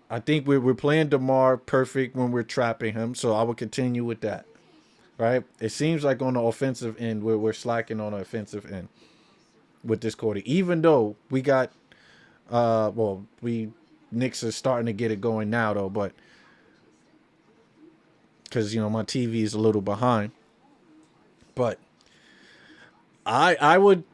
I think we're playing DeMar perfect when we're trapping him, so I will continue with that. Right? It seems like on the offensive end, we're slacking on the offensive end with this quarter. Even though we got, we Knicks are starting to get it going now though, but because my TV is a little behind, but I would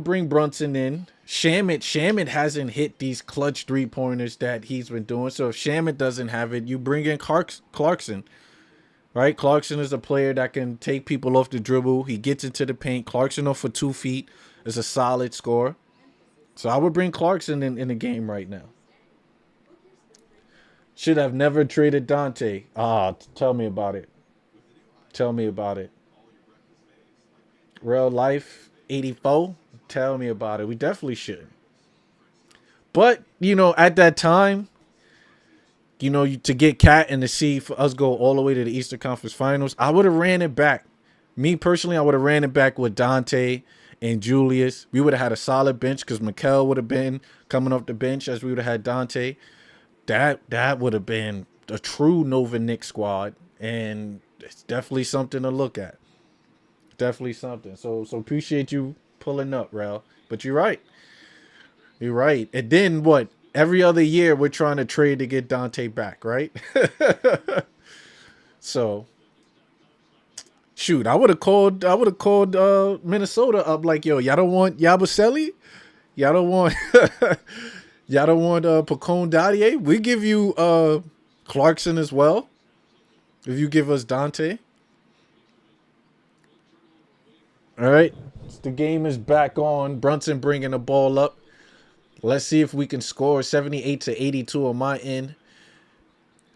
bring Brunson in. Shamit hasn't hit these clutch 3-pointers that he's been doing. So if Shamit doesn't have it, you bring in Clarkson. Right? Clarkson is a player that can take people off the dribble. He gets into the paint. Clarkson off for 2 feet is a solid scorer. So I would bring Clarkson in the game right now. Should have never traded Dante. Tell me about it. Tell me about it. Real life 84. Tell me about it. We definitely should. But, at that time, to get Cat and to see for us go all the way to the Eastern Conference Finals, I would have ran it back. Me personally, I would have ran it back with Dante and Julius. We would have had a solid bench because Mikal would have been coming off the bench as we would have had Dante. That would have been a true Nova Knicks squad, and it's definitely something to look at. Definitely something. So appreciate you pulling up, Rel. But you're right. You're right. And then what? Every other year we're trying to trade to get Dante back, right? So shoot, I would have called Minnesota up like, yo, y'all don't want Yabusele? Y'all don't want Pacone Dadier? We give you Clarkson as well. If you give us Dante. All right. The game is back on. Brunson bringing the ball up. Let's see if we can score 78-82 on my end.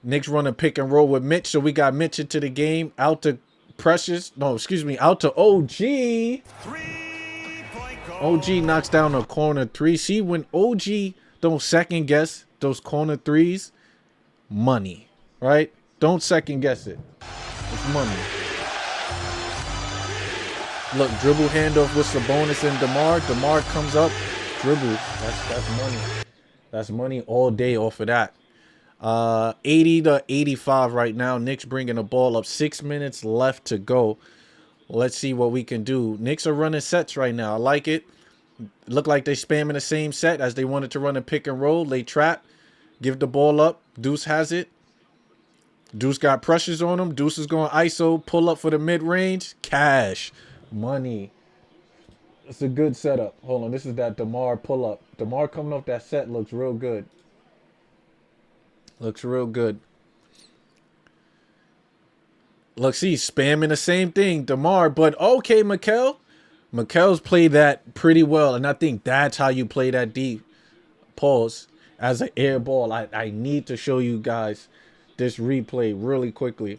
Knicks running pick and roll with Mitch. So we got Mitch into the game. Out to Precious. No, excuse me. Out to OG. 3-point goal. OG knocks down a corner 3. See, when OG don't second guess those corner 3s, money. Right? Don't second guess it. It's money. Look, dribble handoff with Sabonis and DeMar. DeMar comes up. Dribble. That's money. That's money all day off of that. 80-85 right now. Knicks bringing the ball up. 6 minutes left to go. Let's see what we can do. Knicks are running sets right now. I like it. Look like they spamming the same set as they wanted to run a pick and roll. They trap. Give the ball up. Deuce has it. Deuce got pressures on him. Deuce is going ISO. Pull up for the mid-range. Cash. Money. It's a good setup. Hold on. This is that DeMar pull-up. DeMar coming off that set looks real good. Looks real good. Look, see, spamming the same thing. DeMar, but okay, Mikal. Mikal's played that pretty well, and I think that's how you play that deep. Pause. As an air ball, I need to show you guys this replay really quickly,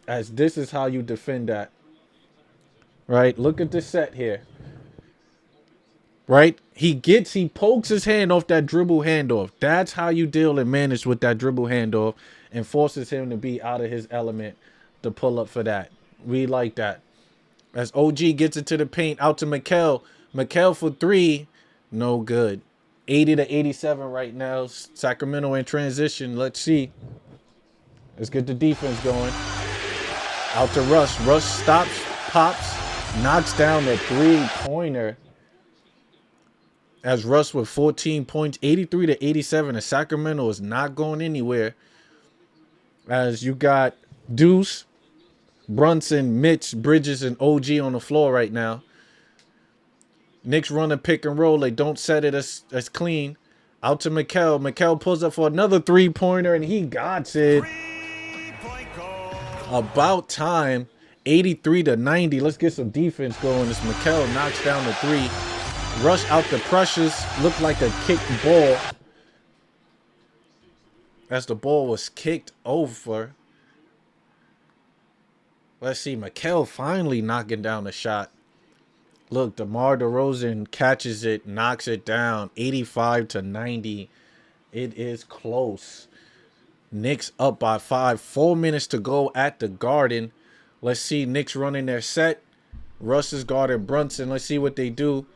as this is how you defend that. Right? Look at this set here. Right? He pokes his hand off that dribble handoff. That's how you deal and manage with that dribble handoff and forces him to be out of his element to pull up for that. We like that. As OG gets into the paint, out to Mikal. Mikal for 3. No good. 80-87 right now. Sacramento in transition. Let's see. Let's get the defense going. Out to Russ. Russ stops, pops, knocks down the 3-pointer. As Russ with 14 points, 83-87. And Sacramento is not going anywhere. As you got Deuce, Brunson, Mitch, Bridges, and OG on the floor right now. Knicks run a pick and roll. They don't set it as clean. Out to Mikal. Mikal pulls up for another 3-pointer, and he got it. 3-point goal. About time. 83-90. Let's get some defense going. As Mikal knocks down the 3. Rush out the pressures. Looked like a kicked ball. As the ball was kicked over. Let's see. Mikal finally knocking down the shot. Look, DeMar DeRozan catches it, knocks it down. 85-90. It is close. Knicks up by 5. 4 minutes to go at the Garden. Let's see. Knicks running their set. Russ is guarding Brunson. Let's see what they do.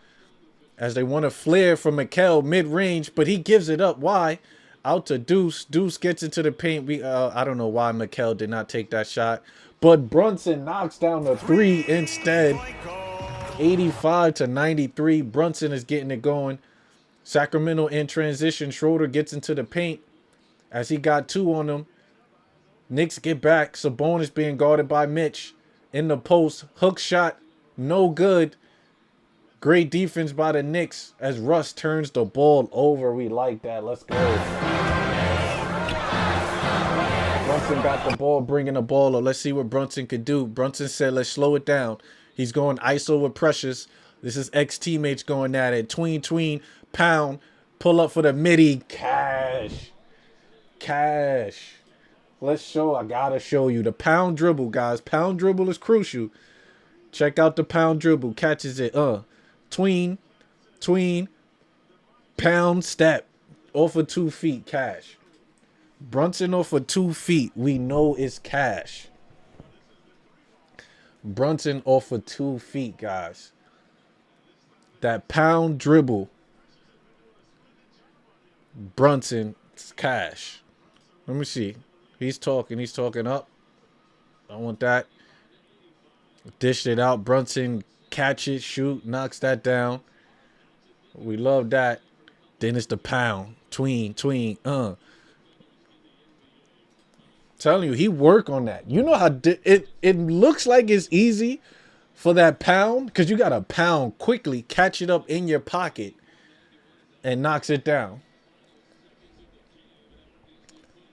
As they want to flare from Mikal mid-range, but he gives it up. Why? Out to Deuce. Deuce gets into the paint. I don't know why Mikal did not take that shot. But Brunson knocks down the three instead. 85-93. Brunson is getting it going. Sacramento in transition. Schroeder gets into the paint as he got 2 on them. Knicks get back. Sabonis being guarded by Mitch. In the post. Hook shot. No good. Great defense by the Knicks as Russ turns the ball over. We like that. Let's go. Brunson got the ball, bringing the ball up. Let's see what Brunson could do. Brunson said, let's slow it down. He's going ISO with Precious. This is ex-teammates going at it. Tween, pound, pull up for the midi. Cash. I gotta show you the pound dribble, guys. Pound dribble is crucial. Check out the pound dribble. Catches it. Tween, pound, step. Off of 2 feet, cash. Brunson off of 2 feet. We know it's cash. Brunson off of 2 feet, guys. That pound dribble. Brunson's cash. Let me see. He's talking up. I want that. Dished it out. Brunson catch it, shoot, knocks that down. We love that. Then it's the pound. Tween. Telling you, he work on that. You know how it looks like it's easy for that pound because you got to pound quickly, catch it up in your pocket, and knocks it down.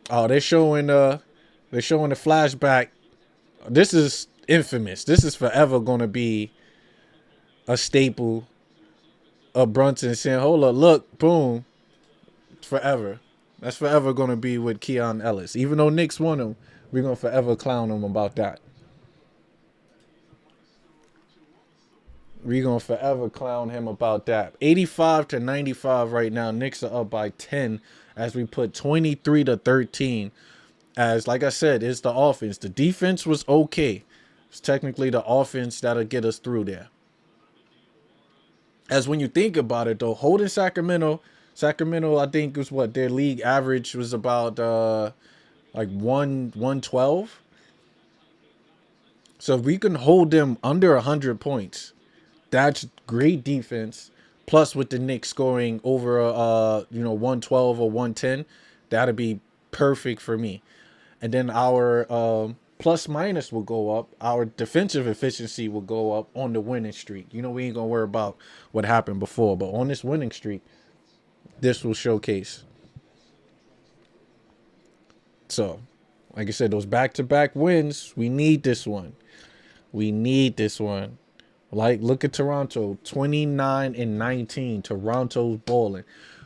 Oh, they're showing the flashback. This is infamous. This is forever gonna be a staple of Brunson saying, hold up, look, boom. Forever. That's forever gonna be with Keon Ellis. Even though Knicks won him, we're gonna forever clown him about that. We're gonna forever clown him about that. 85-95 right now. Knicks are up by 10 as we put 23-13. As like I said, it's the offense. The defense was okay. It's technically the offense that'll get us through there. As when you think about it, though, holding Sacramento, I think was what their league average was about like 112. So if we can hold them under 100 points, that's great defense. Plus with the Knicks scoring over 112 or 110, that'd be perfect for me. And then our plus minus will go up. Our defensive efficiency will go up on the winning streak. You know, we ain't gonna worry about what happened before, but on this winning streak, this will showcase. So, like I said, those back-to-back wins, we need this one. Like, look at Toronto, 29-19. Toronto's balling.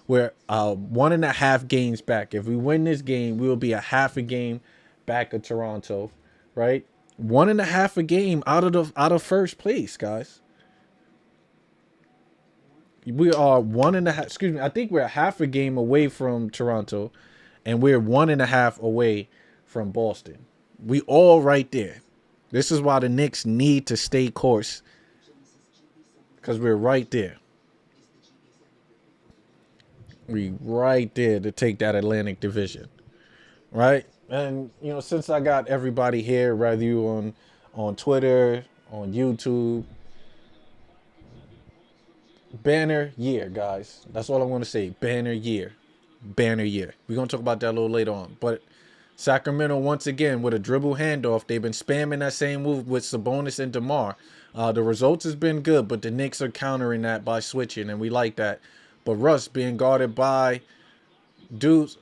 We're 1.5 games back. If we win this game, we will be a half a game back of Toronto, right? 1.5 a game out of first place, guys. We are 1.5. Excuse me. I think we're half a game away from Toronto, and we're 1.5 away from Boston. We all right there. This is why the Knicks need to stay course, because we're right there. We right there to take that Atlantic Division, right? And since I got everybody here, whether you on Twitter, on YouTube. Banner year, guys. That's all I'm going to say. Banner year. We're going to talk about that a little later on. But Sacramento, once again, with a dribble handoff, they've been spamming that same move with Sabonis and DeMar. The results has been good, but the Knicks are countering that by switching, and we like that. But Russ being guarded by Russ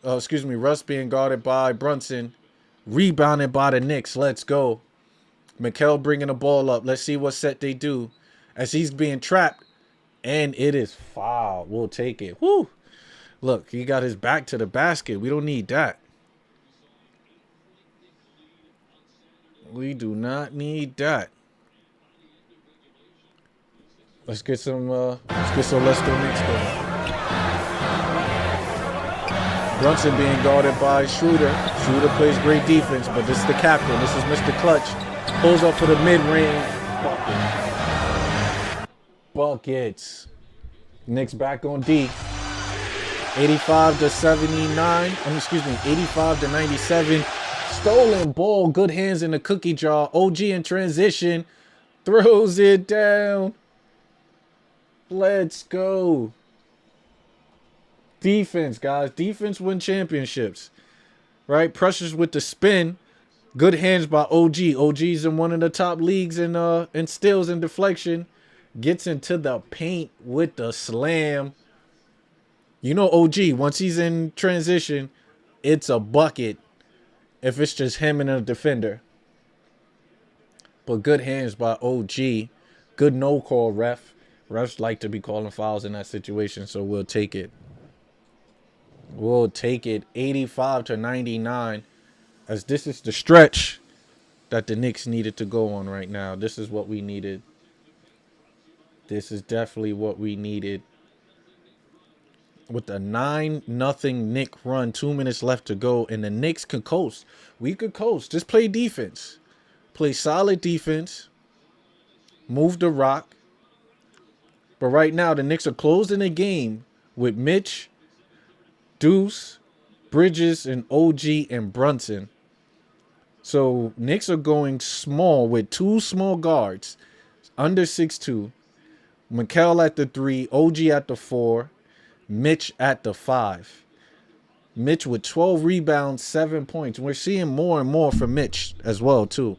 being guarded by Brunson, rebounded by the Knicks. Let's go. Mikal bringing the ball up. Let's see what set they do as he's being trapped. And it is foul. We'll take it. Woo! Look, he got his back to the basket. We don't need that. We do not need that. Let's get some Let's Go Knicks going. Brunson being guarded by Schroeder. Schroeder plays great defense, but this is the captain. This is Mr. Clutch. Pulls up for the mid-range. Buckets. Knicks back on D. 85 to 79. Excuse me, 85 to 97. Stolen ball. Good hands in the cookie jar. OG in transition. Throws it down. Let's go. Defense, guys. Defense win championships. Right? Pressures with the spin. Good hands by OG. OG's in one of the top leagues in steals and deflection. Gets into the paint with the slam. You know OG, once he's in transition, it's a bucket if it's just him and a defender. But good hands by OG. Good no call, ref. Refs like to be calling fouls in that situation, so we'll take it. We'll take it 85 to 99. As this is the stretch that the Knicks needed to go on right now. This is what we needed. This is definitely what we needed. With a 9-0 Knick run, 2 minutes left to go, and the Knicks could coast. We could coast. Just play defense. Play solid defense. Move the rock. But right now, the Knicks are closing the game with Mitch, Deuce, Bridges, and OG and Brunson. So Knicks are going small with 2 small guards, under 6'2". Mikal at the 3, OG at the 4, Mitch at the 5. Mitch with 12 rebounds, 7 points. We're seeing more and more from Mitch as well, too.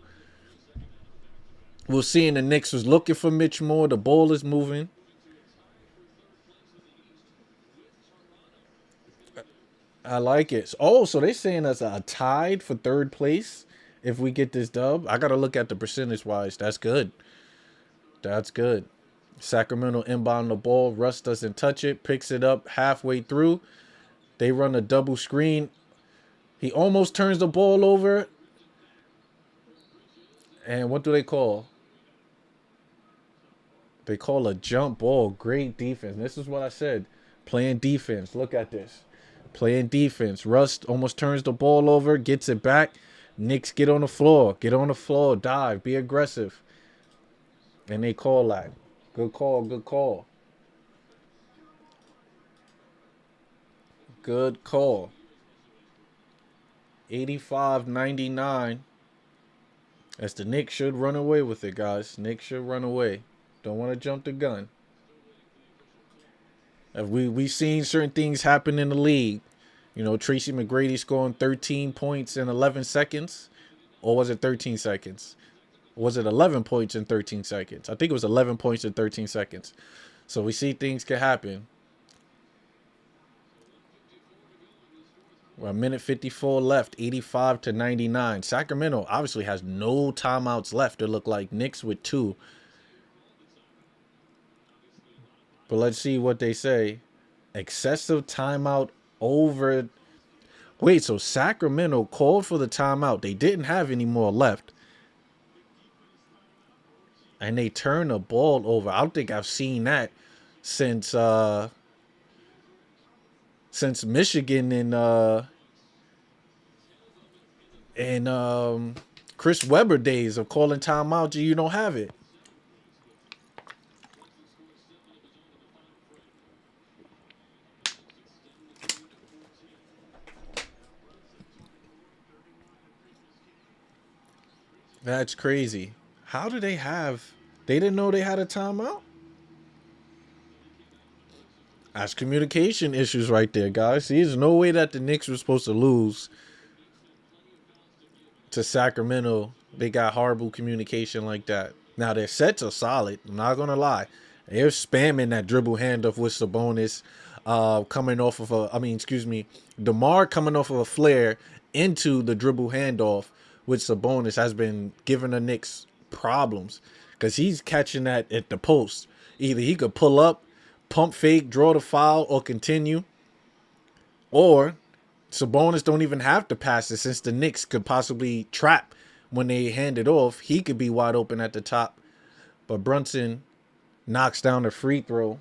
We're seeing the Knicks was looking for Mitch more. The ball is moving. I like it. Oh, so they're saying us a tied for 3rd place if we get this dub. I got to look at the percentage-wise. That's good. That's good. Sacramento inbound the ball. Russ doesn't touch it. Picks it up halfway through. They run a double screen. He almost turns the ball over. And what do they call? They call a jump ball. Great defense. This is what I said. Playing defense. Look at this. Playing defense. Russ almost turns the ball over. Gets it back. Knicks get on the floor. Get on the floor. Dive. Be aggressive. And they call that. Good call. Good call. Good call. 85-99. As the Knicks should run away with it, guys. Knicks should run away. Don't want to jump the gun. We've seen certain things happen in the league. You know, Tracy McGrady scoring 13 points in 11 seconds. Or was it 13 seconds? Was it 11 points in 13 seconds? I think it was 11 points in 13 seconds. So we see things can happen. Well, a minute 54 left, 85-99. Sacramento obviously has no timeouts left. It looked like Knicks with 2. But let's see what they say. Excessive timeout over. Wait, so Sacramento called for the timeout. They didn't have any more left. And they turned the ball over. I don't think I've seen that since Michigan and Chris Webber days of calling timeout. You don't have it. That's crazy. How do they have? They didn't know they had a timeout? That's communication issues right there, guys. See, there's no way that the Knicks were supposed to lose to Sacramento. They got horrible communication like that. Now, their sets are solid. I'm not going to lie. They're spamming that dribble handoff with Sabonis coming off of DeMar coming off of a flare into the dribble handoff with Sabonis has been giving the Knicks problems because he's catching that at the post. Either he could pull up, pump fake, draw the foul, or continue. Or Sabonis don't even have to pass it since the Knicks could possibly trap when they hand it off. He could be wide open at the top. But Brunson knocks down the free throw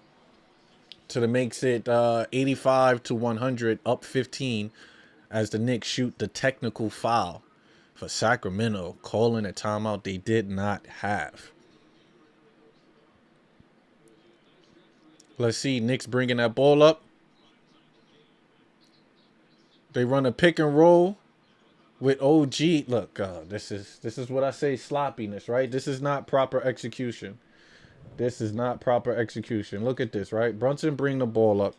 to makes it 85-100, up 15 as the Knicks shoot the technical foul for Sacramento, calling a timeout they did not have. Let's see, Knicks bringing that ball up. They run a pick and roll with OG. Look, this is what I say, sloppiness, right? This is not proper execution. This is not proper execution. Look at this, right? Brunson bring the ball up.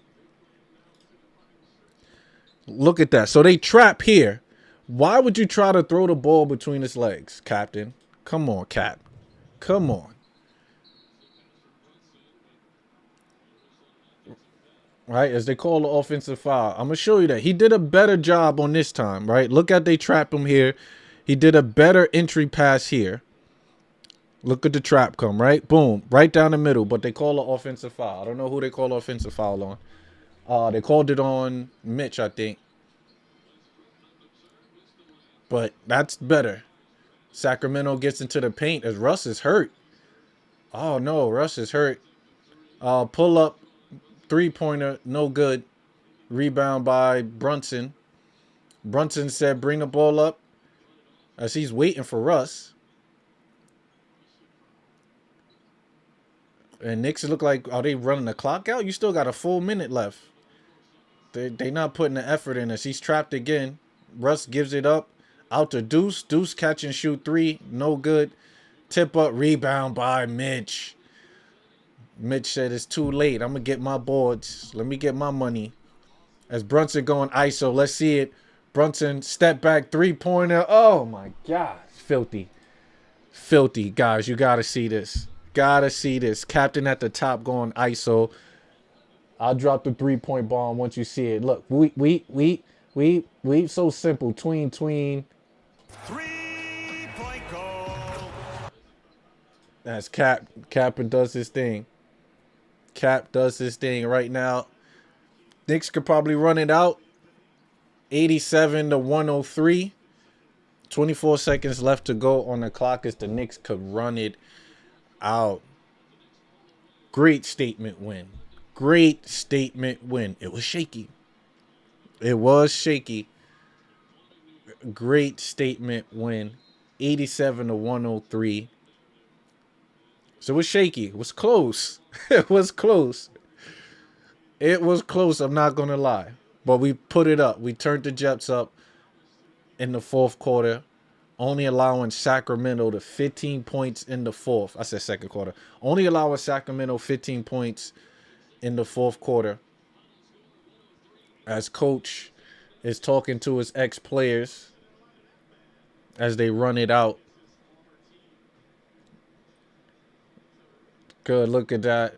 Look at that. So they trap here. Why would you try to throw the ball between his legs, Captain? Come on, Cap. Come on. Right, as they call the offensive foul. I'm going to show you that. He did a better job on this time, right? Look at they trap him here. He did a better entry pass here. Look at the trap come, right? Boom. Right down the middle, but they call the offensive foul. I don't know who they call the offensive foul on. They called it on Mitch, I think. But that's better. Sacramento gets into the paint as Russ is hurt. Oh, no. Russ is hurt. Pull up. Three-pointer. No good. Rebound by Brunson. Brunson said bring the ball up as he's waiting for Russ. And Knicks look like, are they running the clock out? You still got a full minute left. They not putting the effort in as he's trapped again. Russ gives it up. Out to Deuce. Deuce catch and shoot three. No good. Tip up. Rebound by Mitch. Mitch said it's too late. I'm going to get my boards. Let me get my money. As Brunson going ISO. Let's see it. Brunson step back three-pointer. Oh, my God. Filthy. Filthy. Guys, you got to see this. Gotta see this. Captain at the top going ISO. I'll drop the three-point bomb once you see it. Look, we so simple. Tween. 3-point goal. That's Cap. Cap does his thing. Cap does his thing right now. Knicks could probably run it out. 87 to 103. 24 seconds left to go on the clock as the Knicks could run it out. Great statement win. Great statement win. It was shaky. It was shaky. Great statement win. 87 to 103. So it was shaky. It was close. It was close. It was close. I'm not going to lie. But we put it up. We turned the Jets up in the fourth quarter. Only allowing Sacramento to 15 points in the fourth. I said second quarter. Only allowing Sacramento 15 points in the fourth quarter. As coach is talking to his ex-players as they run it out. Good, look at that.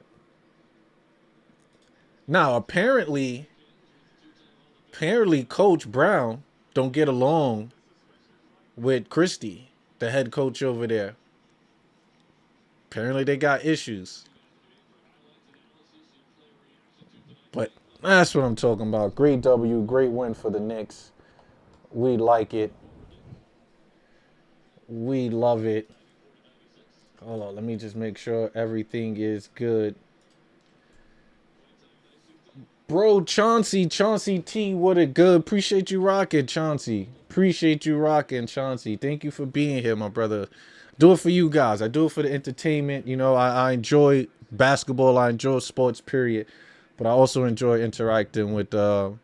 Now, apparently Coach Brown don't get along with Christie, the head coach over there. Apparently they got issues. But that's what I'm talking about. Great W, great win for the Knicks. We like it. We love it. Hold on, let me just make sure everything is good. Bro, Chauncey T, what a good. Appreciate you rocking, Chauncey. Appreciate you rocking, Chauncey. Thank you for being here, my brother. Do it for you guys. I do it for the entertainment. You know, I enjoy basketball. I enjoy sports, period. But I also enjoy interacting with the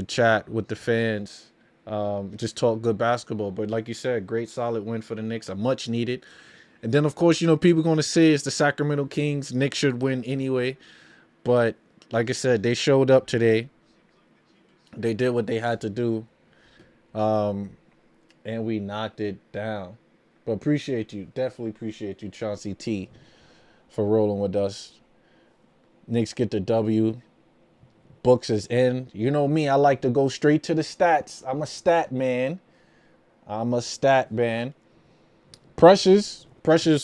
chat, with the fans. Just talk good basketball. But like you said, great solid win for the Knicks. A much needed. And then, of course, you know, people going to say it's the Sacramento Kings. Knicks should win anyway. But like I said, they showed up today. They did what they had to do. And we knocked it down. But appreciate you. Definitely appreciate you, Chauncey T, for rolling with us. Knicks get the W. Books is in. You know me, I like to go straight to the stats. I'm a stat man. Precious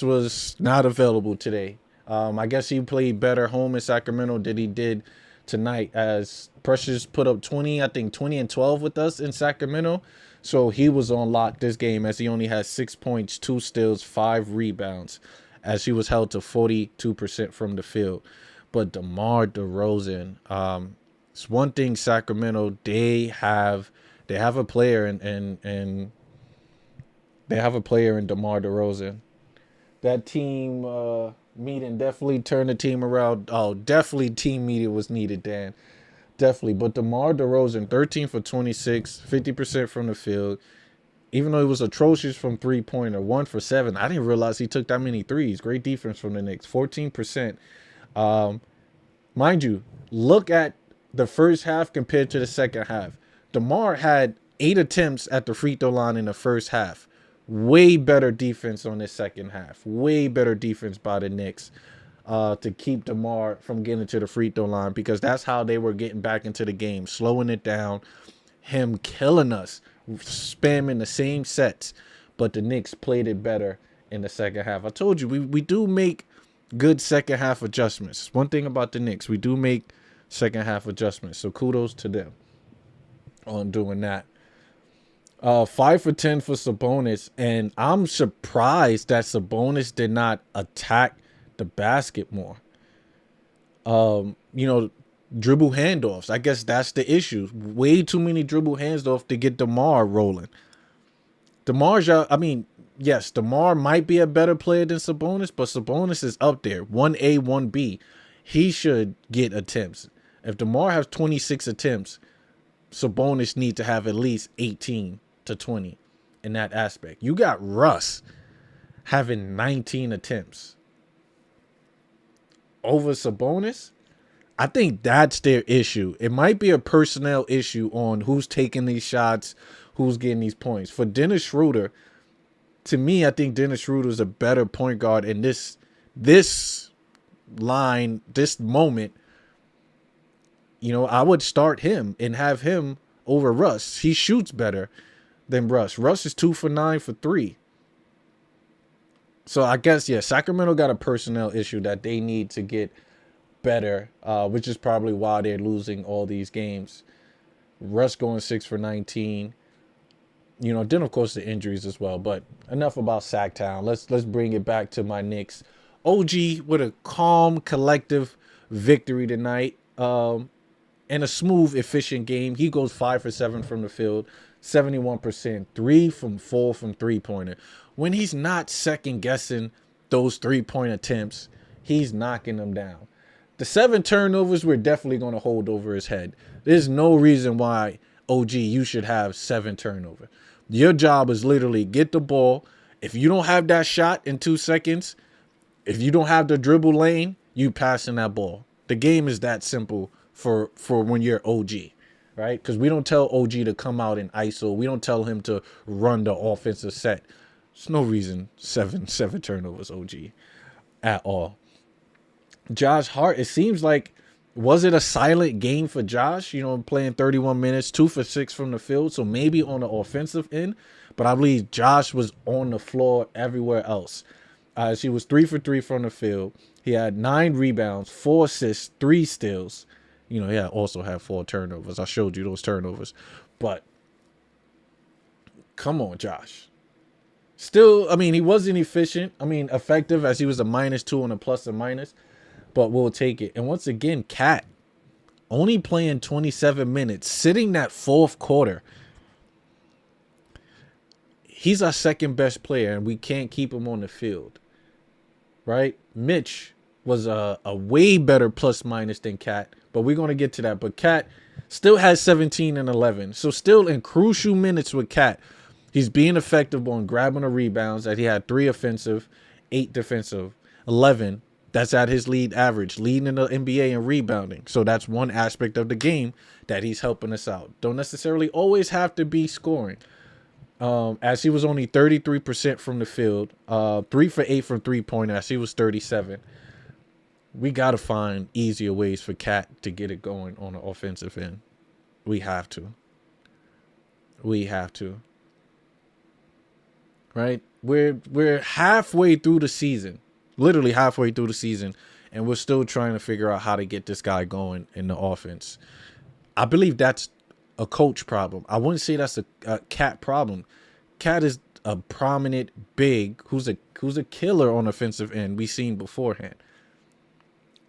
was not available today. I guess he played better home in Sacramento than he did tonight, as Precious put up 20 and 12 with us in Sacramento. So he was on lock this game as he only had 6 points, 2 steals, 5 rebounds, as he was held to 42% from the field. But DeMar DeRozan, it's one thing Sacramento, they have a player and they have a player in DeMar DeRozan. That team meeting definitely turned the team around. Oh, definitely team meeting was needed, Dan. definitely. But DeMar DeRozan, 13 for 26, 50% from the field. Even though he was atrocious from three-pointer, 1 for 7. I didn't realize he took that many threes. Great defense from the Knicks, 14%. Mind you, look at the first half compared to the second half. DeMar had 8 attempts at the free throw line in the first half. Way better defense on the second half. Way better defense by the Knicks to keep DeMar from getting to the free throw line, because that's how they were getting back into the game, slowing it down, him killing us, spamming the same sets. But the Knicks played it better in the second half. I told you, we do make good second half adjustments. One thing about the Knicks, we do make second half adjustments. So kudos to them on doing that. 5 for 10 for Sabonis, and I'm surprised that Sabonis did not attack the basket more. Dribble handoffs. I guess that's the issue. Way too many dribble handoffs to get DeMar rolling. Yes, DeMar might be a better player than Sabonis, but Sabonis is up there, 1A, 1B. He should get attempts. If DeMar has 26 attempts, Sabonis needs to have at least 18 to 20 in that aspect. You got Russ having 19 attempts over Sabonis. I think that's their issue. It might be a personnel issue on who's taking these shots, who's getting these points. For Dennis Schroeder, to me, I think Dennis Schroeder is a better point guard in this line, this moment. I would start him and have him over Russ. He shoots better than Russ. Russ is 2 for 9 for 3. So I guess, yeah, Sacramento got a personnel issue that they need to get better, which is probably why they're losing all these games. Russ going 6 for 19. Then of course the injuries as well. But enough about Sacktown. Let's bring it back to my Knicks. OG with a calm, collective victory tonight. And a smooth, efficient game. He goes 5 for 7 from the field, 71%, 3 from 4 from three-pointer. When he's not second-guessing those three-point attempts, he's knocking them down. The 7 turnovers we're definitely going to hold over his head. There's no reason why, OG, you should have 7 turnovers. Your job is literally get the ball. If you don't have that shot in 2 seconds, if you don't have the dribble lane, you passing that ball. The game is that simple for when you're OG, right? Because we don't tell OG to come out in ISO. We don't tell him to run the offensive set. There's no reason 7 turnovers, OG, at all. Josh Hart, it seems like, was it a silent game for Josh? Playing 31 minutes, 2 for 6 from the field. So maybe on the offensive end, but I believe Josh was on the floor everywhere else. He was 3 for 3 from the field. He had 9 rebounds, 4 assists, 3 steals. He also had 4 turnovers. I showed you those turnovers. But come on, Josh. Still, he wasn't efficient. Effective, as he was a -2 on a plus and minus. But we'll take it. And once again, Cat only playing 27 minutes, sitting that fourth quarter. He's our second best player, and we can't keep him on the field. Right? Mitch was a way better plus minus than Cat, but we're going to get to that. But Cat still has 17 and 11. So still in crucial minutes with Cat, he's being effective on grabbing the rebounds, that he had 3 offensive, 8 defensive, 11. That's at his lead average, leading in the NBA in rebounding. So that's one aspect of the game that he's helping us out. Don't necessarily always have to be scoring. As he was only 33% from the field, 3 for 8 from three-pointer, as he was 37. We got to find easier ways for Cat to get it going on the offensive end. We have to. Right? We're halfway through the season. Literally halfway through the season, and we're still trying to figure out how to get this guy going in the offense. I believe that's a coach problem. I wouldn't say that's a Cat problem. Cat is a prominent big who's a killer on offensive end. We've seen beforehand.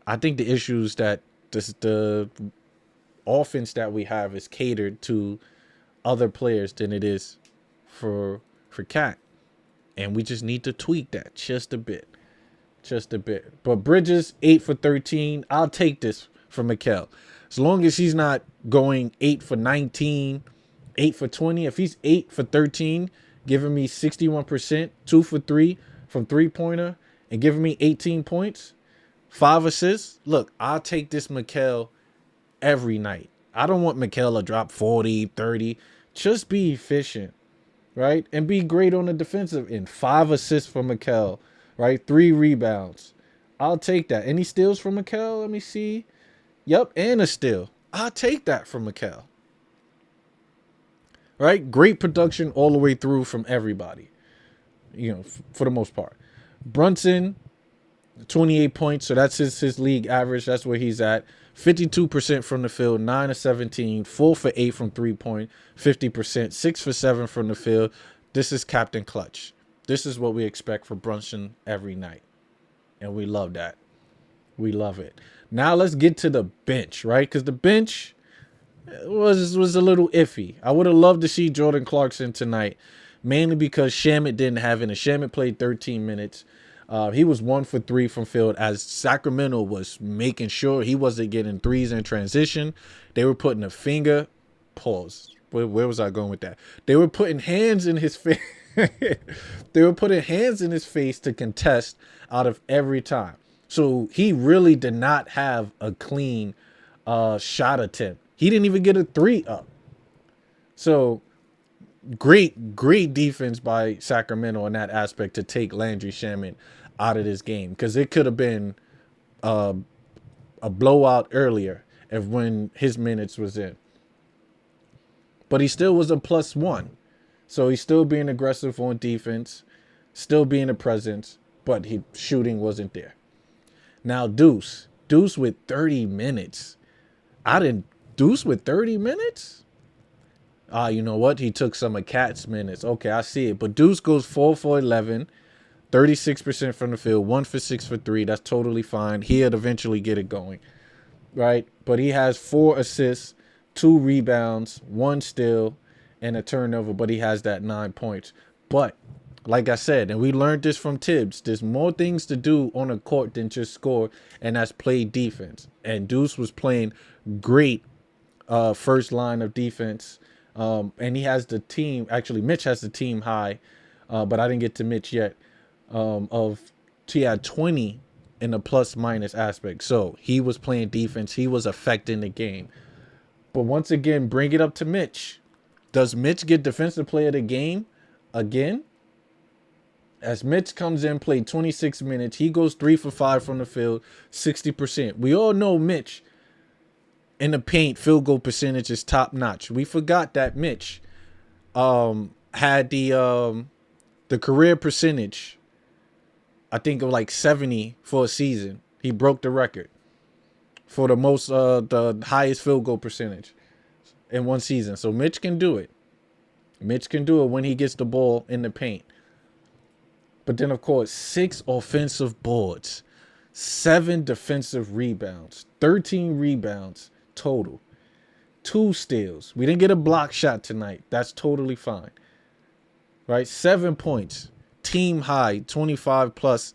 I think the issues that the offense that we have is catered to other players than it is for Cat, and we just need to tweak that just a bit. But Bridges, 8 for 13. I'll take this from Mikal. As long as he's not going 8 for 19, 8 for 20. If he's 8 for 13, giving me 61%, 2 for 3 from three-pointer, and giving me 18 points, 5 assists. Look, I'll take this Mikal every night. I don't want Mikal to drop 40, 30. Just be efficient, right? And be great on the defensive end. 5 assists for Mikal, right? 3 rebounds. I'll take that. Any steals from Mikal? Let me see. Yep, and a steal. I'll take that from Mikal. Right? Great production all the way through from everybody, for the most part. Brunson, 28 points, so that's his league average. That's where he's at. 52% from the field, 9 of 17, 4 for 8 from three-point, 50%, 6 for 7 from the field. This is Captain Clutch. This is what we expect for Brunson every night, and we love that. We love it. Now let's get to the bench, right? Because the bench was a little iffy. I would have loved to see Jordan Clarkson tonight, mainly because Shamet didn't have it, and Shamet played 13 minutes. He was 1 for 3 from field, as Sacramento was making sure he wasn't getting threes in transition. They were putting a finger. Pause. Where was I going with that? They were putting hands in his face. They were putting hands in his face to contest out of every time. So he really did not have a clean shot attempt. He didn't even get a 3 up. So great defense by Sacramento in that aspect to take Landry Shamet out of this game, because it could have been a blowout earlier if when his minutes was in. But he still was a +1. So he's still being aggressive on defense, still being a presence, but shooting wasn't there. Now Deuce with 30 minutes. Deuce with 30 minutes? You know what? He took some of Cat's minutes. Okay, I see it. But Deuce goes 4 for 11, 36% from the field, 1 for 6 for 3. That's totally fine. He'll eventually get it going, right? But he has 4 assists, 2 rebounds, 1 steal, and a turnover. But he has that 9 points. But like I said, and we learned this from Tibbs, there's more things to do on a court than just score, and that's play defense. And Deuce was playing great first line of defense. And he has the team, actually Mitch has the team high, but I didn't get to Mitch yet, he had 20 in the plus-minus aspect. So he was playing defense. He was affecting the game. But once again, bring it up to Mitch. Does Mitch get defensive player of the game again? As Mitch comes in, played 26 minutes. He goes 3 for 5 from the field, 60%. We all know Mitch in the paint field goal percentage is top notch. We forgot that Mitch had the career percentage, I think, of like 70 for a season. He broke the record for the most the highest field goal percentage in one season. So Mitch can do it. Mitch can do it when he gets the ball in the paint. But then, of course, 6 offensive boards, 7 defensive rebounds, 13 rebounds total, 2 steals. We didn't get a block shot tonight. That's totally fine. Right? 7 points, team high, 25 plus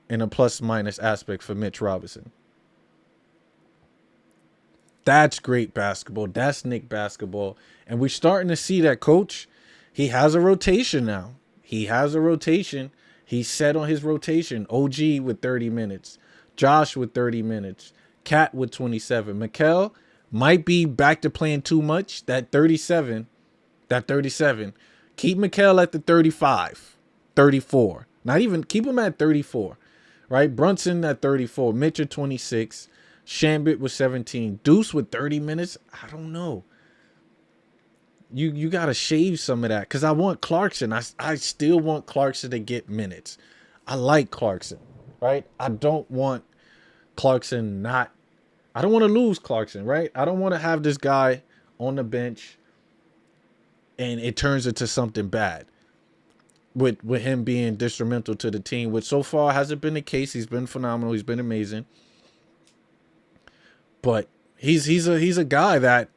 in a plus-minus aspect for Mitch Robinson. That's great basketball. That's Knick basketball. And we're starting to see that coach, he has a rotation now. He has a rotation. He's set on his rotation. OG with 30 minutes. Josh with 30 minutes. Cat with 27. Mikal might be back to playing too much. That 37. Keep Mikal at the 35. 34. Not even, keep him at 34. Right? Brunson at 34. Mitch at 26. Shamet with 17. Deuce with 30 minutes. I don't know. You got to shave some of that, because I want Clarkson. I still want Clarkson to get minutes. I like Clarkson, right? I don't want Clarkson I don't want to lose Clarkson, right? I don't want to have this guy on the bench and it turns into something bad with him being detrimental to the team, which so far hasn't been the case. He's been phenomenal. He's been amazing. But he's a guy that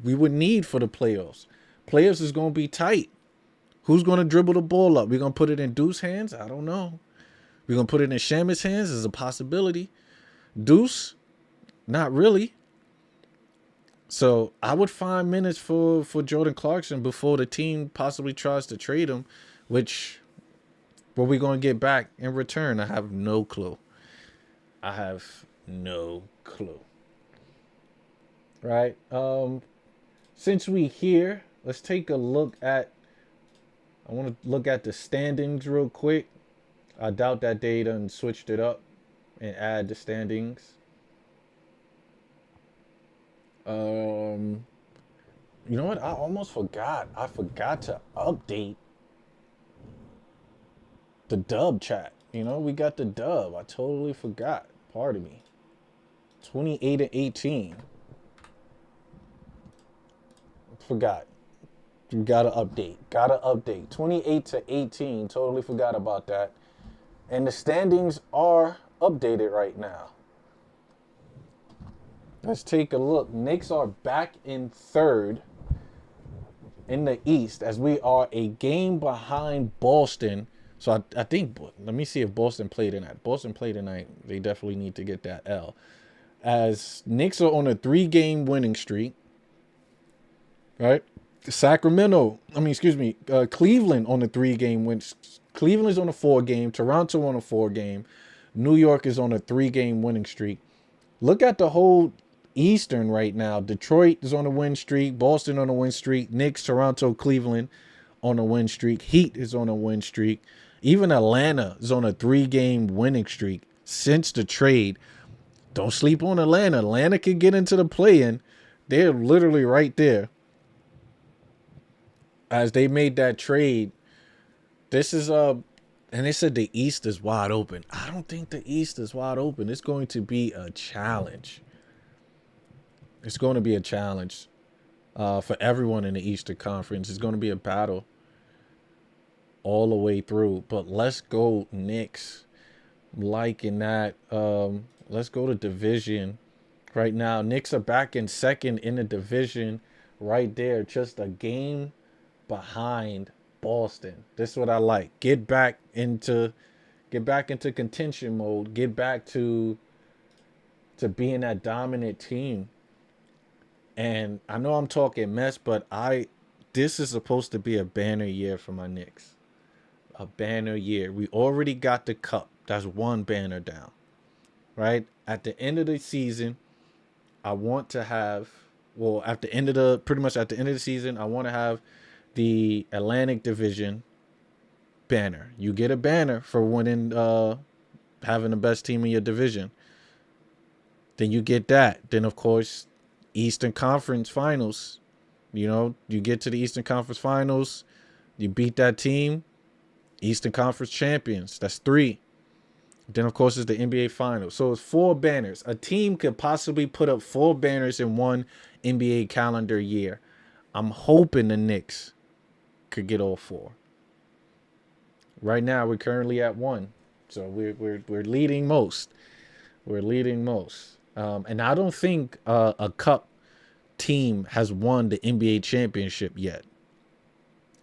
we would need for the playoffs. Playoffs is going to be tight. Who's going to dribble the ball up? We're going to put it in Deuce's hands? I don't know. We're going to put it in Shamet's hands? Is a possibility. Deuce? Not really. So I would find minutes for Jordan Clarkson before the team possibly tries to trade him, which what we going to get back in return, I have no clue. I have no clue. Right? Since we here, let's take a look at I want to look at the standings real quick. I doubt that they done switched it up and add the standings. Um, you know what? I almost forgot. I forgot to update the dub chat. You know, we got the dub. I totally forgot. Pardon me. 28 and 18. Forgot. You gotta update. Gotta update. 28 to 18. Totally forgot about that. And the standings are updated right now. Let's take a look. Knicks are back in third in the East as we are a game behind Boston. So I think, let me see if Boston played tonight. Boston played tonight. They definitely need to get that L. As Knicks are on a 3-game winning streak. Right? Cleveland on a 3-game win. Cleveland's on a 4-game. Toronto on a 4-game. New York is on a 3-game winning streak. Look at the whole Eastern right now. Detroit is on a win streak. Boston on a win streak. Knicks, Toronto, Cleveland on a win streak. Heat is on a win streak. Even Atlanta is on a 3-game winning streak since the trade. Don't sleep on Atlanta. Atlanta can get into the play-in. They're literally right there. As they made that trade, this is and they said the East is wide open. I don't think the East is wide open. It's going to be a challenge. It's going to be a challenge for everyone in the Eastern Conference. It's going to be a battle all the way through. But let's go Knicks. I'm liking that. Let's go to division right now. Knicks are back in second in the division right there. Just a game behind Boston. This is what I like. Get back into contention mode. Get back to being that dominant team. And I know I'm talking mess, but this is supposed to be a banner year for my Knicks. A banner year. We already got the cup. That's one banner down. Right? At the end of the season, I want to have at the end of the season, I want to have the Atlantic Division banner. You get a banner for winning, having the best team in your division. Then you get that. Then, of course, Eastern Conference Finals. You know, you get to the Eastern Conference Finals. You beat that team. Eastern Conference champions. That's 3. Then, of course, it's the NBA Finals. So it's 4 banners. A team could possibly put up 4 banners in one NBA calendar year. I'm hoping the Knicks could get all 4. Right now, we're currently at 1, so we're leading most. We're leading most, and I don't think a cup team has won the NBA championship yet.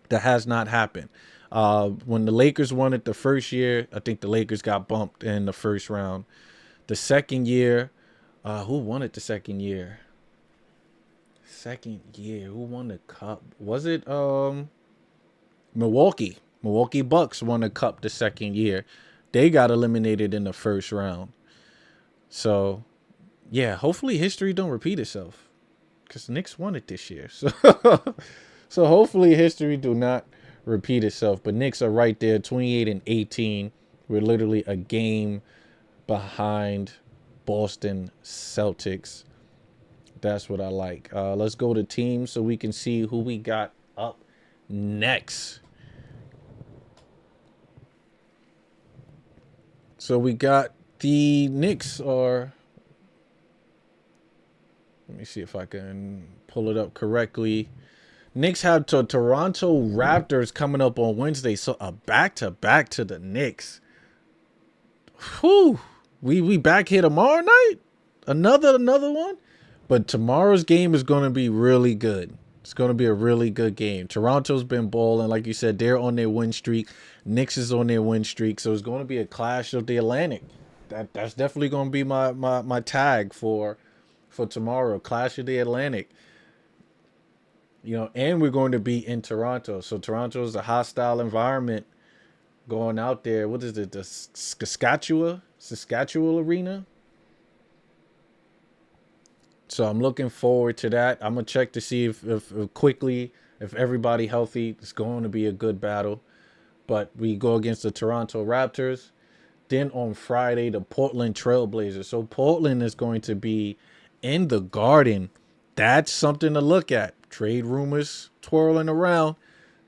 That has not happened. When the Lakers won it the first year, I think the Lakers got bumped in the first round. The second year, who won it the second year? Who won the cup? Was it Milwaukee? Milwaukee Bucks won the cup the second year. They got eliminated in the first round. So, yeah, hopefully history don't repeat itself, because the Knicks won it this year. So, so hopefully history do not repeat itself. But Knicks are right there, 28 and 18. We're literally a game behind Boston Celtics. That's what I like. Let's go to teams so we can see who we got up next. So we got the Knicks are, let me see if I can pull it up correctly. Knicks have Toronto Raptors coming up on Wednesday. So a back-to-back to the Knicks. Whew. We back here tomorrow night? Another one? But tomorrow's game is going to be really good. It's going to be a really good game. Toronto's been balling. Like you said, they're on their win streak. Knicks is on their win streak. So it's going to be a clash of the Atlantic. That's definitely going to be my tag for for tomorrow. Clash of the Atlantic. And we're going to be in Toronto. So Toronto is a hostile environment going out there. What is it? The Saskatchewan Arena? So I'm looking forward to that. I'm going to check to see if quickly, if everybody healthy, it's going to be a good battle. But we go against the Toronto Raptors. Then on Friday, the Portland Trailblazers. So Portland is going to be in the Garden. That's something to look at. Trade rumors twirling around.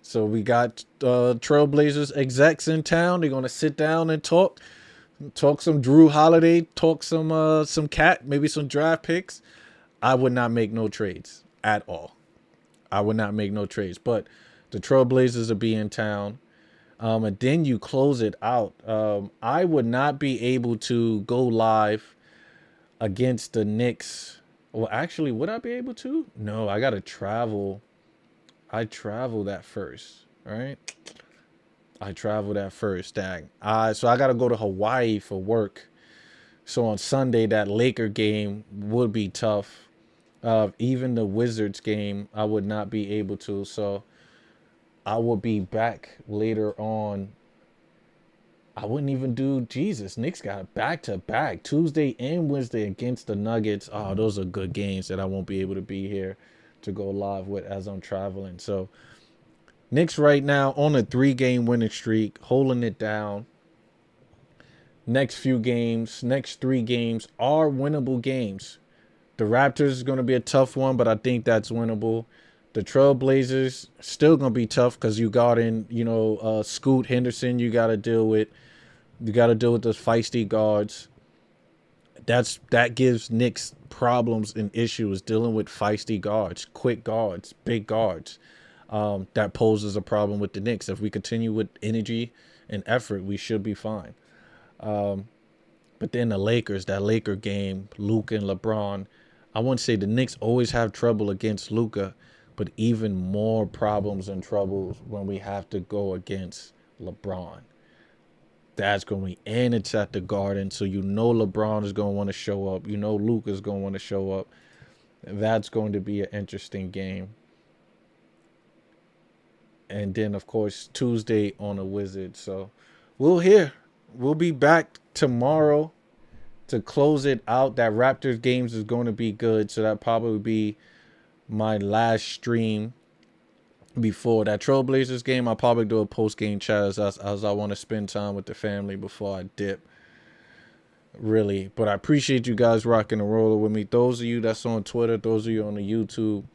So we got Trailblazers execs in town. They're going to sit down and talk some Drew Holiday, talk some cat, maybe some draft picks. I would not make no trades at all. I would not make no trades. But the Trailblazers will be in town. And then you close it out. I would not be able to go live against the Knicks. Well, actually, would I be able to? No, I got to travel. I travel that first, right? I travel that first, dang. So I got to go to Hawaii for work. So on Sunday, that Laker game would be tough. Even the Wizards game, I would not be able to. So I will be back later on. I wouldn't even do Knicks got back-to-back Tuesday and Wednesday against the Nuggets. Oh, those are good games that I won't be able to be here to go live with as I'm traveling. So Knicks right now on a 3-game winning streak, holding it down. Next 3 games are winnable games. The Raptors is going to be a tough one, but I think that's winnable. The Trailblazers still going to be tough because you got in, Scoot Henderson you got to deal with. You got to deal with those feisty guards. That gives Knicks problems and issues, dealing with feisty guards, quick guards, big guards. That poses a problem with the Knicks. If we continue with energy and effort, we should be fine. But then the Lakers, that Laker game, Luka and LeBron. I wouldn't say the Knicks always have trouble against Luka, but even more problems and troubles when we have to go against LeBron. That's going to be, and it's at the Garden, so LeBron is going to want to show up. Luka is going to want to show up. That's going to be an interesting game. And then, of course, Tuesday on the Wizards. So we'll be back tomorrow to close it out. That Raptors games is going to be good, so that probably be my last stream before that Trailblazers game. I'll probably do a post-game chat as I want to spend time with the family before I dip. Really. But I appreciate you guys rocking and rolling with me. Those of you that's on Twitter, those of you on the YouTube,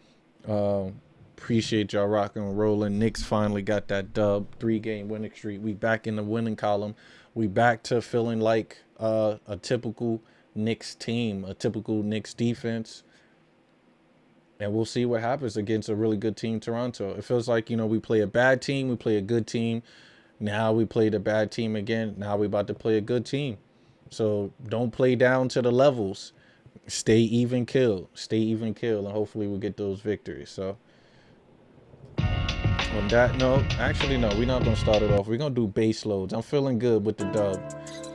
appreciate y'all rocking and rolling. Knicks finally got that dub, 3-game winning streak. We back in the winning column. We back to feeling like a typical Knicks team, a typical Knicks defense. And we'll see what happens against a really good team, Toronto. It feels like, we play a bad team, we play a good team. Now we played a bad team again. Now we about to play a good team. So don't play down to the levels. Stay even kill. And hopefully we'll get those victories. So on that note, actually, no, we're not going to start it off. We're going to do base loads. I'm feeling good with the dub.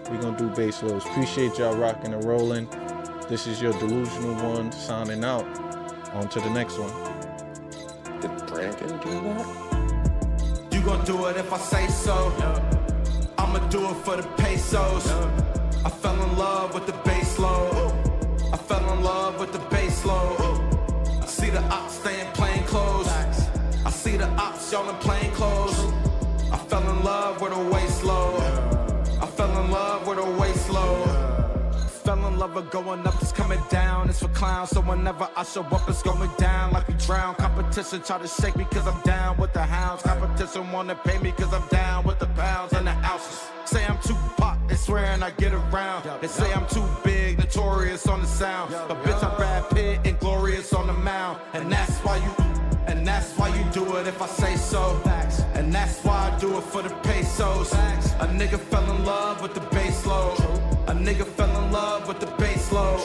We're going to do base loads. Appreciate y'all rocking and rolling. This is your delusional one signing out. On to the next one. Did Brandon do that? You gon' do it if I say so. I'ma do it for the pesos. I fell in love with the bass load. I fell in love with the bass load. I see the ops staying plain clothes. I see the ops y'all in plain clothes. I fell in love with a waist load. I fell in love with a waist load. Fell in love with going up, it's coming down. It's for clowns, so whenever I show up, it's going down like we drown. Competition try to shake me cause I'm down with the hounds. Competition wanna pay me cause I'm down with the pounds and the ounces. Say I'm too pop, they swearing I get around. They say I'm too big, notorious on the sound. But bitch, I'm Brad Pitt and glorious on the mound. And that's why you do it if I say so. And that's why I do it for the pesos. A nigga fell in love with the bass load. A nigga fell in love with the bass load.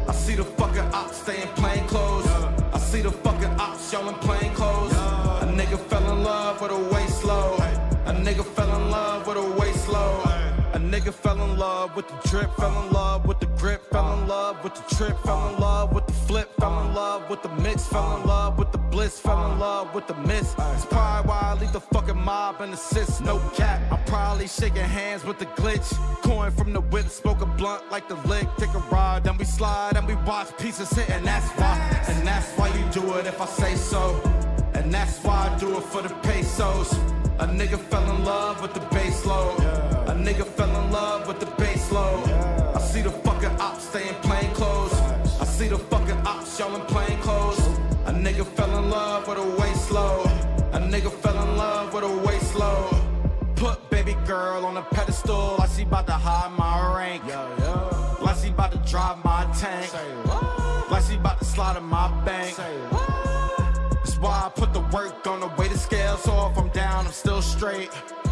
I see the fucking ops stay in plain clothes. I see the fucking ops y'all in plain clothes. A nigga fell in love with a waist load. A nigga fell in love with a waist load. A nigga fell in love with the drip, fell in love with the grip, fell in love with the trip, fell in love with the in love with the mix, fell in love with the bliss, fell in love with the miss. It's probably why I leave the fucking mob and assist, no cap. I'm probably shaking hands with the glitch. Coin from the whip, smoke a blunt like the lick. Take a ride, then we slide, and we watch pieces hit, and that's why. And that's why you do it if I say so. And that's why I do it for the pesos. A nigga fell in love with the bass load. A nigga fell in love with the bass load. I see the fucking ops stay in plain clothes. I see the fucking ops y'all in plain clothes. A nigga fell in love with a waist load. A nigga fell in love with a waist load. Put baby girl on a pedestal like she bout to hide my rank. Like she bout to drive my tank. Like she bout to slide in my bank. That's why I put the work on the way the scales off. I'm down, I'm still straight.